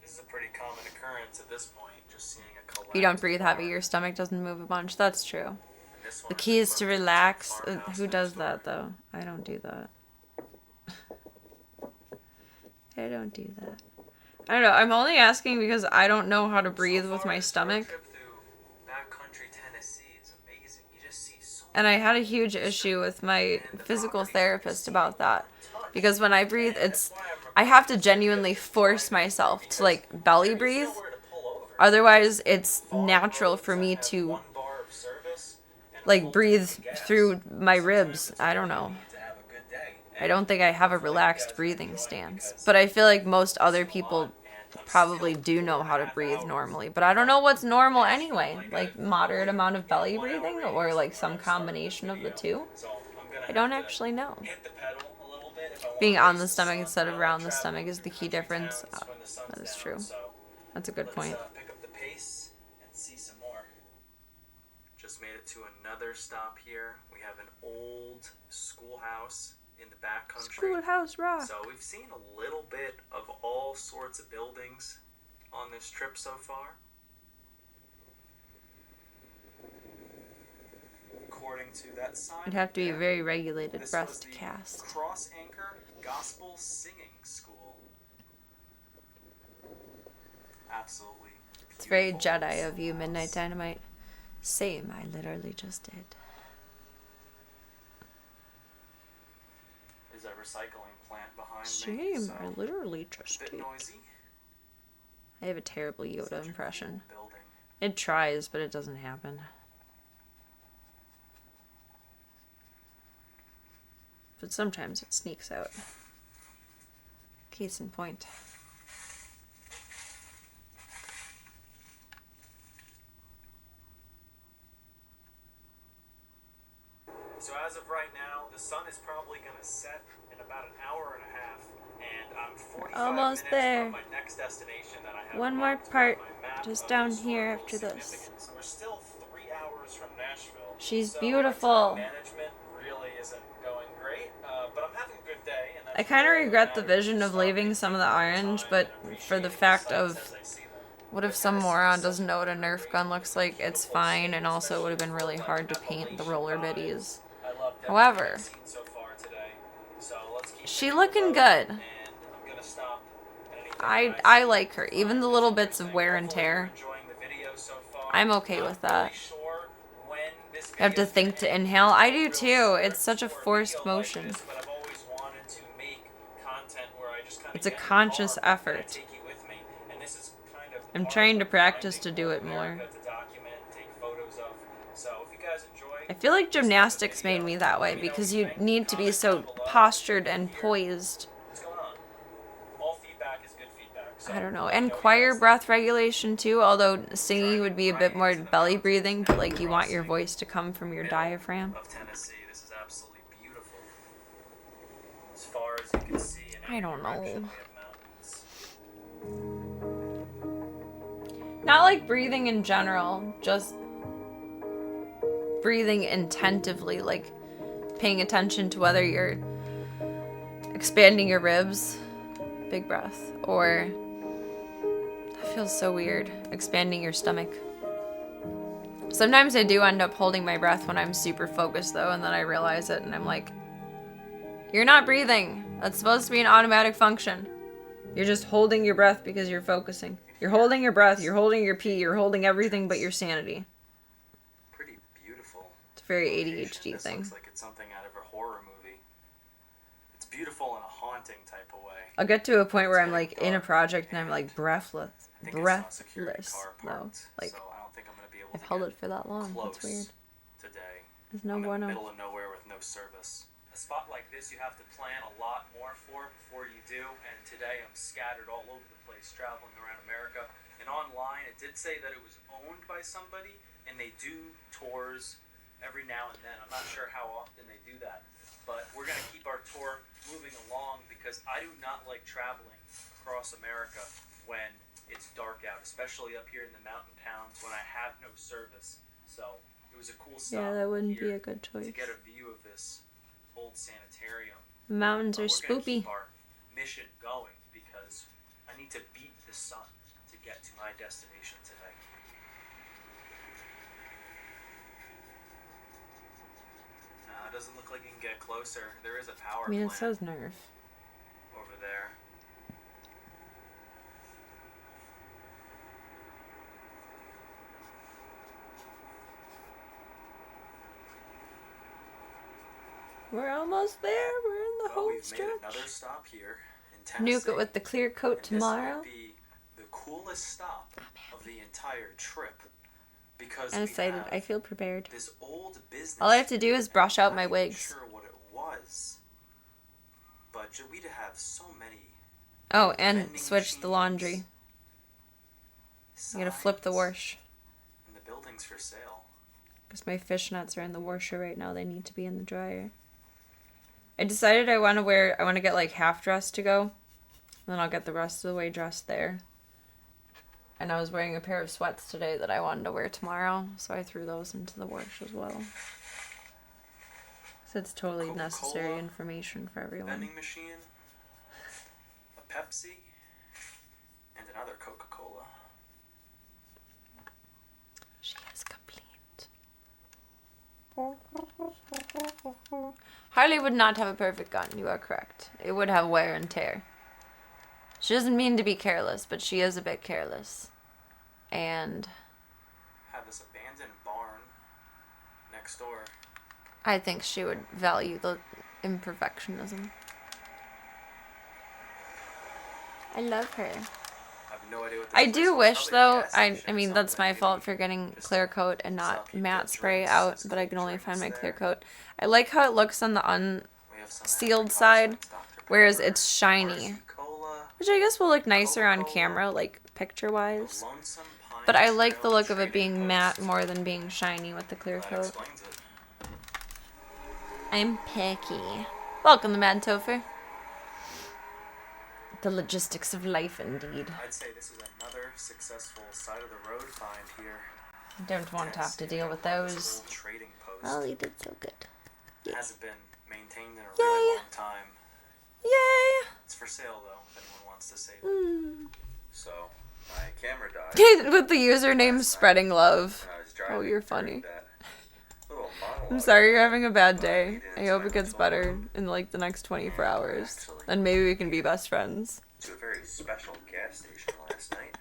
Speaker 5: This is a pretty common occurrence at this point, just seeing a collapsed
Speaker 1: If you don't breathe heavy,
Speaker 5: barn.
Speaker 1: your stomach doesn't move a bunch. That's true.
Speaker 5: And this
Speaker 1: The
Speaker 5: one
Speaker 1: key is
Speaker 5: looks
Speaker 1: to
Speaker 5: like a
Speaker 1: relax.
Speaker 5: farmhouse
Speaker 1: Who
Speaker 5: next
Speaker 1: does
Speaker 5: door.
Speaker 1: that, though? I don't do that. I don't do that. I don't know. I'm only asking because I don't know how to breathe
Speaker 5: So
Speaker 1: with
Speaker 5: far,
Speaker 1: my
Speaker 5: this road
Speaker 1: stomach.
Speaker 5: trip through backcountry Tennessee is amazing. You just see so
Speaker 1: And I had a huge issue with my physical therapist about that. Because when I breathe, I have to genuinely force myself to like belly breathe. Otherwise, it's natural for me to like breathe through my ribs. I don't know. I don't think I have a relaxed breathing stance. But I feel like most other people probably do know how to breathe normally. But I don't know what's normal anyway. Like moderate amount of belly breathing or like some combination of the two. I don't actually know. Being on the stomach instead of around the stomach is the key difference. Oh, that is true. That's a good point.
Speaker 4: Pick up the pace and see some more. Just made it to another stop here. We have an old schoolhouse in the back country.
Speaker 1: Schoolhouse rock.
Speaker 4: So we've seen a little bit of all sorts of buildings on this trip so far. According to that sign,
Speaker 1: It'd have to be a very regulated
Speaker 4: this
Speaker 1: breath
Speaker 4: was
Speaker 1: to
Speaker 4: the
Speaker 1: cast.
Speaker 4: Cross Anchor Gospel Singing School. Absolutely.
Speaker 1: It's very
Speaker 4: beautiful
Speaker 1: Jedi of you, Midnight
Speaker 4: schoolhouse.
Speaker 1: Dynamite. Same, I literally just did.
Speaker 4: There's a recycling plant behind me.
Speaker 1: Same,
Speaker 4: So
Speaker 1: I literally
Speaker 4: a
Speaker 1: just
Speaker 4: bit
Speaker 1: did.
Speaker 4: noisy.
Speaker 1: I have a terrible
Speaker 4: Such
Speaker 1: Yoda
Speaker 4: a
Speaker 1: impression.
Speaker 4: cool building.
Speaker 1: It tries, but it doesn't happen. But sometimes it sneaks out. Case in point.
Speaker 4: So as of right now, the sun is probably going to set in about an hour and a half, and I'm 45
Speaker 1: Almost
Speaker 4: minutes
Speaker 1: there.
Speaker 4: from my next destination that I have
Speaker 1: One more
Speaker 4: marked
Speaker 1: part
Speaker 4: on my map
Speaker 1: just
Speaker 4: of
Speaker 1: down here
Speaker 4: historical
Speaker 1: after this.
Speaker 4: significance. We're still 3 hours from Nashville.
Speaker 1: She's
Speaker 4: so
Speaker 1: beautiful.
Speaker 4: My time management really isn't going great, but I'm having a good day. And
Speaker 1: I kind of regret the vision of leaving some of the orange, but for the fact of what if some moron doesn't know what a Nerf gun looks like, it's fine, and also it would have been really hard to paint the roller biddies. However, she looking good. I like her, even the little bits of wear and tear. I'm okay with that. I have to think to inhale. I do too. It's such a forced motion. It's a conscious effort. I'm trying to practice to do it more. I feel like gymnastics made me that way because you need to be so postured and poised. I don't know. And choir breath regulation too, although singing would be a bit more belly breathing, but like you want your voice to come from your diaphragm. I don't know. Not like breathing in general, just breathing intentively, like paying attention to whether you're expanding your ribs, big breath, or that feels so weird, expanding your stomach. Sometimes I do end up holding my breath when I'm super focused though, and then I realize it and I'm like, you're not breathing. That's supposed to be an automatic function. You're just holding your breath because you're focusing. You're holding your breath, you're holding your pee, you're holding everything but your sanity.
Speaker 4: Pretty beautiful.
Speaker 1: It's a very ADHD
Speaker 4: this
Speaker 1: thing.
Speaker 4: Looks like it's something out of a horror movie. It's beautiful in a haunting type of way.
Speaker 1: I'll get to a point where I'm like in a project and I'm like breathless though. Like,
Speaker 4: so I don't think I'm gonna be able
Speaker 1: I've held it for that long. That's weird.
Speaker 4: Today.
Speaker 1: There's no
Speaker 4: I'm in
Speaker 1: bueno.
Speaker 4: the middle of nowhere with no service. A spot like this you have to plan a lot more for before you do, and today I'm scattered all over the place traveling around America. And online it did say that it was owned by somebody, and they do tours every now and then. I'm not sure how often they do that, but we're going to keep our tour moving along because I do not like traveling across America when it's dark out, especially up here in the mountain towns when I have no service. So it was a cool stop.
Speaker 1: Yeah, that wouldn't be
Speaker 4: here
Speaker 1: a good choice.
Speaker 4: to get a view of this old sanitarium.
Speaker 1: The mountains are
Speaker 4: We're gonna
Speaker 1: spoopy.
Speaker 4: keep our mission going because I need to beat the sun to get to my destination today. It doesn't look like you can get closer. There is a power
Speaker 1: I mean, it
Speaker 4: plant
Speaker 1: says Nerf.
Speaker 4: over there.
Speaker 1: We're almost there. We're in the
Speaker 4: Well,
Speaker 1: home
Speaker 4: we've
Speaker 1: stretch.
Speaker 4: made another stop here in Tennessee.
Speaker 1: Nuke it with the clear coat
Speaker 4: and
Speaker 1: tomorrow.
Speaker 4: This might be the coolest stop of the entire trip because
Speaker 1: I'm
Speaker 4: we
Speaker 1: excited.
Speaker 4: have
Speaker 1: I feel prepared.
Speaker 4: this old business.
Speaker 1: All I have to do is brush out
Speaker 4: I'm
Speaker 1: my
Speaker 4: not even
Speaker 1: wigs.
Speaker 4: sure what it was, but we'd have so many.
Speaker 1: Oh, and
Speaker 4: vending
Speaker 1: switch the laundry.
Speaker 4: machines,
Speaker 1: You gotta flip the
Speaker 4: signs,
Speaker 1: wash.
Speaker 4: And the building's for sale.
Speaker 1: Because my fishnets are in the washer right now. They need to be in the dryer. I decided I want to get like half dressed to go. Then I'll get the rest of the way dressed there. And I was wearing a pair of sweats today that I wanted to wear tomorrow. So I threw those into the wash as well. So it's totally
Speaker 4: Coca-Cola,
Speaker 1: necessary information for everyone.
Speaker 4: Vending machine, a Pepsi, and another Coca-Cola.
Speaker 1: She is complete. Harley would not have a perfect gun. You are correct. It would have wear and tear. She doesn't mean to be careless, but she is a bit careless. And
Speaker 4: Have this abandoned barn next door.
Speaker 1: I think she would value the imperfectionism. I love her.
Speaker 4: I have no idea what this
Speaker 1: I
Speaker 4: place
Speaker 1: do
Speaker 4: was.
Speaker 1: wish
Speaker 4: Probably a
Speaker 1: though,
Speaker 4: gas
Speaker 1: I
Speaker 4: station or
Speaker 1: mean that's
Speaker 4: something,
Speaker 1: my
Speaker 4: maybe.
Speaker 1: fault for getting
Speaker 4: Just
Speaker 1: clear
Speaker 4: to
Speaker 1: coat and
Speaker 4: sell
Speaker 1: not
Speaker 4: people
Speaker 1: matte spray
Speaker 4: drinks,
Speaker 1: out,
Speaker 4: there's
Speaker 1: but I can only
Speaker 4: drinks
Speaker 1: find my clear
Speaker 4: there.
Speaker 1: coat. I like how it looks on the
Speaker 4: We have some
Speaker 1: unsealed side,
Speaker 4: advertisements, Dr.
Speaker 1: whereas
Speaker 4: Pepper,
Speaker 1: it's shiny.
Speaker 4: Purrsday Cola,
Speaker 1: Which I guess will look nicer on
Speaker 4: Coca-Cola,
Speaker 1: camera, like
Speaker 4: the
Speaker 1: picture-wise.
Speaker 4: Lonesome Pine
Speaker 1: But I like the
Speaker 4: Trail
Speaker 1: look of it
Speaker 4: Trading
Speaker 1: being matte
Speaker 4: Post.
Speaker 1: more than being shiny with the clear
Speaker 4: That
Speaker 1: coat.
Speaker 4: explains it.
Speaker 1: I'm picky. Welcome to Mad Topher. The logistics of life, indeed.
Speaker 4: I'd say this is another successful side of the road find here.
Speaker 1: I don't want to have to
Speaker 4: Tennessee,
Speaker 1: deal with
Speaker 4: this
Speaker 1: those.
Speaker 4: old trading post.
Speaker 1: Oh, you did so good.
Speaker 4: It hasn't been maintained in a
Speaker 1: Yay.
Speaker 4: really long time.
Speaker 1: Yay!
Speaker 4: It's for sale though, if anyone wants to save it.
Speaker 1: Mm.
Speaker 4: So my camera died.
Speaker 1: With the username spreading love.
Speaker 4: when I was driving
Speaker 1: Oh, you're
Speaker 4: during
Speaker 1: funny.
Speaker 4: that little monologue.
Speaker 1: I'm sorry you're having a bad
Speaker 4: But I
Speaker 1: day.
Speaker 4: needed
Speaker 1: I hope
Speaker 4: to
Speaker 1: it gets
Speaker 4: go
Speaker 1: better in like the next 24 hours.
Speaker 4: Actually.
Speaker 1: And maybe we can be best friends.
Speaker 4: to a very special gas station last night,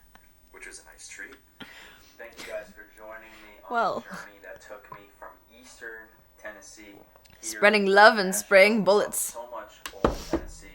Speaker 4: which was a nice treat. Thank you guys for joining me on
Speaker 1: Well.
Speaker 4: the journey that took me from eastern Tennessee. Here
Speaker 1: Spreading love and
Speaker 4: to
Speaker 1: spraying
Speaker 4: Nashville.
Speaker 1: bullets.
Speaker 4: So much old Tennessee,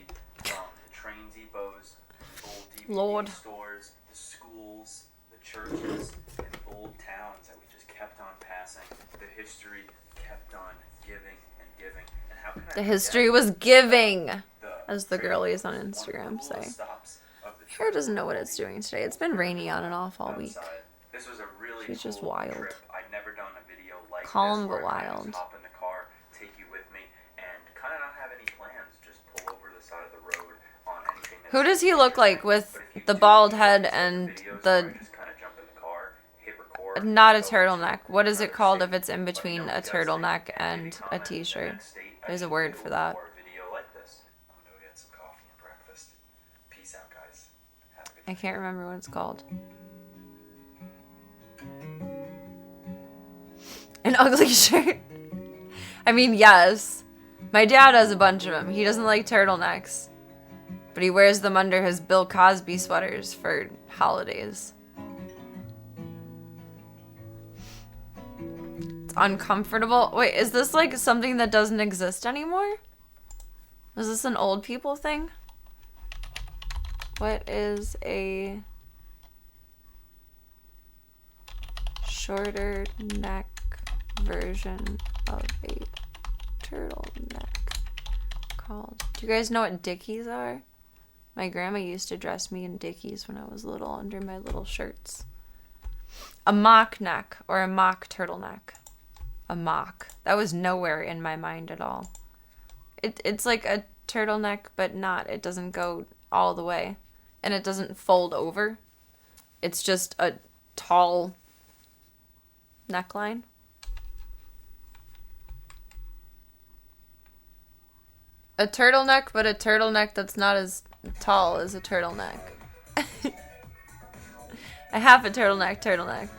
Speaker 4: from the train depots, the old DVD
Speaker 1: Lord.
Speaker 4: stores, the schools, the churches, and the old towns that we just kept on passing. The history kept on giving and giving. And how can I
Speaker 1: The
Speaker 4: forget
Speaker 1: history was giving,
Speaker 4: the
Speaker 1: as the
Speaker 4: train
Speaker 1: girlies on
Speaker 4: was one of the
Speaker 1: Instagram
Speaker 4: coolest
Speaker 1: say.
Speaker 4: stops of the
Speaker 1: Her
Speaker 4: trip.
Speaker 1: doesn't know what it's doing today. It's been rainy on and off all week.
Speaker 4: Outside. This was a really
Speaker 1: She's just
Speaker 4: cool
Speaker 1: wild.
Speaker 4: trip. I'd never done a video like
Speaker 1: Calm
Speaker 4: this
Speaker 1: but
Speaker 4: where I kinda
Speaker 1: wild.
Speaker 4: just hop in the car, take you with me, and kind of not have any plans. Just pull over the side of the road on anything.
Speaker 1: Who does he look like with the bald head and the not a turtleneck? What is it called if it's in between a turtleneck and a t-shirt? There's a word for that. I can't remember what it's called. An ugly shirt. I mean, yes. My dad has a bunch of them. He doesn't like turtlenecks. But he wears them under his Bill Cosby sweaters for holidays. It's uncomfortable. Wait, is this like something that doesn't exist anymore? Is this an old people thing? What is a shorter neck version of a turtleneck called? Do you guys know what dickies are? My grandma used to dress me in dickies when I was little under my little shirts. A mock neck or a mock turtleneck. A mock. That was nowhere in my mind at all. It's like a turtleneck, but not. It doesn't go all the way. And it doesn't fold over. It's just a tall neckline. A turtleneck, but a turtleneck that's not as tall as a turtleneck. A half a turtleneck.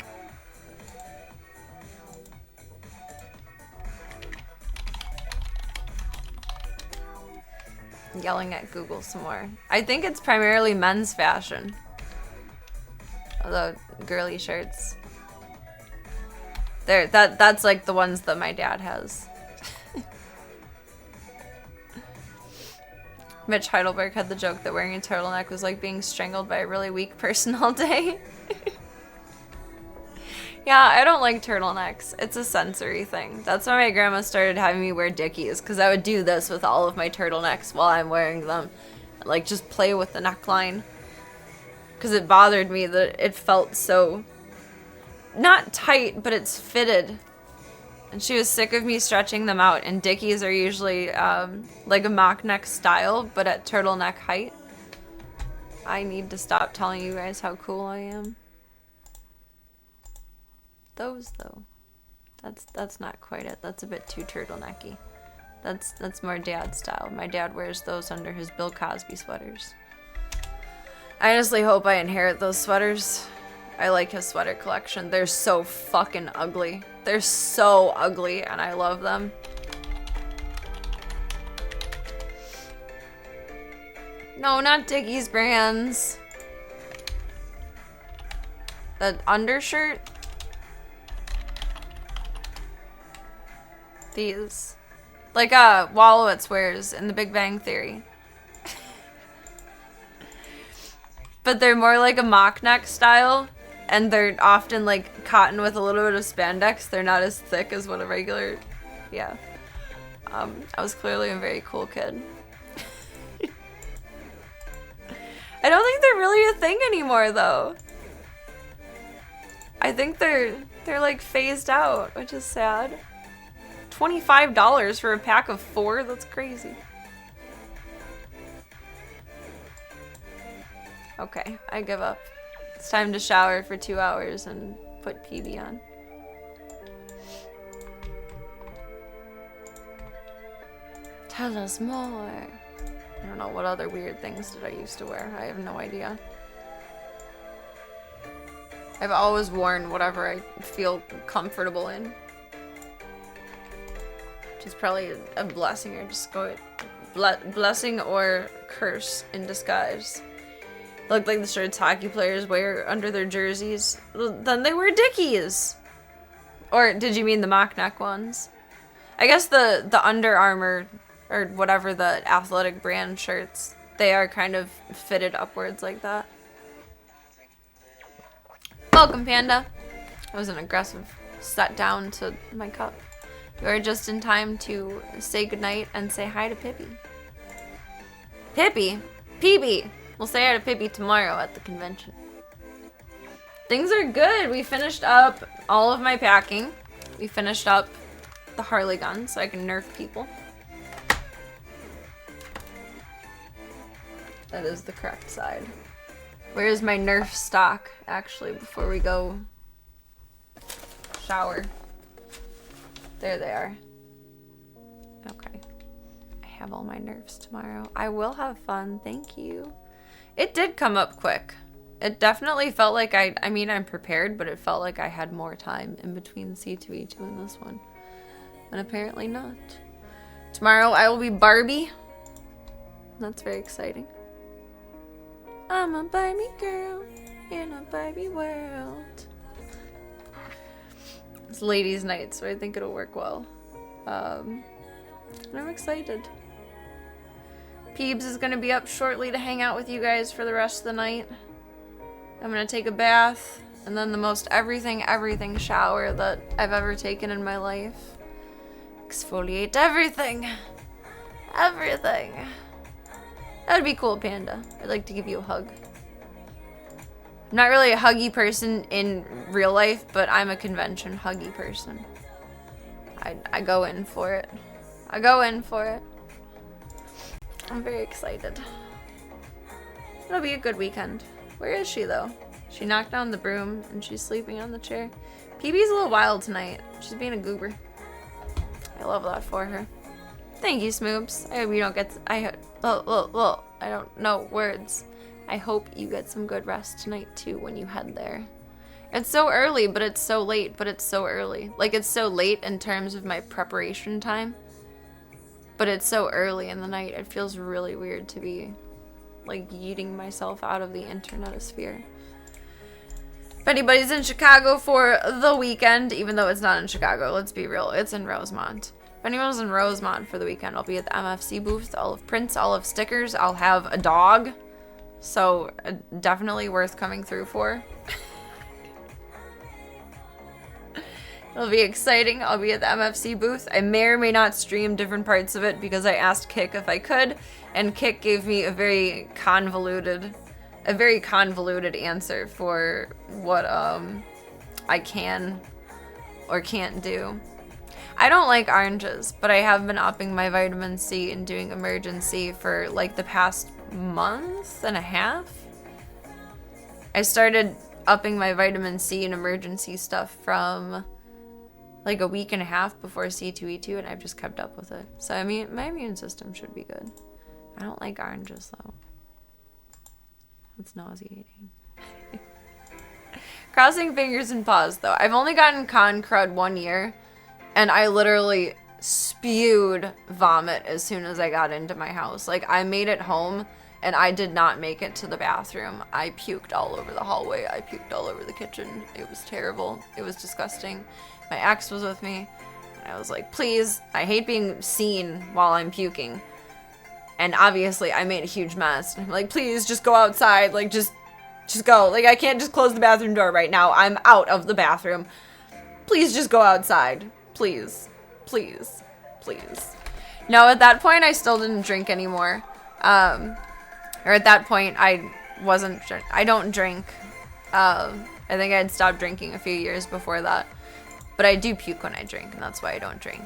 Speaker 1: Yelling at Google some more. I think it's primarily men's fashion. Although girly shirts. That's like the ones that my dad has. Mitch Heidelberg had the joke that wearing a turtleneck was like being strangled by a really weak person all day. Yeah, I don't like turtlenecks. It's a sensory thing. That's why my grandma started having me wear dickies, because I would do this with all of my turtlenecks while I'm wearing them. Like, just play with the neckline. Because it bothered me that it felt so... not tight, but it's fitted. And she was sick of me stretching them out, and dickies are usually like a mock neck style, but at turtleneck height. I need to stop telling you guys how cool I am. Those though, that's not quite it. That's a bit too turtlenecky. That's more dad style. My dad wears those under his Bill Cosby sweaters. I honestly hope I inherit those sweaters. I like his sweater collection. They're so fucking ugly. They're so ugly, and I love them. No, not Dickies brands. The undershirt. These. Like Wallowitz wears in The Big Bang Theory. But they're more like a mock neck style. And they're often like cotton with a little bit of spandex. They're not as thick as what a regular... Yeah. I was clearly a very cool kid. I don't think they're really a thing anymore, though. I think they're like phased out, which is sad. $25 for a pack of 4? That's crazy. Okay, I give up. It's time to shower for 2 hours and put PB on. Tell us more. I don't know, what other weird things did I used to wear? I have no idea. I've always worn whatever I feel comfortable in. Which is probably a blessing or just blessing or curse in disguise. Look like the shirts hockey players wear under their jerseys. Then they wear Dickies. Or did you mean the mock neck ones? I guess the Under Armour or whatever the athletic brand shirts, they are kind of fitted upwards like that. Welcome, Panda. That was an aggressive set down to my cup. You are just in time to say goodnight and say hi to Pippi. Pippi? PB! We'll say hi to Pippi tomorrow at the convention. Things are good. We finished up all of my packing. We finished up the Harley gun so I can nerf people. That is the correct side. Where is my nerf stock, actually, before we go shower? There they are. Okay. I have all my nerfs tomorrow. I will have fun. Thank you. It did come up quick. It definitely felt like I mean, I'm prepared, but it felt like I had more time in between C2E2 and this one. And apparently not. Tomorrow I will be Barbie. That's very exciting. I'm a Barbie girl in a Barbie world. It's ladies' night, so I think it'll work well. And I'm excited. Peebs is gonna be up shortly to hang out with you guys for the rest of the night. I'm gonna take a bath, and then the most everything shower that I've ever taken in my life. Exfoliate everything. Everything. That'd be cool, Panda. I'd like to give you a hug. I'm not really a huggy person in real life, but I'm a convention huggy person. I go in for it. I go in for it. I'm very excited. It'll be a good weekend. Where is she, though? She knocked down the broom, and she's sleeping on the chair. PB's a little wild tonight. She's being a goober. I love that for her. Thank you, Smoops. I hope you don't get... I don't know words. I hope you get some good rest tonight, too, when you head there. It's so early, but it's so late, but it's so early. Like, it's so late in terms of my preparation time. But it's so early in the night, it feels really weird to be, like, yeeting myself out of the internetosphere. If anybody's in Chicago for the weekend, even though it's not in Chicago, let's be real, it's in Rosemont. If anyone's in Rosemont for the weekend, I'll be at the MFC booth. I'll have prints, I'll have stickers, I'll have a dog. So definitely worth coming through for. It'll be exciting. I'll be at the MFC booth. I may or may not stream different parts of it because I asked Kik if I could, and Kik gave me a very convoluted answer for what I can or can't do. I don't like oranges, but I have been upping my vitamin C and doing emergency for like the past month and a half. I started upping my vitamin C and emergency stuff from like a week and a half before C2E2, and I've just kept up with it. So I mean, my immune system should be good. I don't like oranges though. It's nauseating. Crossing fingers and paws though. I've only gotten con crud 1 year, and I literally spewed vomit as soon as I got into my house. Like, I made it home and I did not make it to the bathroom. I puked all over the hallway. I puked all over the kitchen. It was terrible. It was disgusting. My ex was with me, and I was like, please, I hate being seen while I'm puking. And obviously I made a huge mess. I'm like, please just go outside. Like, just go. Like, I can't just close the bathroom door right now. I'm out of the bathroom. Please just go outside. Please. Please. Please. No, at that point I still didn't drink anymore. Or at that point I don't drink. I think I'd stopped drinking a few years before that. But I do puke when I drink, and that's why I don't drink.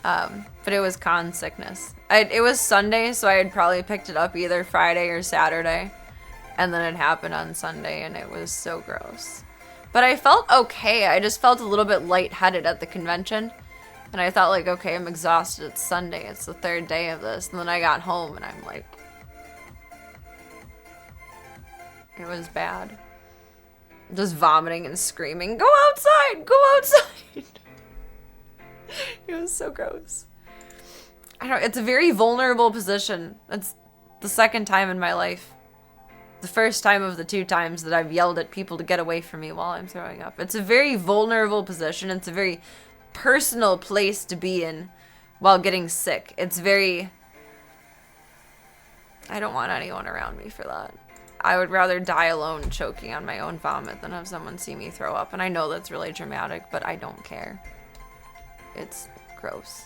Speaker 1: But it was con sickness. It was Sunday, so I had probably picked it up either Friday or Saturday. And then it happened on Sunday, and it was so gross. But I felt okay. I just felt a little bit lightheaded at the convention. And I thought, like, okay, I'm exhausted. It's Sunday. It's the third day of this. And then I got home, and I'm like... It was bad. Just vomiting and screaming, go outside! Go outside! It was so gross. I don't know, it's a very vulnerable position. It's the second time in my life. The first time of the 2 times that I've yelled at people to get away from me while I'm throwing up. It's a very vulnerable position. It's a very personal place to be in while getting sick. It's very... I don't want anyone around me for that. I would rather die alone choking on my own vomit than have someone see me throw up. And I know that's really dramatic, but I don't care. It's gross.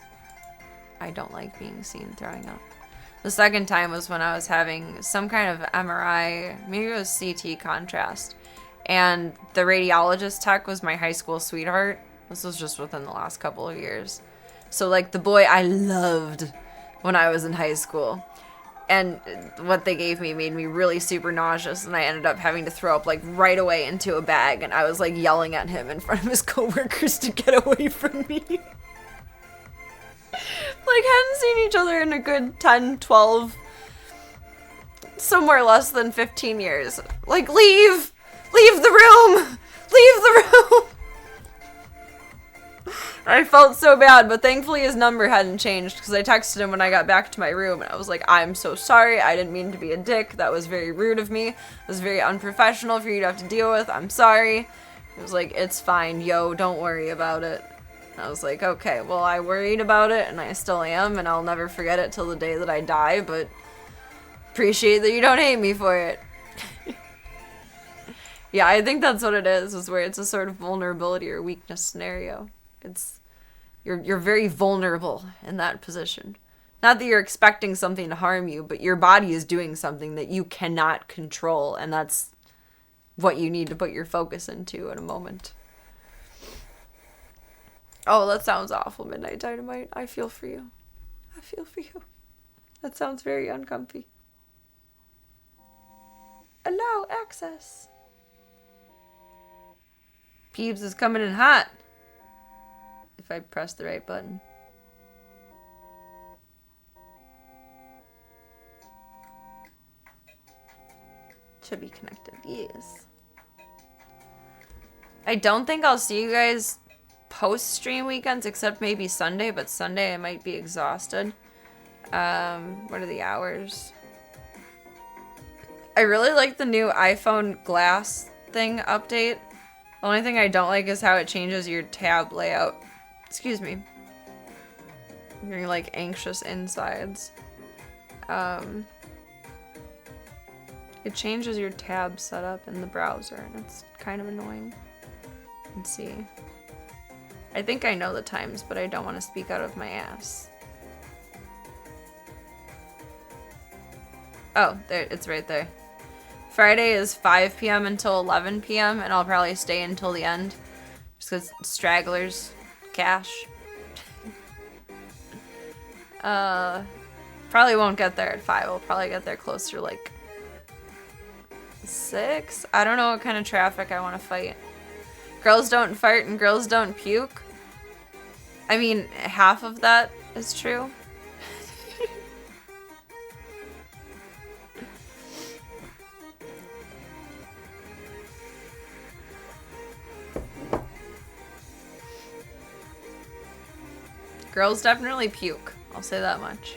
Speaker 1: I don't like being seen throwing up. The second time was when I was having some kind of MRI, maybe it was CT contrast. And the radiologist tech was my high school sweetheart. This was just within the last couple of years. So like the boy I loved when I was in high school. And what they gave me made me really super nauseous, and I ended up having to throw up like right away into a bag, and I was like yelling at him in front of his coworkers to get away from me. Like, hadn't seen each other in a good 10, 12, somewhere less than 15 years. Like, leave! Leave the room! Leave the room! I felt so bad, but thankfully his number hadn't changed, because I texted him when I got back to my room, and I was like, I'm so sorry, I didn't mean to be a dick, that was very rude of me, it was very unprofessional for you to have to deal with, I'm sorry. He was like, it's fine, yo, don't worry about it. And I was like, okay, well, I worried about it, and I still am, and I'll never forget it till the day that I die, but appreciate that you don't hate me for it. Yeah, I think that's what it is where it's a sort of vulnerability or weakness scenario. It's you're very vulnerable in that position. Not that you're expecting something to harm you, but your body is doing something that you cannot control, and that's what you need to put your focus into in a moment. Oh, that sounds awful, Midnight Dynamite. I feel for you. I feel for you. That sounds very uncomfy. Allow access. Peebs is coming in hot. If I press the right button. Should be connected, yes. I don't think I'll see you guys post-stream weekends, except maybe Sunday, but Sunday I might be exhausted. What are the hours? I really like the new iPhone glass thing update. The only thing I don't like is how it changes your tab layout. Excuse me. Getting like anxious insides. It changes your tab setup in the browser, and it's kind of annoying. Let's see. I think I know the times, but I don't want to speak out of my ass. Oh, there, it's right there. Friday is 5 p.m. until 11 p.m. and I'll probably stay until the end. Just because stragglers, cash. Probably won't get there at 5. I'll probably get there closer like 6. I don't know what kind of traffic I want to fight. Girls don't fart and girls don't puke. I mean, half of that is true. Girls definitely puke. I'll say that much.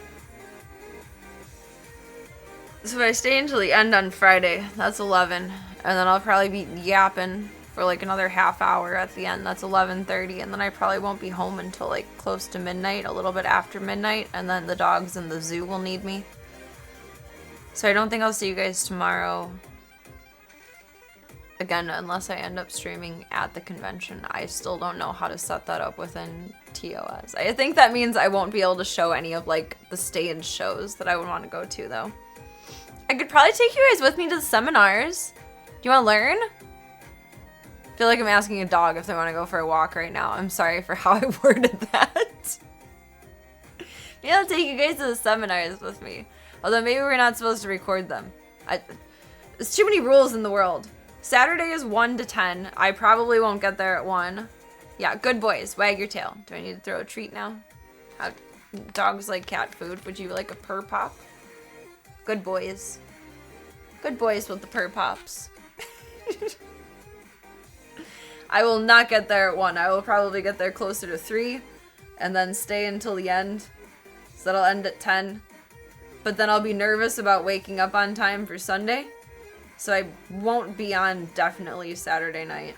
Speaker 1: So if I stay until the end on Friday, that's 11. And then I'll probably be yapping for like another half hour at the end. That's 11:30. And then I probably won't be home until like close to midnight, a little bit after midnight. And then the dogs in the zoo will need me. So I don't think I'll see you guys tomorrow. Again, unless I end up streaming at the convention. I still don't know how to set that up within TOS. I think that means I won't be able to show any of like the stage shows that I would want to go to though. I could probably take you guys with me to the seminars. Do you want to learn? I feel like I'm asking a dog if they want to go for a walk right now. I'm sorry for how I worded that. Yeah, I'll take you guys to the seminars with me. Although maybe we're not supposed to record them. There's too many rules in the world. Saturday is 1 to 10. I probably won't get there at 1. Yeah, good boys. Wag your tail. Do I need to throw a treat now? How dogs like cat food. Would you like a purr pop? Good boys. Good boys with the purr pops. I will not get there at 1. I will probably get there closer to 3. And then stay until the end. So that'll end at 10. But then I'll be nervous about waking up on time for Sunday. So I won't be on definitely Saturday night.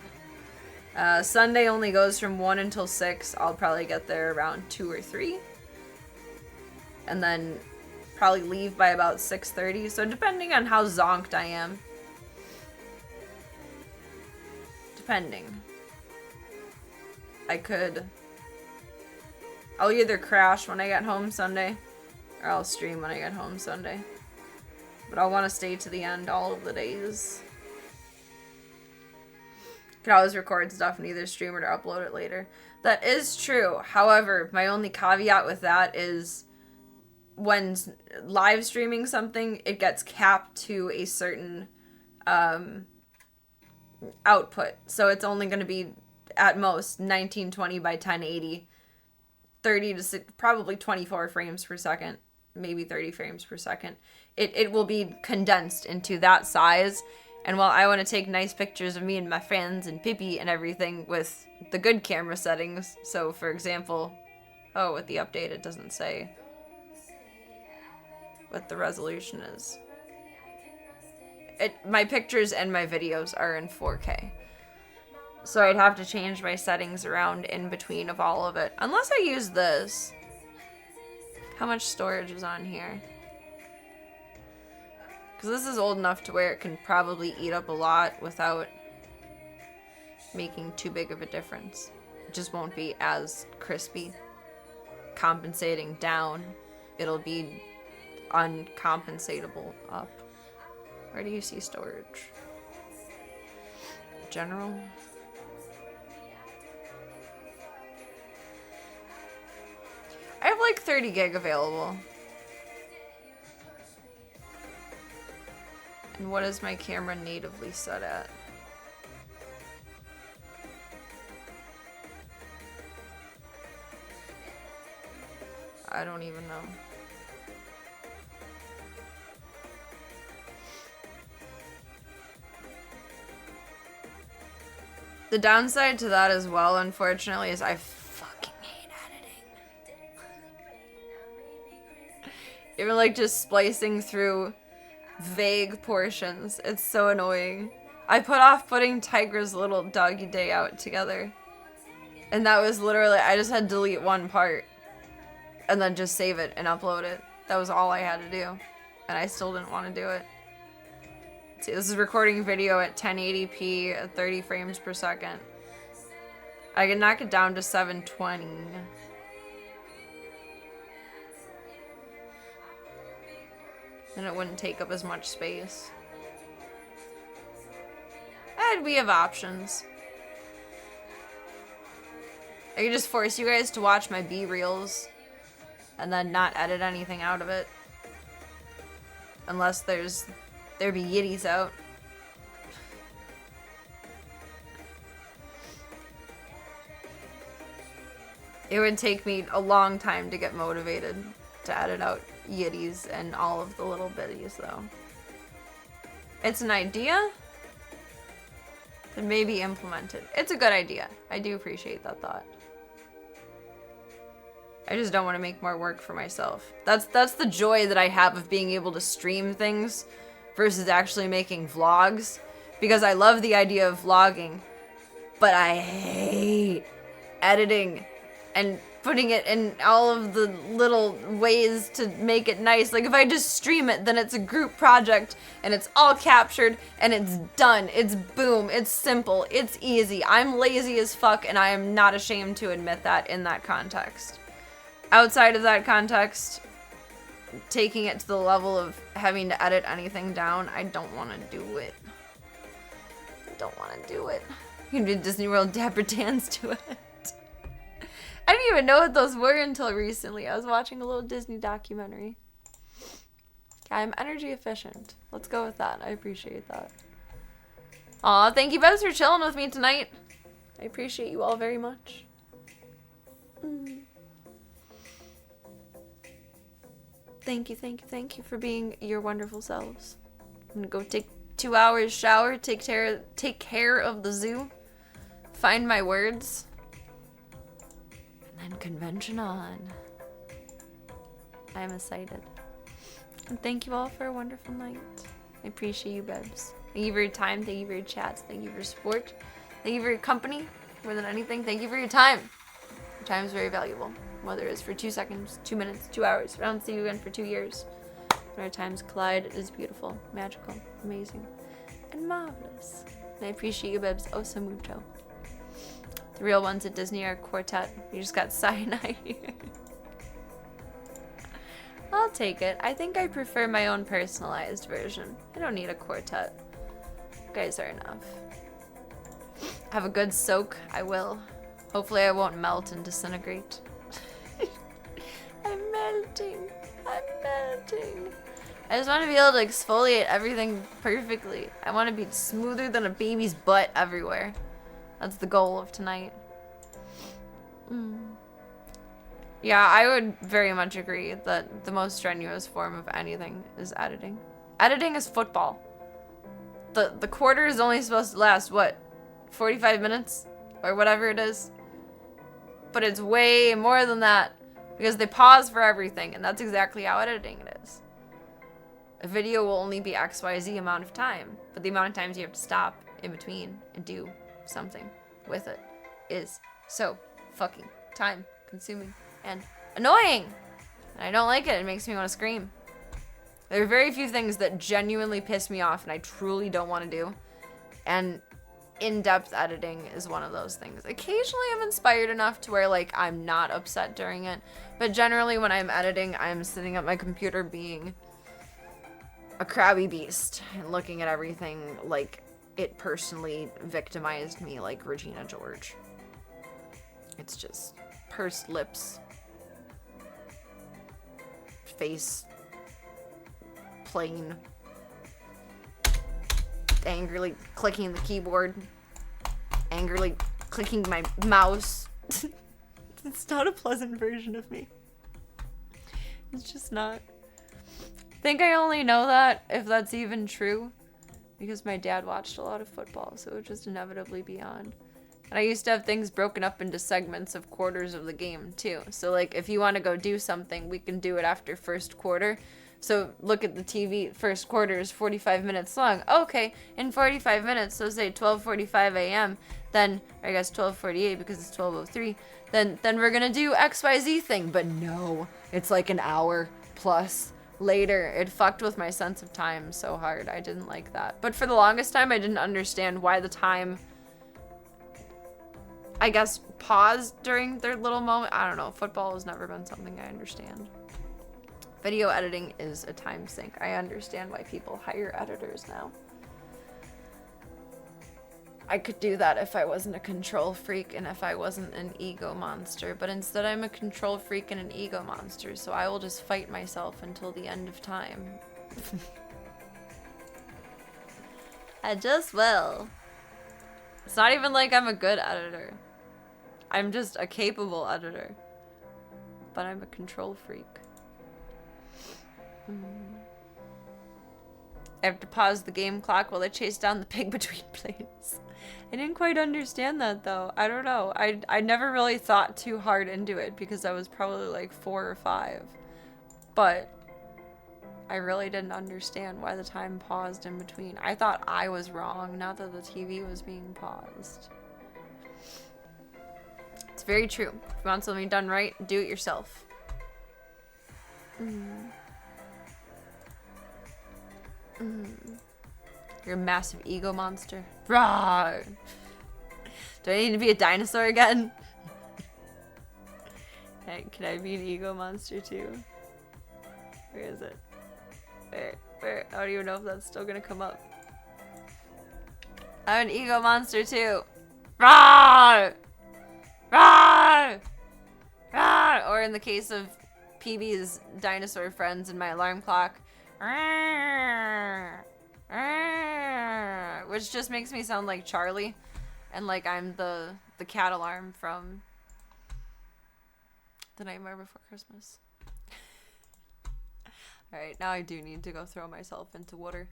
Speaker 1: Sunday only goes from 1 until 6. I'll probably get there around 2 or 3. And then probably leave by about 6:30. So depending on how zonked I am. Depending. I'll either crash when I get home Sunday. Or I'll stream when I get home Sunday. But I'll want to stay to the end all of the days. Could always record stuff and either stream it or upload it later. That is true. However, my only caveat with that is when live streaming something, it gets capped to a certain output. So it's only going to be at most 1920 by 1080, 30 to probably 24 frames per second, maybe 30 frames per second. It will be condensed into that size. And while I want to take nice pictures of me and my friends and Pippi and everything with the good camera settings, so for example, oh, with the update it doesn't say what the resolution is. My pictures and my videos are in 4K. So I'd have to change my settings around in between of all of it. Unless I use this. How much storage is on here? Because this is old enough to where it can probably eat up a lot without making too big of a difference. It just won't be as crispy. Compensating down, it'll be uncompensatable up. Where do you see storage? General? I have like 30 gig available. And what is my camera natively set at? I don't even know. The downside to that as well, unfortunately, is I fucking hate editing. Even like just splicing through vague portions. It's so annoying. I put off putting Tiger's little doggy day out together. And that was literally, I just had to delete one part. and then just save it and upload it. That was all I had to do. And I still didn't want to do it. See, this is recording video at 1080p at 30 frames per second. I can knock it down to 720. And it wouldn't take up as much space. And we have options. I could just force you guys to watch my B-reels and then not edit anything out of it. Unless there be yitties out. It would take me a long time to get motivated to edit out yitties and all of the little bitties, though. It's an idea that may be implemented. It's a good idea. I do appreciate that thought. I just don't want to make more work for myself. That's the joy that I have of being able to stream things versus actually making vlogs. Because I love the idea of vlogging, but I hate editing and putting it in all of the little ways to make it nice. Like, if I just stream it, then it's a group project, and it's all captured, and it's done. It's boom. It's simple. It's easy. I'm lazy as fuck, and I am not ashamed to admit that in that context. Outside of that context, taking it to the level of having to edit anything down, I don't want to do it. I don't want to do it. You can do Disney World Dapper Dance to it. I didn't even know what those were until recently. I was watching a little Disney documentary. I'm energy efficient. Let's go with that. I appreciate that. Aw, thank you both for chilling with me tonight. I appreciate you all very much. Thank you for being your wonderful selves. I'm gonna go take 2 hours shower, take care of the zoo, find my words, and then convention on. I'm excited. And thank you all for a wonderful night. I appreciate you, Bebs. Thank you for your time. Thank you for your chats. Thank you for your support. Thank you for your company. More than anything, thank you for your time. Your time is very valuable. Whether it's for 2 seconds, 2 minutes, 2 hours. I don't see you again for 2 years. When our times collide, it is beautiful, magical, amazing, and marvelous. And I appreciate you, Bebs, oh so mucho. The real ones at Disney are quartet. You just got cyanide here. I'll take it. I think I prefer my own personalized version. I don't need a quartet. You guys are enough. Have a good soak. I will. Hopefully I won't melt and disintegrate. I'm melting. I'm melting. I just want to be able to exfoliate everything perfectly. I want to be smoother than a baby's butt everywhere. That's the goal of tonight. Yeah, I would very much agree that the most strenuous form of anything is editing. Editing is football. The quarter is only supposed to last, what, 45 minutes? Or whatever it is. But it's way more than that. Because they pause for everything, and that's exactly how editing it is. A video will only be XYZ amount of time, but the amount of times you have to stop in between and do something with it is so fucking time consuming and annoying. And I don't like it. It makes me want to scream. There are very few things that genuinely piss me off and I truly don't want to do. And in-depth editing is one of those things. Occasionally I'm inspired enough to where, like, I'm not upset during it. But generally when I'm editing, I'm sitting at my computer being a crabby beast and looking at everything like it personally victimized me, like Regina George. It's just pursed lips, face plain, angrily clicking the keyboard, angrily clicking my mouse. It's not a pleasant version of me. It's just not. I think I only know that if that's even true because my dad watched a lot of football, so it would just inevitably be on. And I used to have things broken up into segments of quarters of the game too. So like if you want to go do something, we can do it after first quarter. So look at the TV, first quarter is 45 minutes long. Okay, in 45 minutes, so say 12:45 a.m., then, I guess 12:48 because it's 12:03, then we're gonna do XYZ thing. But no, it's like an hour plus later. It fucked with my sense of time so hard. I didn't like that. But for the longest time, I didn't understand why the time, I guess, paused during their little moment. I don't know. Football has never been something I understand. Video editing is a time sink. I understand why people hire editors now. I could do that if I wasn't a control freak and if I wasn't an ego monster, but instead I'm a control freak and an ego monster, so I will just fight myself until the end of time. I just will. It's not even like I'm a good editor. I'm just a capable editor. But I'm a control freak. I have to pause the game clock while I chase down the pig between planes. I didn't quite understand that though. I don't know. I never really thought too hard into it because I was probably like 4 or 5. But I really didn't understand why the time paused in between. I thought I was wrong, not that the TV was being paused. It's very true. If you want something done right, do it yourself. You're a massive ego monster. Rawr! Do I need to be a dinosaur again? Can I be an ego monster too? Where is it? Where? I don't even know if that's still gonna come up. I'm an ego monster too. Rawr! Rawr! Rawr! Or in the case of PB's dinosaur friends and my alarm clock, which just makes me sound like Charlie, and like I'm the cat alarm from The Nightmare Before Christmas. Alright, now I do need to go throw myself into water.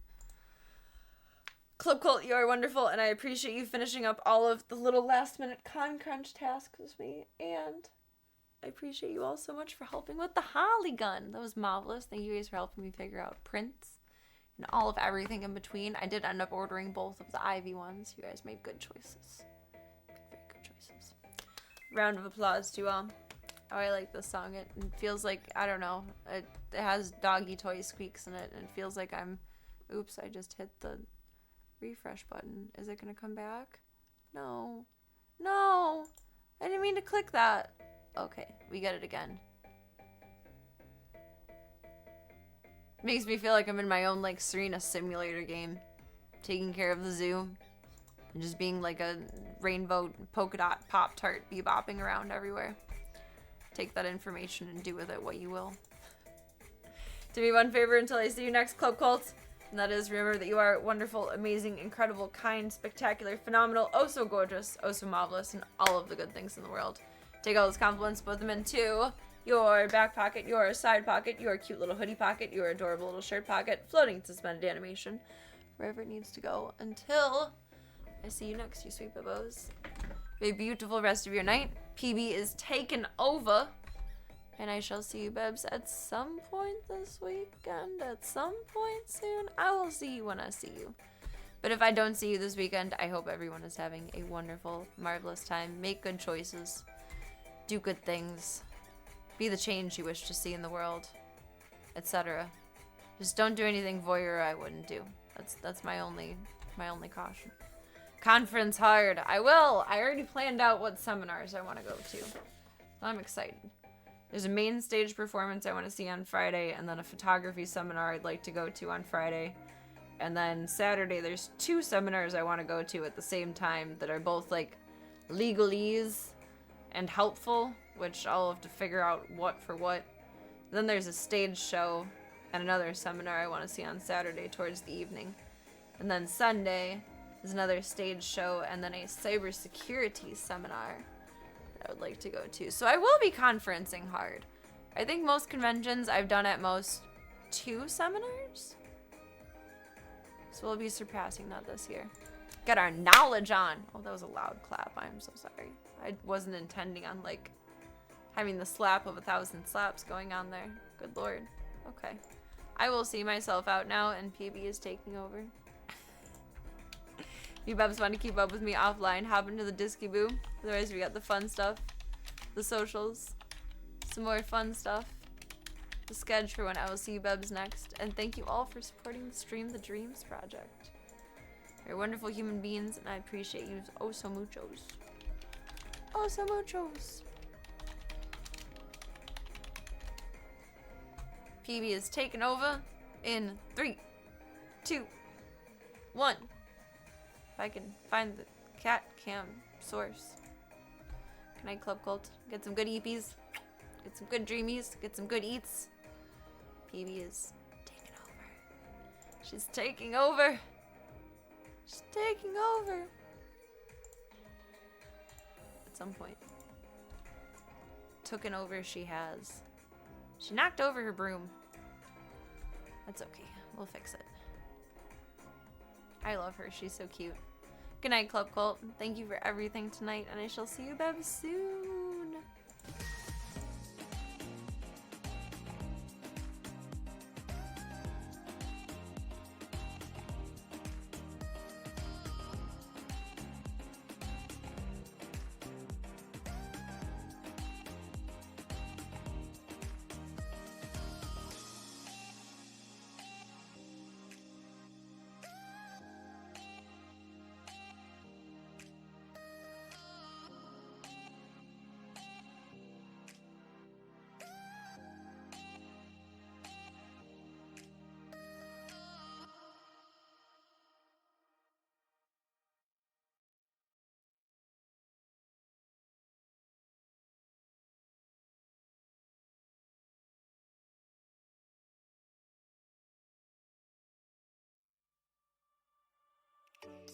Speaker 1: Club Cult, you are wonderful, and I appreciate you finishing up all of the little last minute con crunch tasks with me, and I appreciate you all so much for helping with the Holly gun. That was marvelous. Thank you guys for helping me figure out prints and all of everything in between. I did end up ordering both of the Ivy ones. You guys made good choices. Very good choices. Round of applause to all. Oh, I like this song. It feels like, I don't know, it has doggy toy squeaks in it, and it feels like I'm, oops, I just hit the refresh button. Is it gonna come back? No. No! I didn't mean to click that. Okay, we get it again. Makes me feel like I'm in my own, like, Serena simulator game. Taking care of the zoo. And just being like a rainbow polka dot Pop-Tart bebopping around everywhere. Take that information and do with it what you will. Do me one favor until I see you next, Club Cult. And that is, remember that you are wonderful, amazing, incredible, kind, spectacular, phenomenal, oh so gorgeous, oh so marvelous, and all of the good things in the world. Take all those compliments, put them into your back pocket, your side pocket, your cute little hoodie pocket, your adorable little shirt pocket, floating suspended animation, wherever it needs to go, until I see you next, you sweet babos. Have a beautiful rest of your night. PB is taken over, and I shall see you, Bebs, at some point this weekend, at some point soon. I will see you when I see you. But if I don't see you this weekend, I hope everyone is having a wonderful, marvelous time. Make good choices. Do good things. Be the change you wish to see in the world, etc. Just don't do anything voyeur I wouldn't do. That's my only caution. Conference hard. I will. I already planned out what seminars I want to go to. I'm excited. There's a main stage performance I want to see on Friday, and then a photography seminar I'd like to go to on Friday. And then Saturday, there's 2 seminars I want to go to at the same time that are both like legalese and helpful, which I'll have to figure out what for what. Then there's a stage show and another seminar I want to see on Saturday towards the evening. And then Sunday is another stage show and then a cybersecurity seminar that I would like to go to. So I will be conferencing hard. I think most conventions I've done at most 2 seminars. So we'll be surpassing that this year. Get our knowledge on. Oh, that was a loud clap. I'm so sorry. I wasn't intending on, like, having the slap of 1,000 slaps going on there. Good lord. Okay. I will see myself out now, and PB is taking over. You bubs want to keep up with me offline, hop into the Disky Boo. Otherwise, we got the fun stuff, the socials, some more fun stuff, the schedule for when I will see you bubs next, and thank you all for supporting the Stream the Dreams project. You're wonderful human beings, and I appreciate you oh so muchos. Oh so muchos. PB is taken over in 3, 2, 1. If I can find the cat cam source. Good night, Club Cult. Get some good EPs. Get some good dreamies. Get some good eats. PB is taking over. She's taking over. She's taking over. At some point. Taken over she has. She knocked over her broom. That's okay. We'll fix it. I love her. She's so cute. Good night, Club Cult. Thank you for everything tonight, and I shall see you back soon.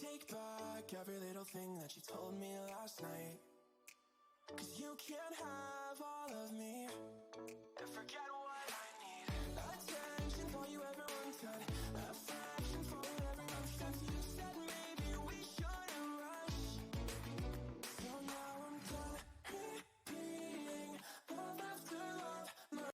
Speaker 9: Take back every little thing that you told me last night. 'Cause you can't have all of me. And forget what I need. Attention for you, everyone said. Affection for you, everyone said. You said maybe we shouldn't rush. So now I'm done repeating love after love.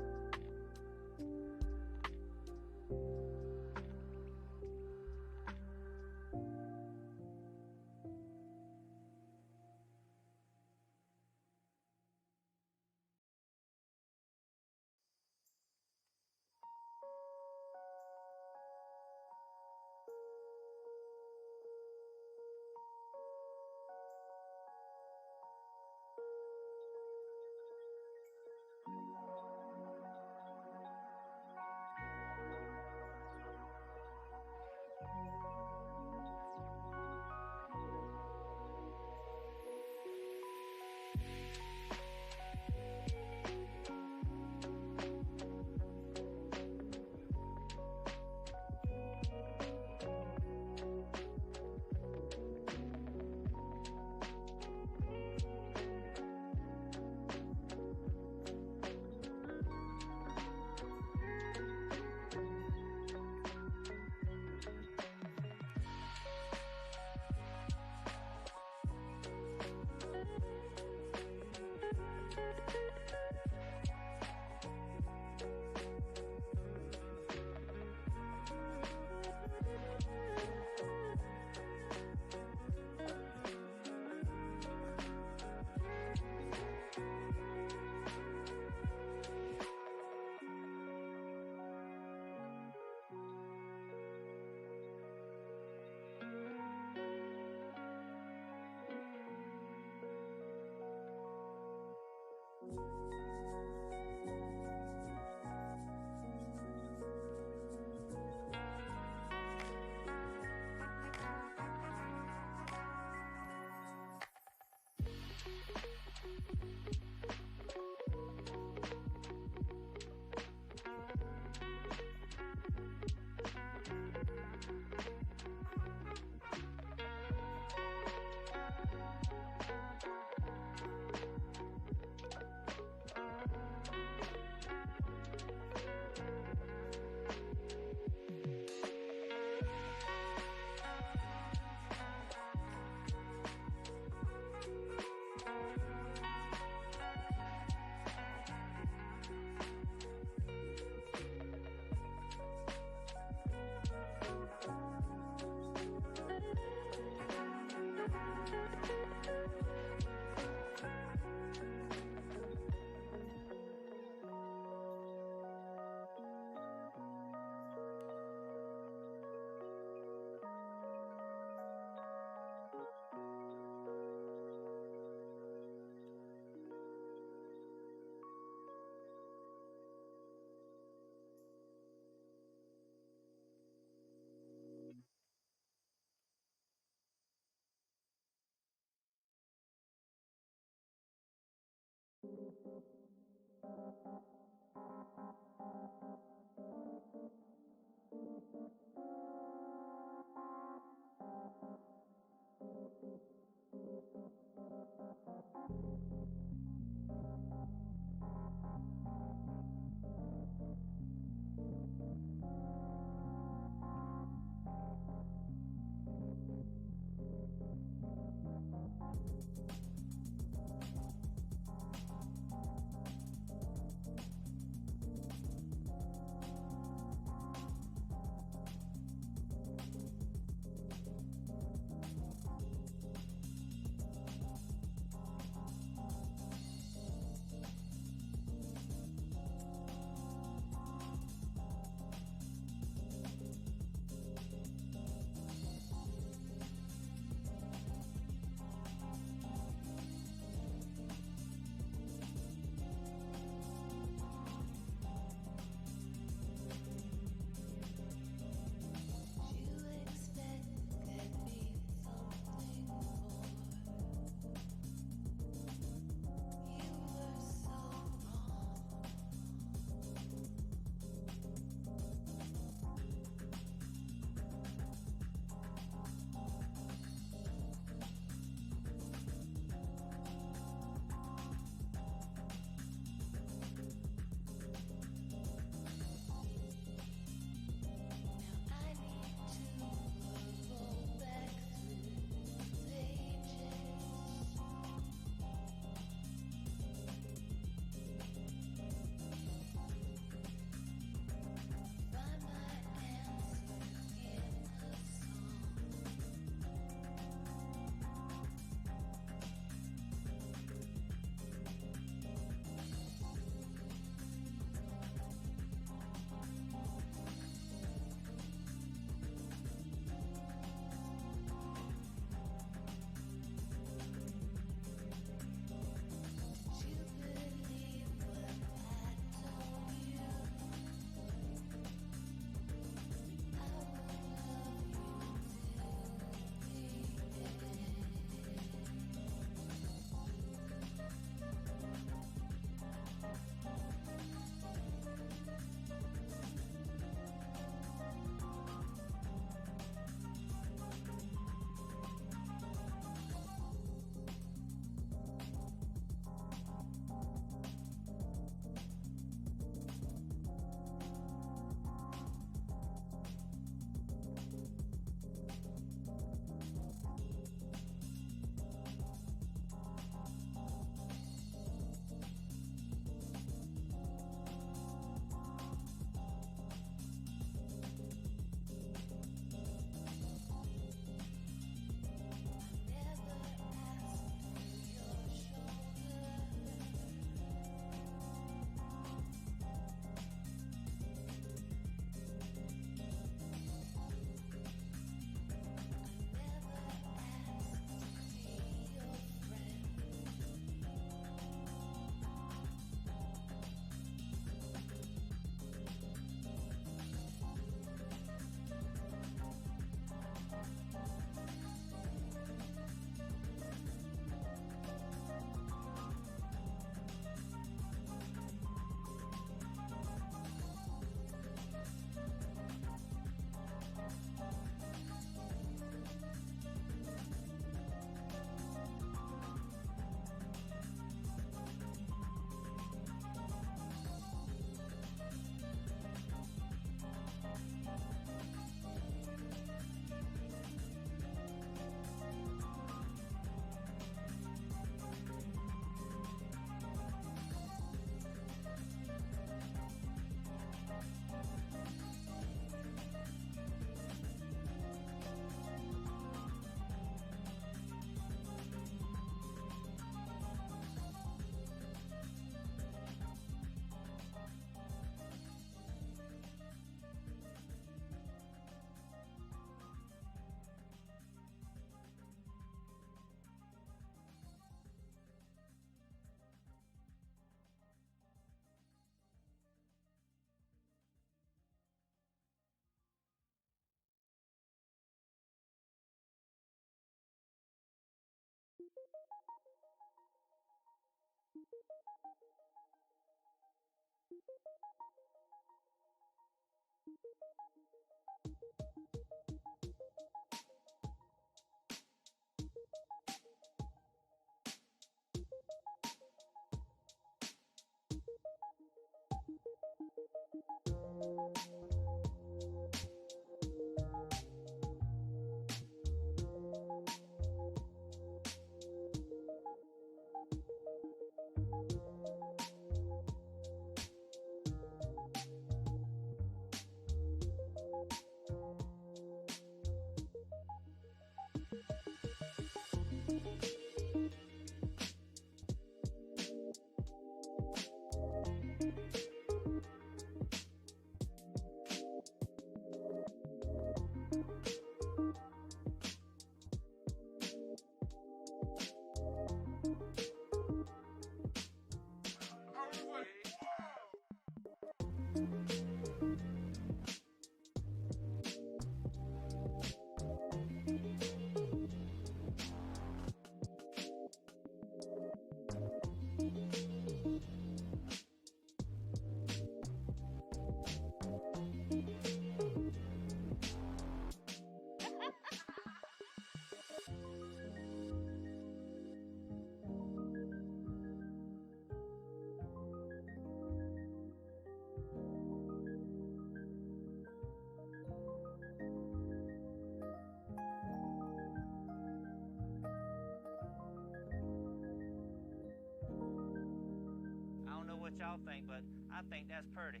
Speaker 10: I don't know what y'all think, but I think that's pretty.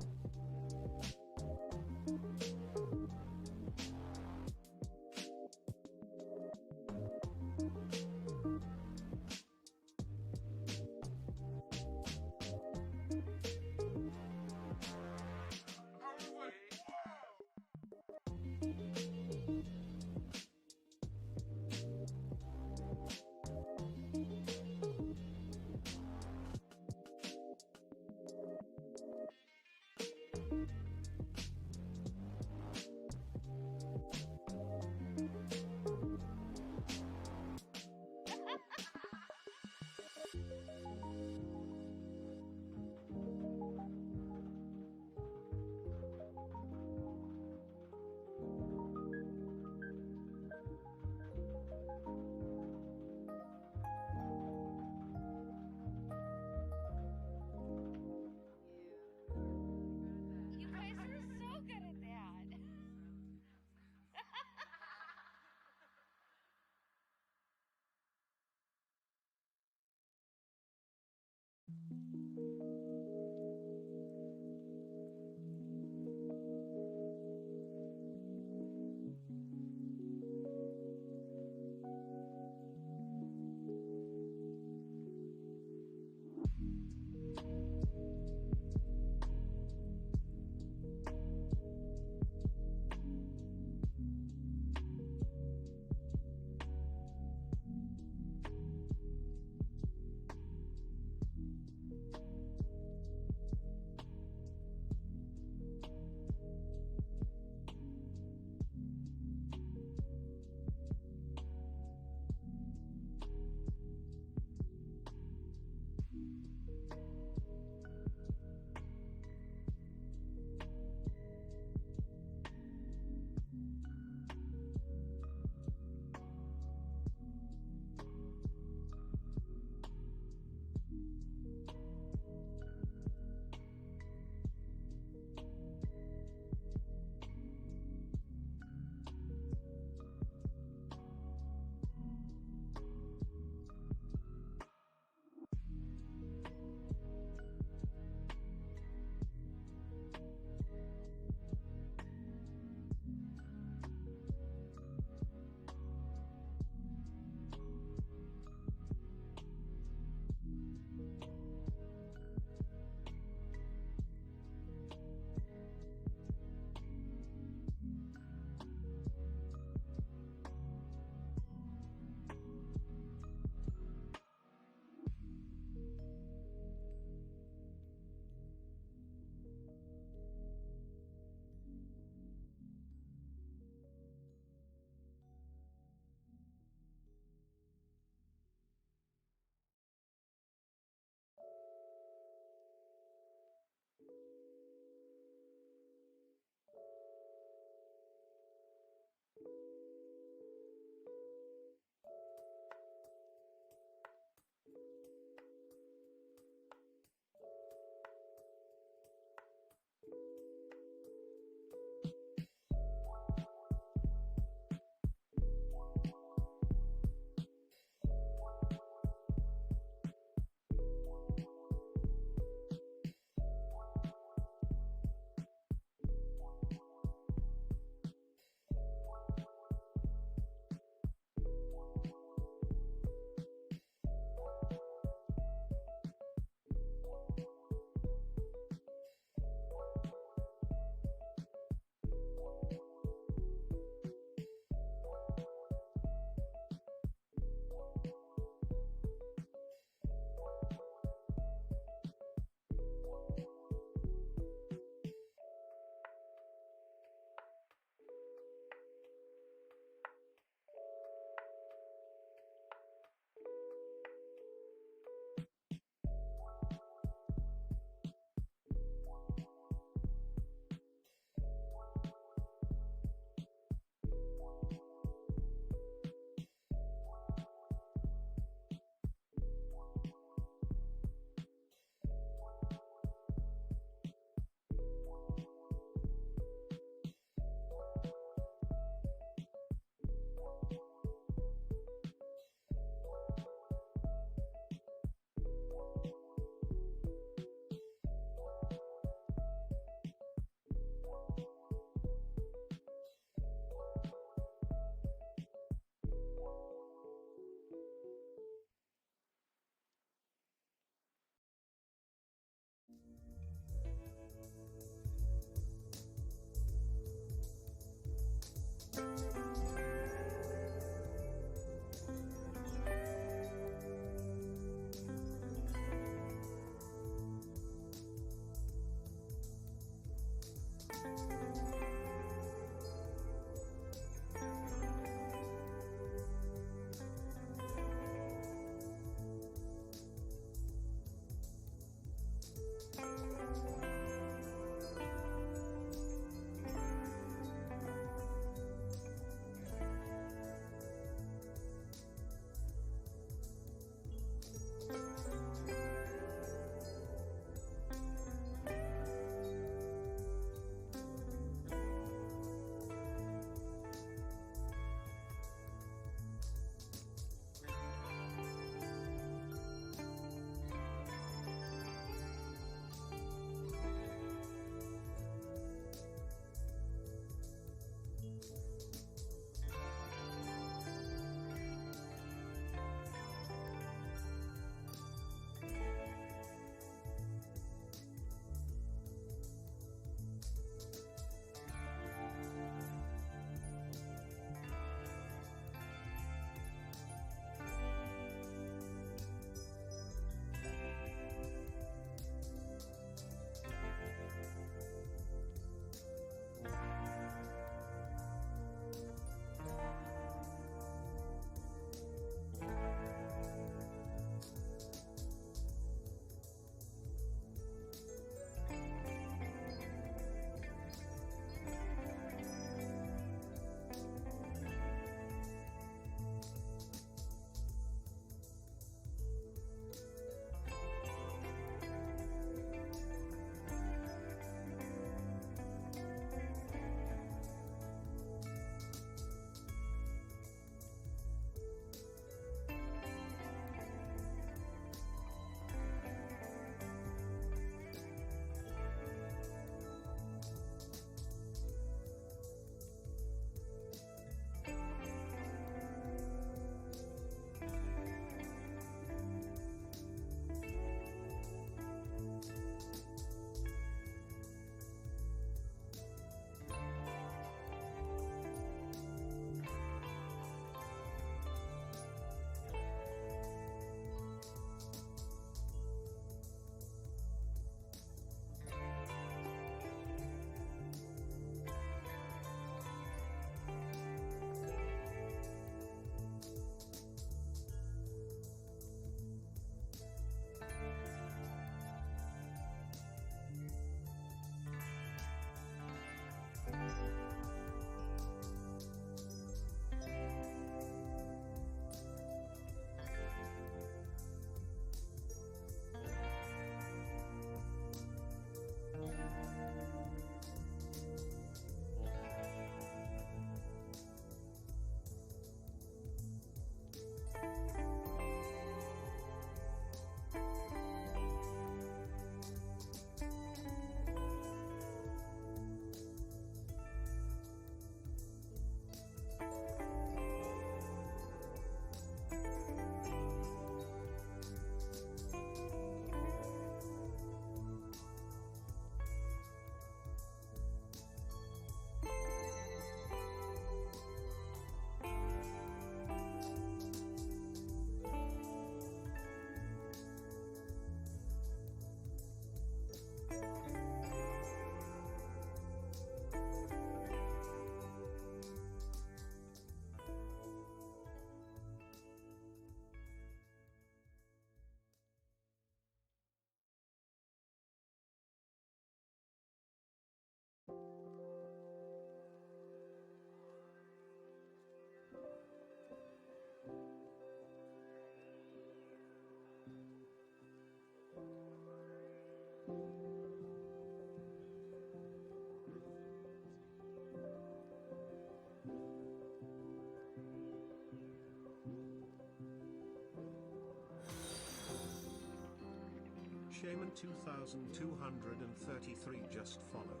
Speaker 11: Shaman 2233 just followed.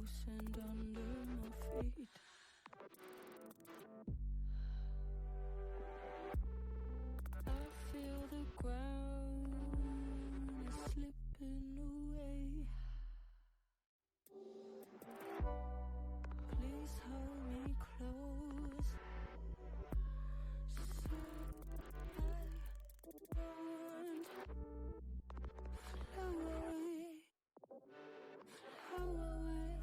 Speaker 9: sand under my feet. I feel the ground is slipping away. Please hold me close, so I won't flow away, flow away.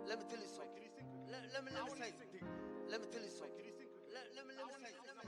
Speaker 11: Let me tell you something. Let me say something. Let me tell you something. Let me say something.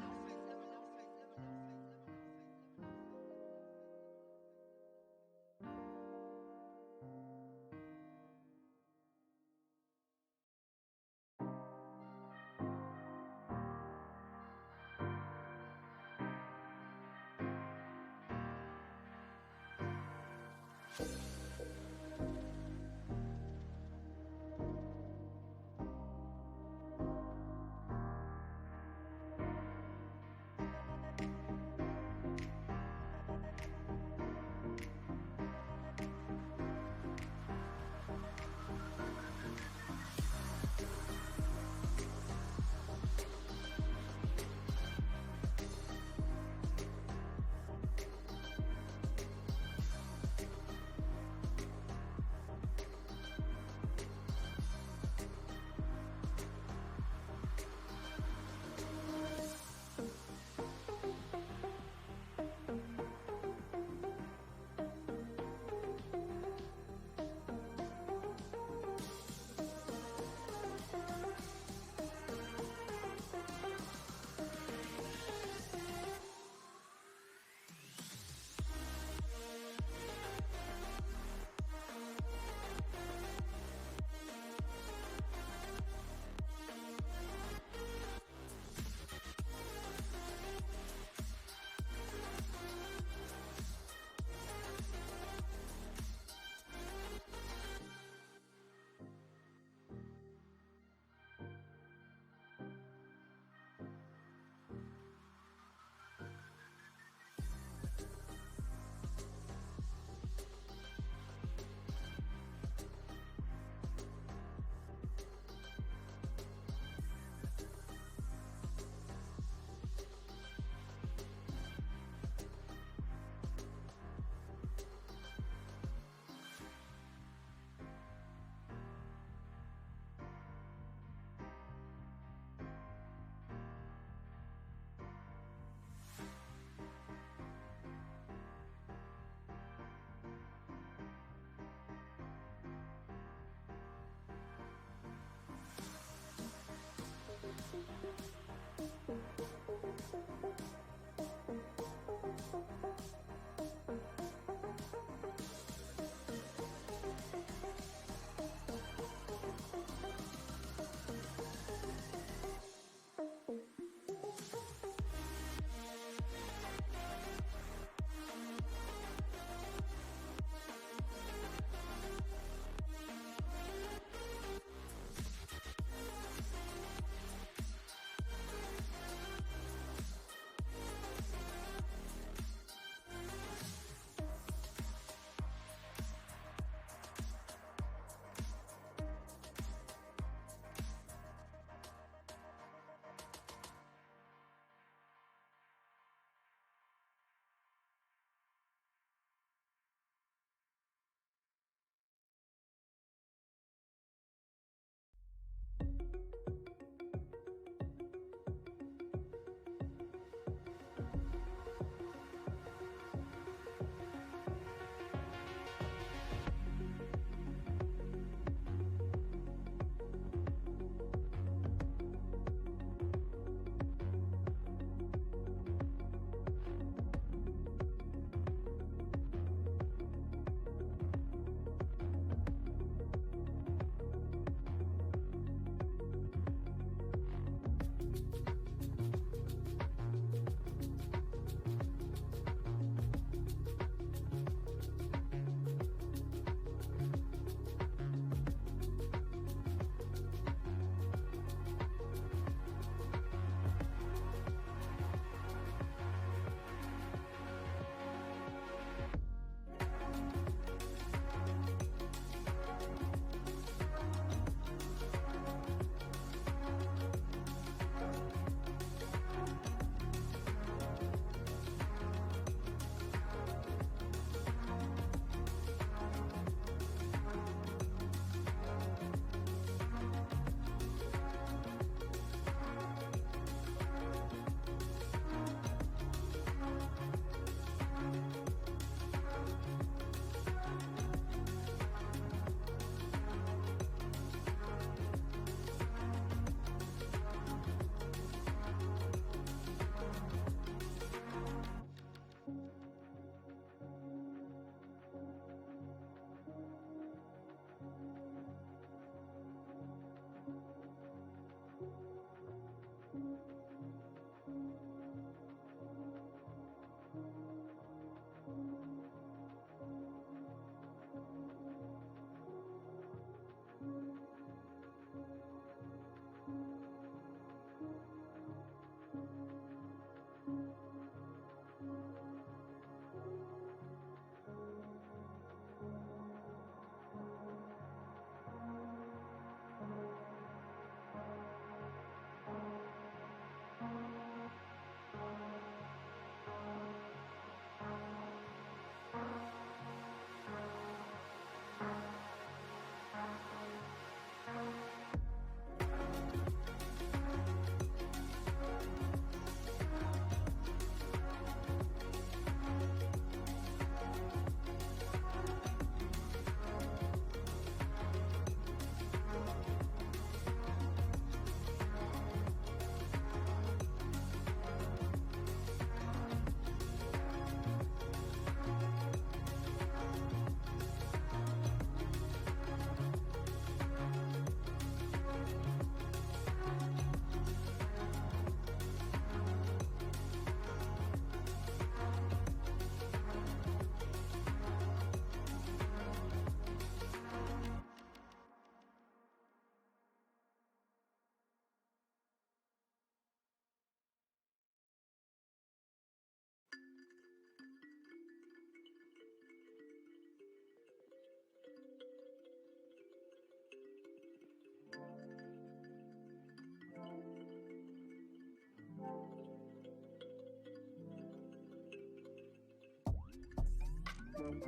Speaker 9: Thank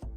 Speaker 9: you.